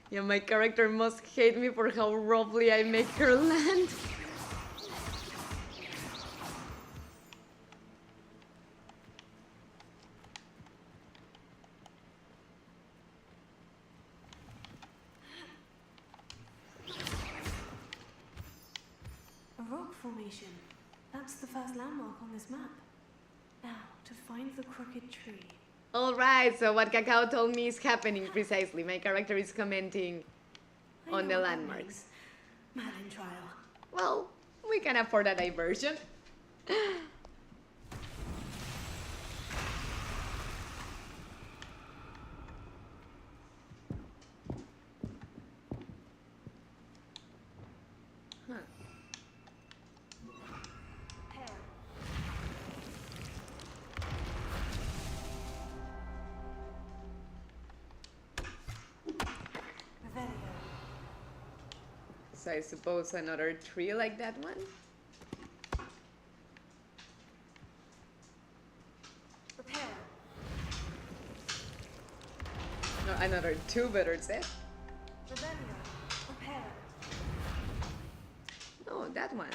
Yeah, my character must hate me for how roughly I make her land. A rock formation. That's the first landmark on this map. Now, to find the crooked tree. Alright, so what Cacao told me is happening precisely. My character is commenting on the landmarks. Merlin trial. Well, we can afford a diversion. So I suppose another tree like that one? Repair. No, another two, better said. Rebellion. Repair. No, that one.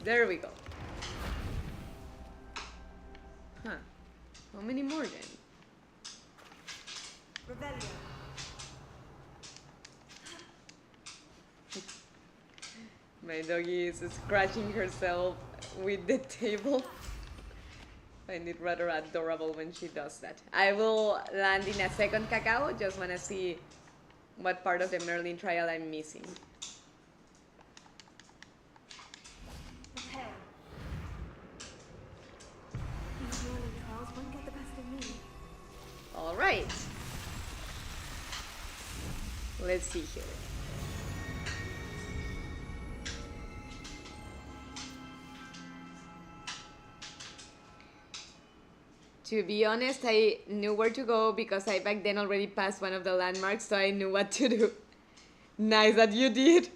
There we go. Huh. How many more then? Rebellion. My doggy is scratching herself with the table. I find it rather adorable when she does that. I will land in a second, Cacao. Just want to see what part of the Merlin trial I'm missing. Repair. These Merlin trials won't get the best of me. All right. Let's see here. To be honest, I knew where to go because I back then already passed one of the landmarks, so I knew what to do. Nice that you did.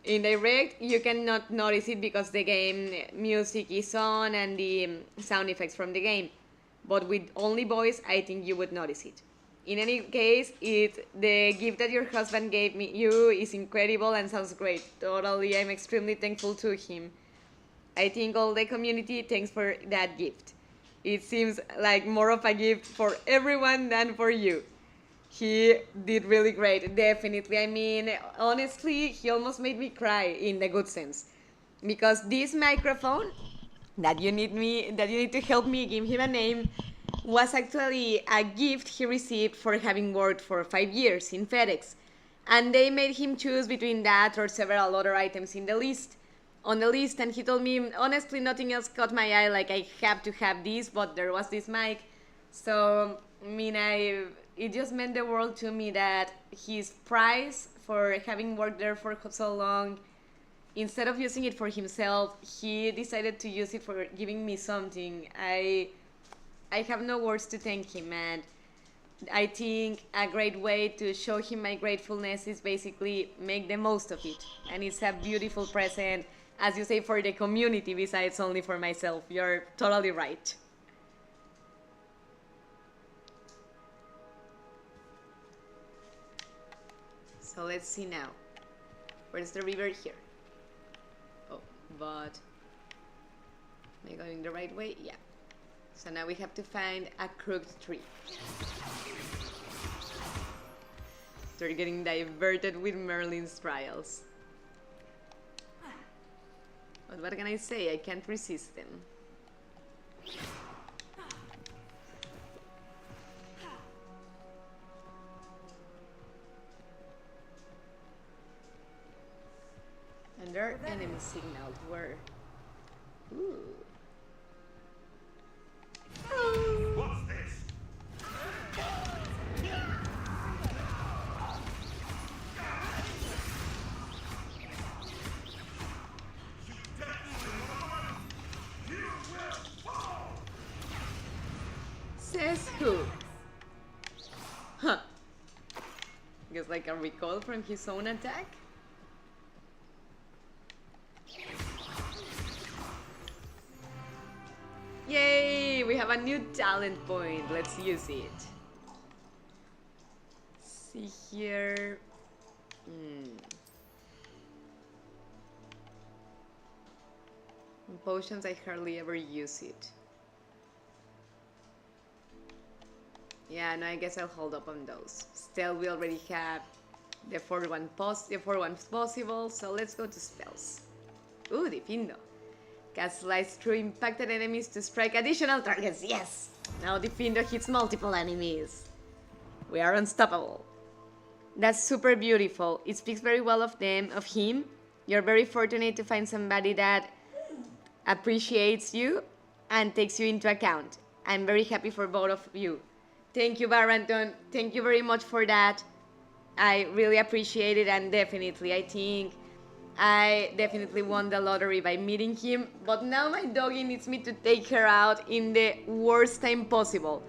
In direct, you cannot notice it because the game music is on and the sound effects from the game. But with only voice, I think you would notice it. In any case, the gift that your husband gave you is incredible and sounds great. Totally, I'm extremely thankful to him. I think all the community thanks for that gift. It seems like more of a gift for everyone than for you. He did really great, definitely. I mean, honestly, he almost made me cry in the good sense. Because this microphone that you need to help me give him a name was actually a gift he received for having worked for 5 years in FedEx. And they made him choose between that or several other items in the list. On the list, and he told me, honestly, nothing else caught my eye, like I have to have this, but there was this mic. So, I mean, it just meant the world to me that his price for having worked there for so long, instead of using it for himself, he decided to use it for giving me something. I have no words to thank him, and I think a great way to show him my gratefulness is basically make the most of it. And it's a beautiful present, as you say, for the community besides only for myself. You're totally right. So let's see now. Where's the river? Here. Oh, but am I going the right way? Yeah. So now we have to find a crooked tree. They're getting diverted with Merlin's trials. But what can I say? I can't resist them. And there are enemy signals where... Ooh. What's this? Says who? Huh. Guess like a recoil from his own attack? Yay! We have a new talent point. Let's use it. See here. In potions, I hardly ever use it. Yeah, no, I guess I'll hold up on those. Still, we already have the four ones possible, so let's go to spells. Ooh, Difindo. Cast slice through impacted enemies to strike additional targets. Yes! Now Difindo hits multiple enemies. We are unstoppable. That's super beautiful. It speaks very well of him. You're very fortunate to find somebody that appreciates you and takes you into account. I'm very happy for both of you. Thank you, Barrington. Thank you very much for that. I really appreciate it, and definitely, I think I definitely won the lottery by meeting him, but now my doggy needs me to take her out in the worst time possible.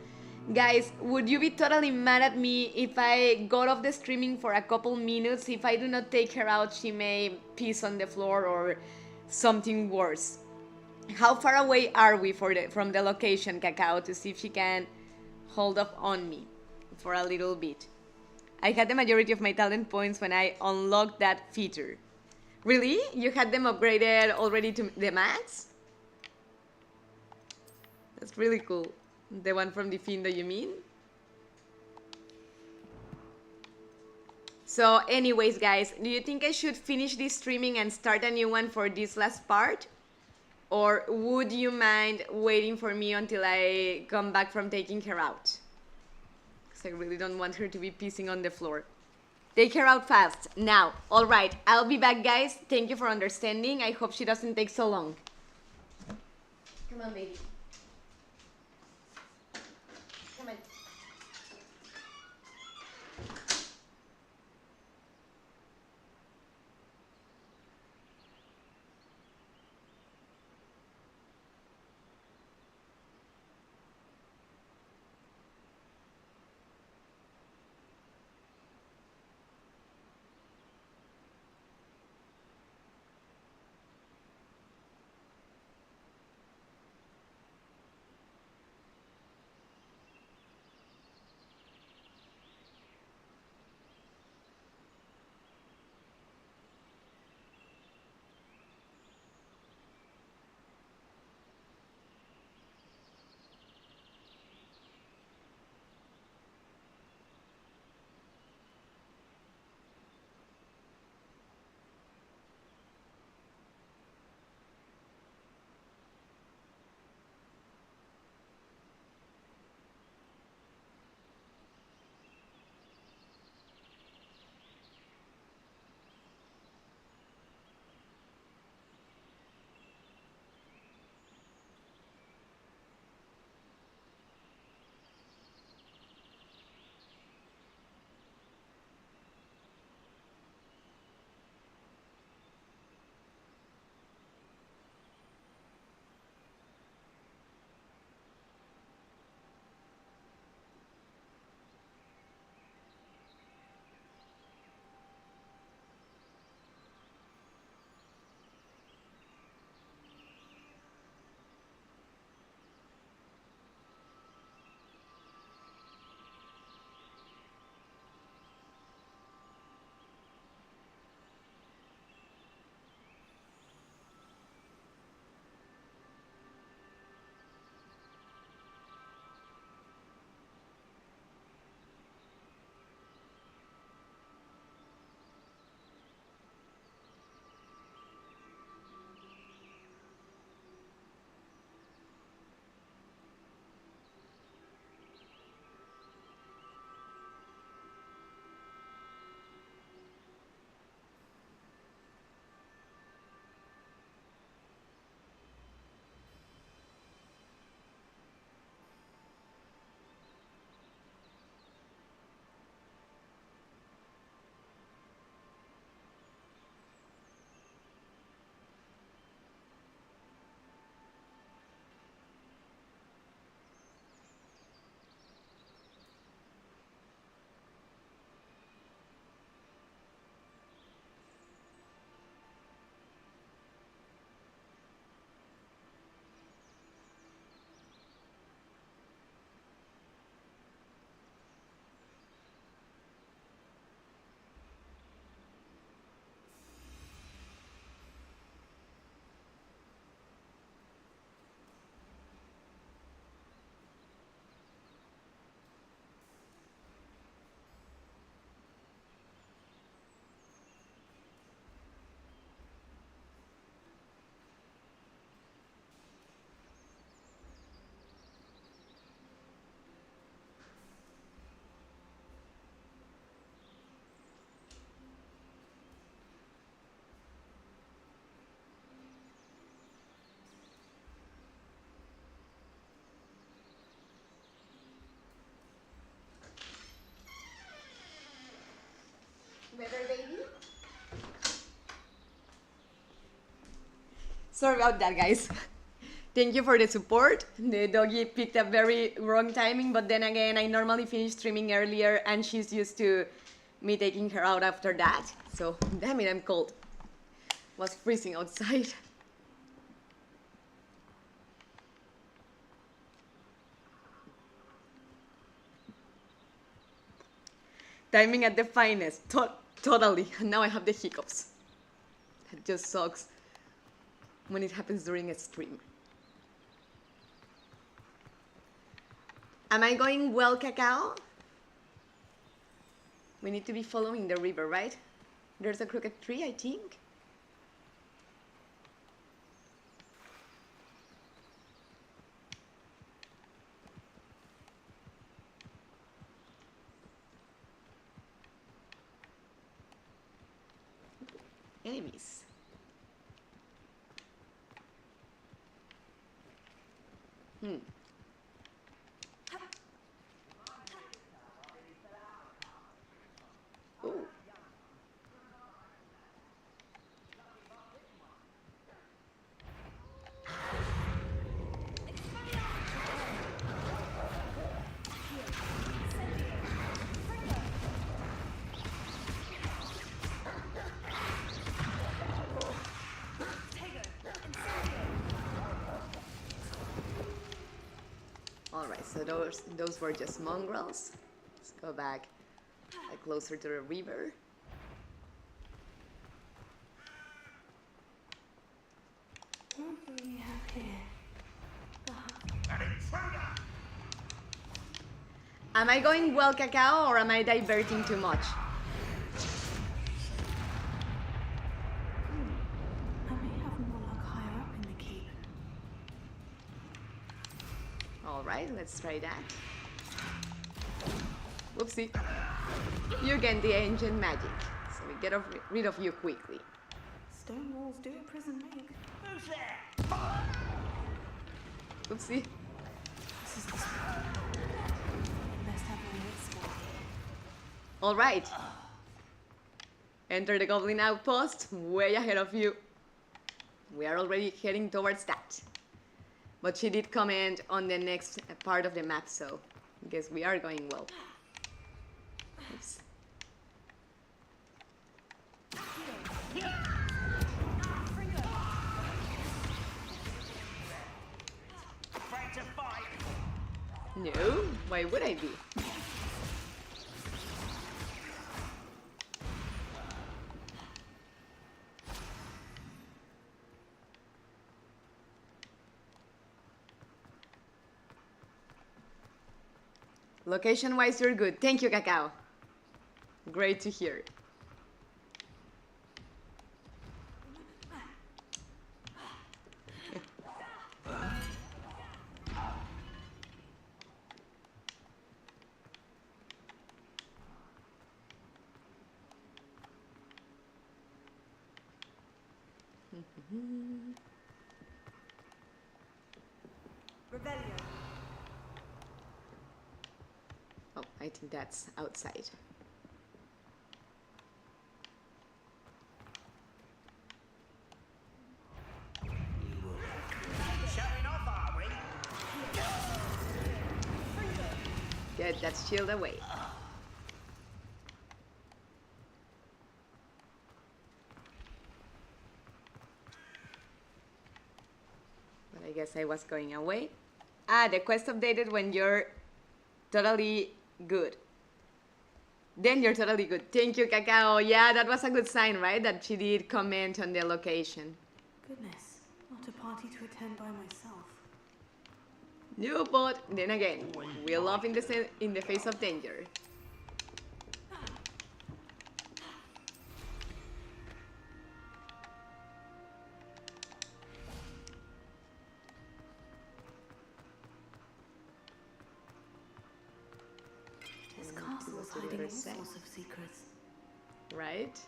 Guys, would you be totally mad at me if I got off the streaming for a couple minutes? If I do not take her out, she may piss on the floor or something worse. How far away are we from the location, Cacao, to see if she can hold off on me for a little bit? I had the majority of my talent points when I unlocked that feature. Really? You had them upgraded already to the max? That's really cool. The one from Difindo, you mean? So anyways, guys, do you think I should finish this streaming and start a new one for this last part? Or would you mind waiting for me until I come back from taking her out? Because I really don't want her to be pissing on the floor. Take her out fast, now. Alright, I'll be back, guys. Thank you for understanding. I hope she doesn't take so long. Come on, baby. Come on. Better, baby? Sorry about that, guys. Thank you for the support. The doggy picked a very wrong timing, but then again, I normally finish streaming earlier and she's used to me taking her out after that. So, damn it, I'm cold. It was freezing outside. Timing at the finest. Totally. Now I have the hiccups. That just sucks when it happens during a stream. Am I going well, Cacao? We need to be following the river, right? There's a crooked tree, I think. Enemies. Ooh. Alright, so those were just mongrels. Let's go back closer to the river. What do we have here? Am I going well, Cacao, or am I diverting too much? I may have more luck higher up in the keep. Alright, let's try that. Whoopsie. You get the ancient magic, so we get rid of you quickly. Stone walls do a prison make. Who's there? Whoopsie. This is the spot. Best have a next one. Alright. Enter the goblin outpost, way ahead of you. We are already heading towards that. But she did comment on the next part of the map, so I guess we are going well. Oops. Afraid to fight? No, why would I be? Location-wise, you're good. Thank you, Cacao. Great to hear. Rebellion. Oh, I think that's outside. Showing off, are we? Get that shield away. But I guess I was going away. Ah, the quest updated when you're totally good. Then you're totally good. Thank you, Cacao. Yeah, that was a good sign, right? That she did comment on the location. Goodness, not a party to attend by myself. No, but then again, we love in the face of danger. This castle is hiding all sorts of secrets. Right?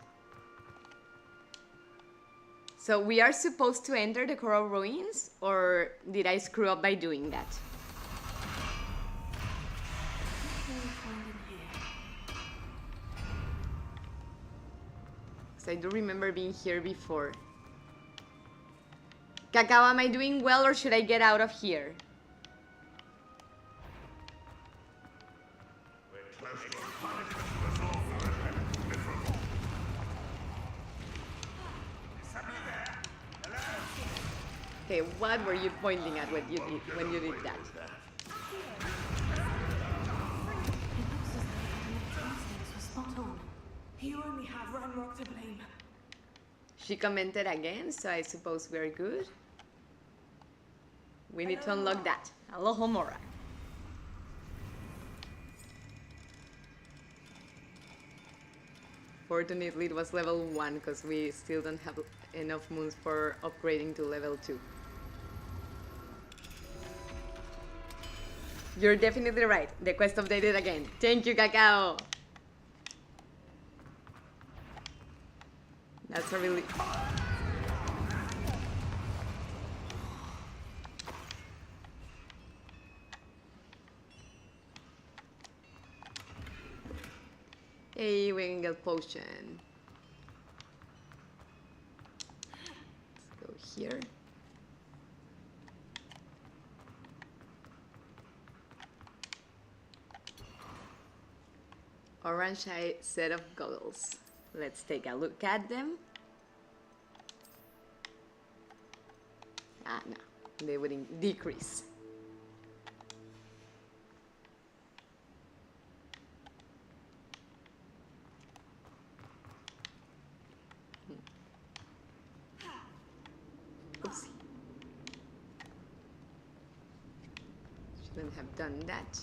So we are supposed to enter the coral ruins, or did I screw up by doing that? What can we find in here? I do remember being here before. Cacao, am I doing well or should I get out of here? Okay, what were you pointing at when you did that? You only have Ranrock to blame. She commented again, so I suppose we're good. We need to unlock that. Aloha Mora. Fortunately, it was level 1 because we still don't have enough moons for upgrading to level 2. You're definitely right. The quest updated again. Thank you, Cacao. That's a really... Hey, we can get potion. Let's go here. Orange eye set of goggles. Let's take a look at them. Ah, no. They would decrease. Oopsie. Shouldn't have done that.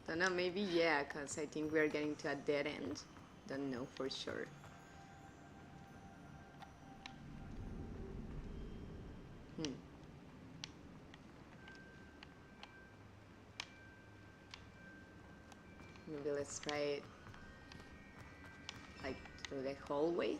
Don't know, maybe yeah, because I think we're getting to a dead end. Don't know for sure. Maybe let's try it like through the hallway.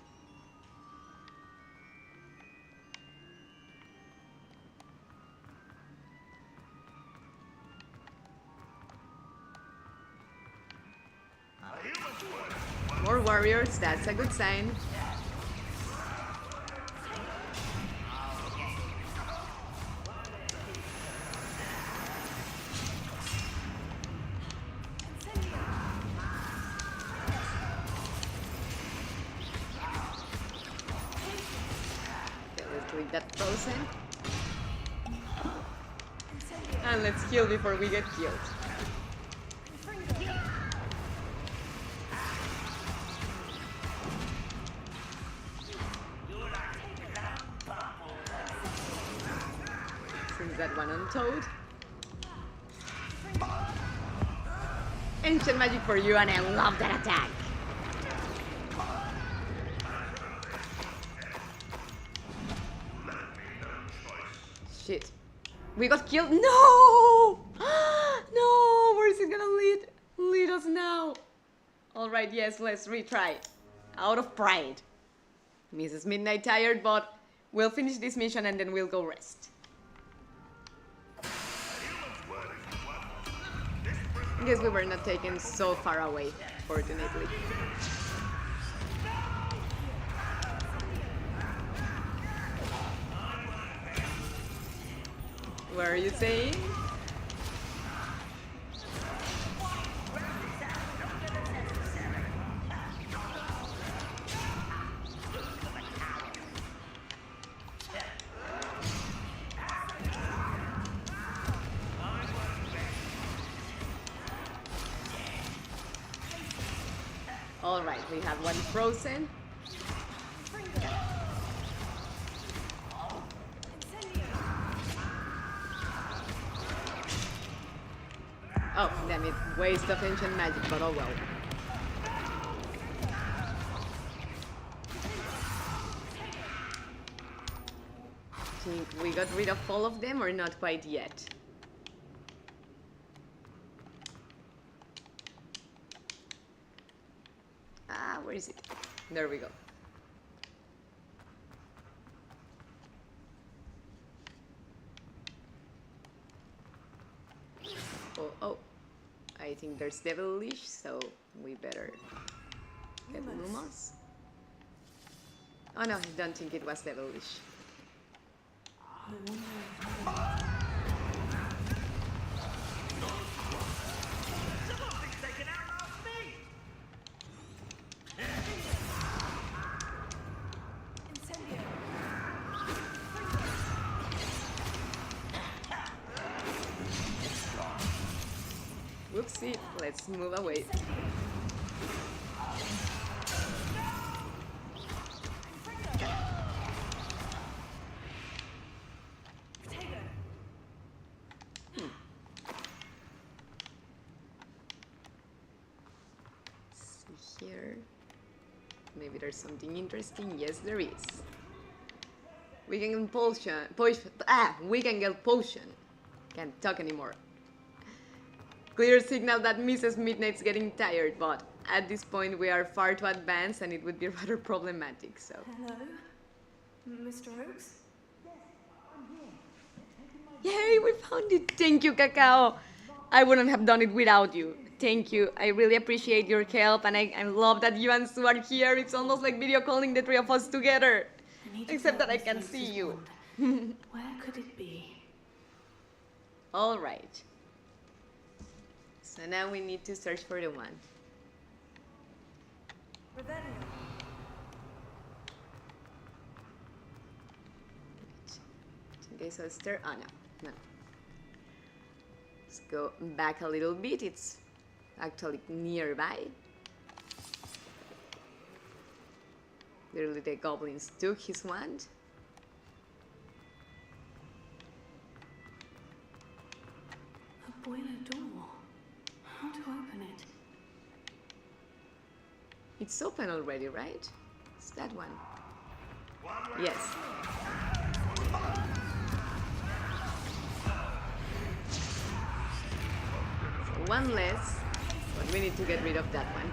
More warriors, that's a good sign. Okay, let's do that frozen. And let's heal before we get killed. That one on Toad. Ancient magic for you, and I love that attack. Shit. We got killed. No! No! Where is it gonna lead us now? Alright, yes, let's retry. Out of pride. Mrs. Midnight tired, but we'll finish this mission and then we'll go rest. I guess we were not taken so far away, fortunately. What are you saying? Alright, we have one frozen. Oh, damn it. Waste of ancient magic, but oh well. Think we got rid of all of them or not quite yet? Ah, where is it? There we go. Oh, I think there's devilish, so we better get Lumos. Oh no, I don't think it was devilish. Whoopsie, let's move away. See here. Maybe there's something interesting. Yes, there is. We can get we can get potion. Can't talk anymore. Clear signal that Mrs. Midnight's getting tired, but at this point we are far too advanced and it would be rather problematic, so. Hello? Mr. Oaks? Yay, we found it! Thank you, Cacao! I wouldn't have done it without you. Thank you. I really appreciate your help and I love that you and Sue are here. It's almost like video calling the three of us together. Except that I can see you. Where could it be? Alright. So now we need to search for the one. Okay, so it's there. Oh, no. Let's go back a little bit. It's actually nearby. Clearly the goblins took his wand. A boiler door. How to open it? It's open already, right? It's that one. Yes. So one less, but we need to get rid of that one.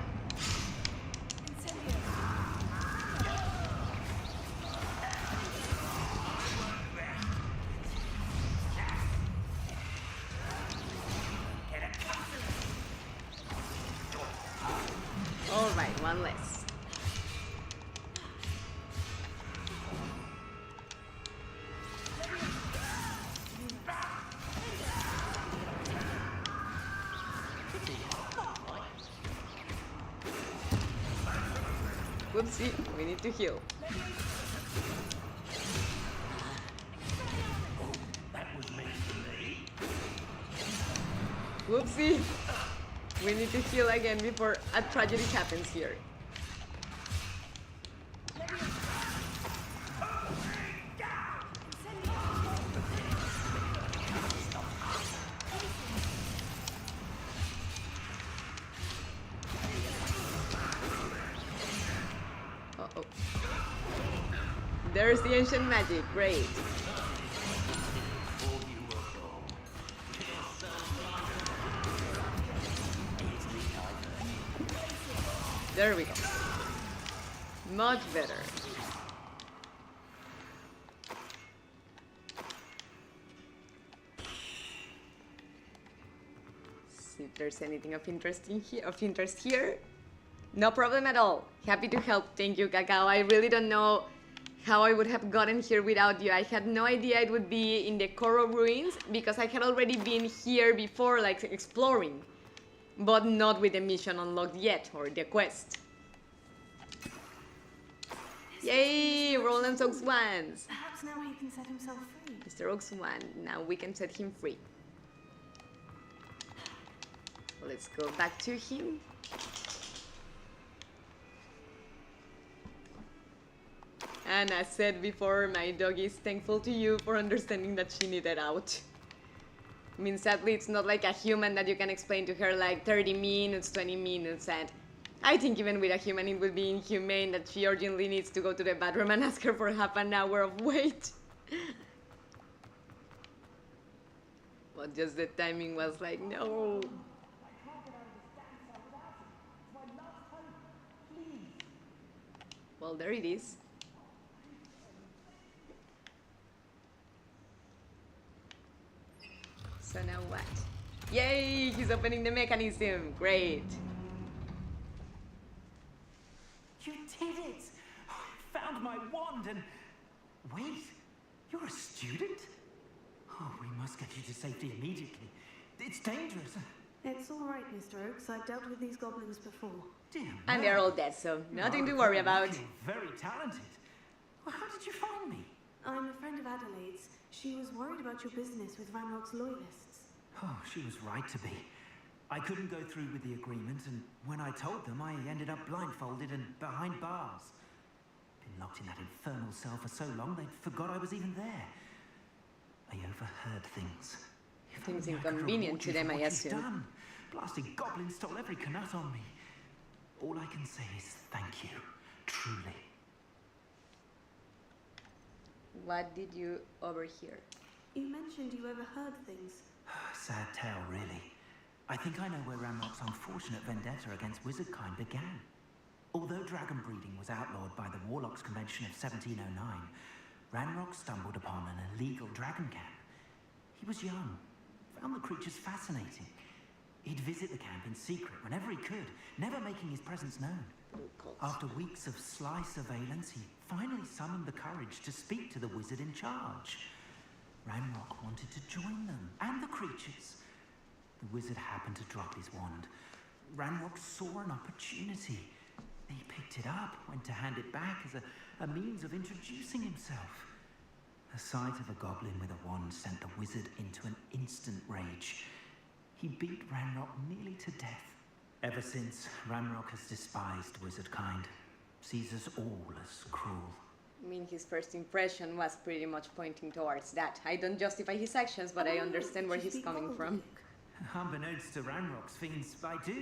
Alright, one less. Whoopsie, we need to heal. Whoopsie. We need to heal again before a tragedy happens here. Uh-oh. There's the ancient magic. Great. There we go. Much better. See if there's anything of interest here. No problem at all. Happy to help. Thank you, Cacao. I really don't know how I would have gotten here without you. I had no idea it would be in the Koro ruins because I had already been here before, like exploring. But not with the mission unlocked yet, or the quest. Yay! Roland's Oaks Wands! Perhaps now he can set himself free. Mr. Oaks Wand. Now we can set him free. Let's go back to him. And as said before, my dog is thankful to you for understanding that she needed out. I mean, sadly, it's not like a human that you can explain to her like 30 minutes, 20 minutes, and I think even with a human it would be inhumane that she urgently needs to go to the bathroom and ask her for half an hour of wait. But just the timing was like, no. Well, there it is. So now what? Yay, he's opening the mechanism. Great. You did it! I found my wand and... Wait, you're a student? Oh, we must get you to safety immediately. It's dangerous. It's all right, Mr. Oakes. I've dealt with these goblins before. Dear And they're all dead, so nothing to worry about. You're very talented. Well, how did you find me? I'm a friend of Adelaide's. She was worried about your business with Ranrock's loyalists. Oh, she was right to be. I couldn't go through with the agreement, and when I told them, I ended up blindfolded and behind bars. Been locked in that infernal cell for so long, they forgot I was even there. I overheard things. If Things only I could inconvenient reward to you them, for I what you've assume. done. Blasted goblins stole every canut on me. All I can say is thank you, truly. What did you overhear? You mentioned you overheard things. Sad tale, really. I think I know where Ranrock's unfortunate vendetta against wizardkind began. Although dragon breeding was outlawed by the Warlocks Convention of 1709, Ranrock stumbled upon an illegal dragon camp. He was young, found the creatures fascinating. He'd visit the camp in secret whenever he could, never making his presence known. After weeks of sly surveillance, he finally summoned the courage to speak to the wizard in charge. Ranrock wanted to join them, and the creatures. The wizard happened to drop his wand. Ranrock saw an opportunity. He picked it up, went to hand it back as a means of introducing himself. The sight of a goblin with a wand sent the wizard into an instant rage. He beat Ranrock nearly to death. Ever since, Ranrock has despised wizardkind, sees us all as cruel. I mean, his first impression was pretty much pointing towards that. I don't justify his actions, but I understand where he's coming from. Unbeknownst to Ranrock's fiends, I do.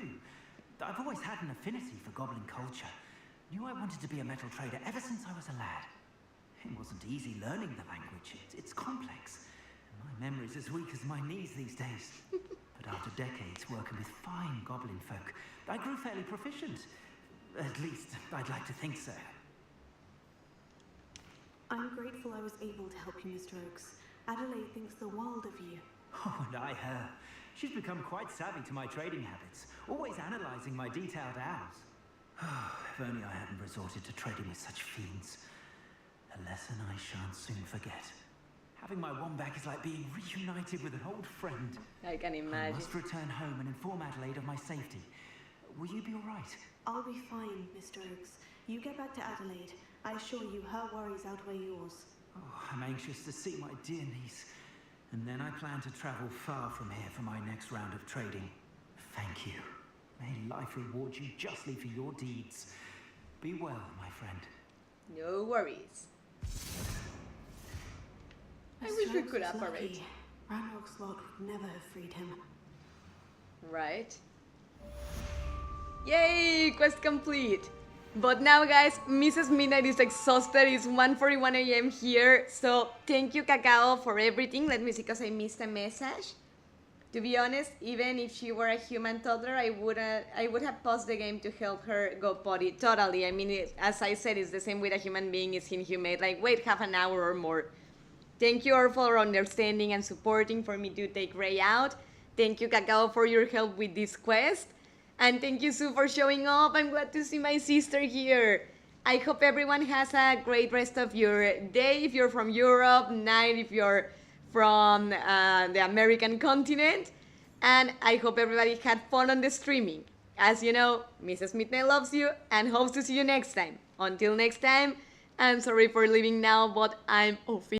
I've always had an affinity for goblin culture. Knew I wanted to be a metal trader ever since I was a lad. It wasn't easy learning the language. It's complex. My memory's as weak as my knees these days. But after decades working with fine goblin folk, I grew fairly proficient. At least, I'd like to think so. I'm grateful I was able to help you, Mr. Oakes. Adelaide thinks the world of you. Oh, and I her. She's become quite savvy to my trading habits, always analysing my detailed owls. If only I hadn't resorted to trading with such fiends. A lesson I shan't soon forget. Having my wand back is like being reunited with an old friend. I can imagine. I must return home and inform Adelaide of my safety. Will you be all right? I'll be fine, Mr. Oakes. You get back to Adelaide. I assure you her worries outweigh yours. Oh, I'm anxious to see my dear niece. And then I plan to travel far from here for my next round of trading. Thank you. May life reward you justly for your deeds. Be well, my friend. No worries. I wish we could operate. Ranrock's lot would never have freed him. Right. Yay! Quest complete! But now, guys, Mrs. Midnight is exhausted. It's 1:41 a.m. here. So, thank you, Cacao, for everything. Let me see, because I missed a message. To be honest, even if she were a human toddler, I would have paused the game to help her go potty. Totally. I mean, as I said, it's the same with a human being. It's inhumane. Like, wait half an hour or more. Thank you all for understanding and supporting for me to take Ray out. Thank you, Cacao, for your help with this quest. And thank you, Sue, for showing up. I'm glad to see my sister here. I hope everyone has a great rest of your day if you're from Europe, night if you're from the American continent. And I hope everybody had fun on the streaming. As you know, Mrs. Midnight loves you and hopes to see you next time. Until next time, I'm sorry for leaving now, but I'm off.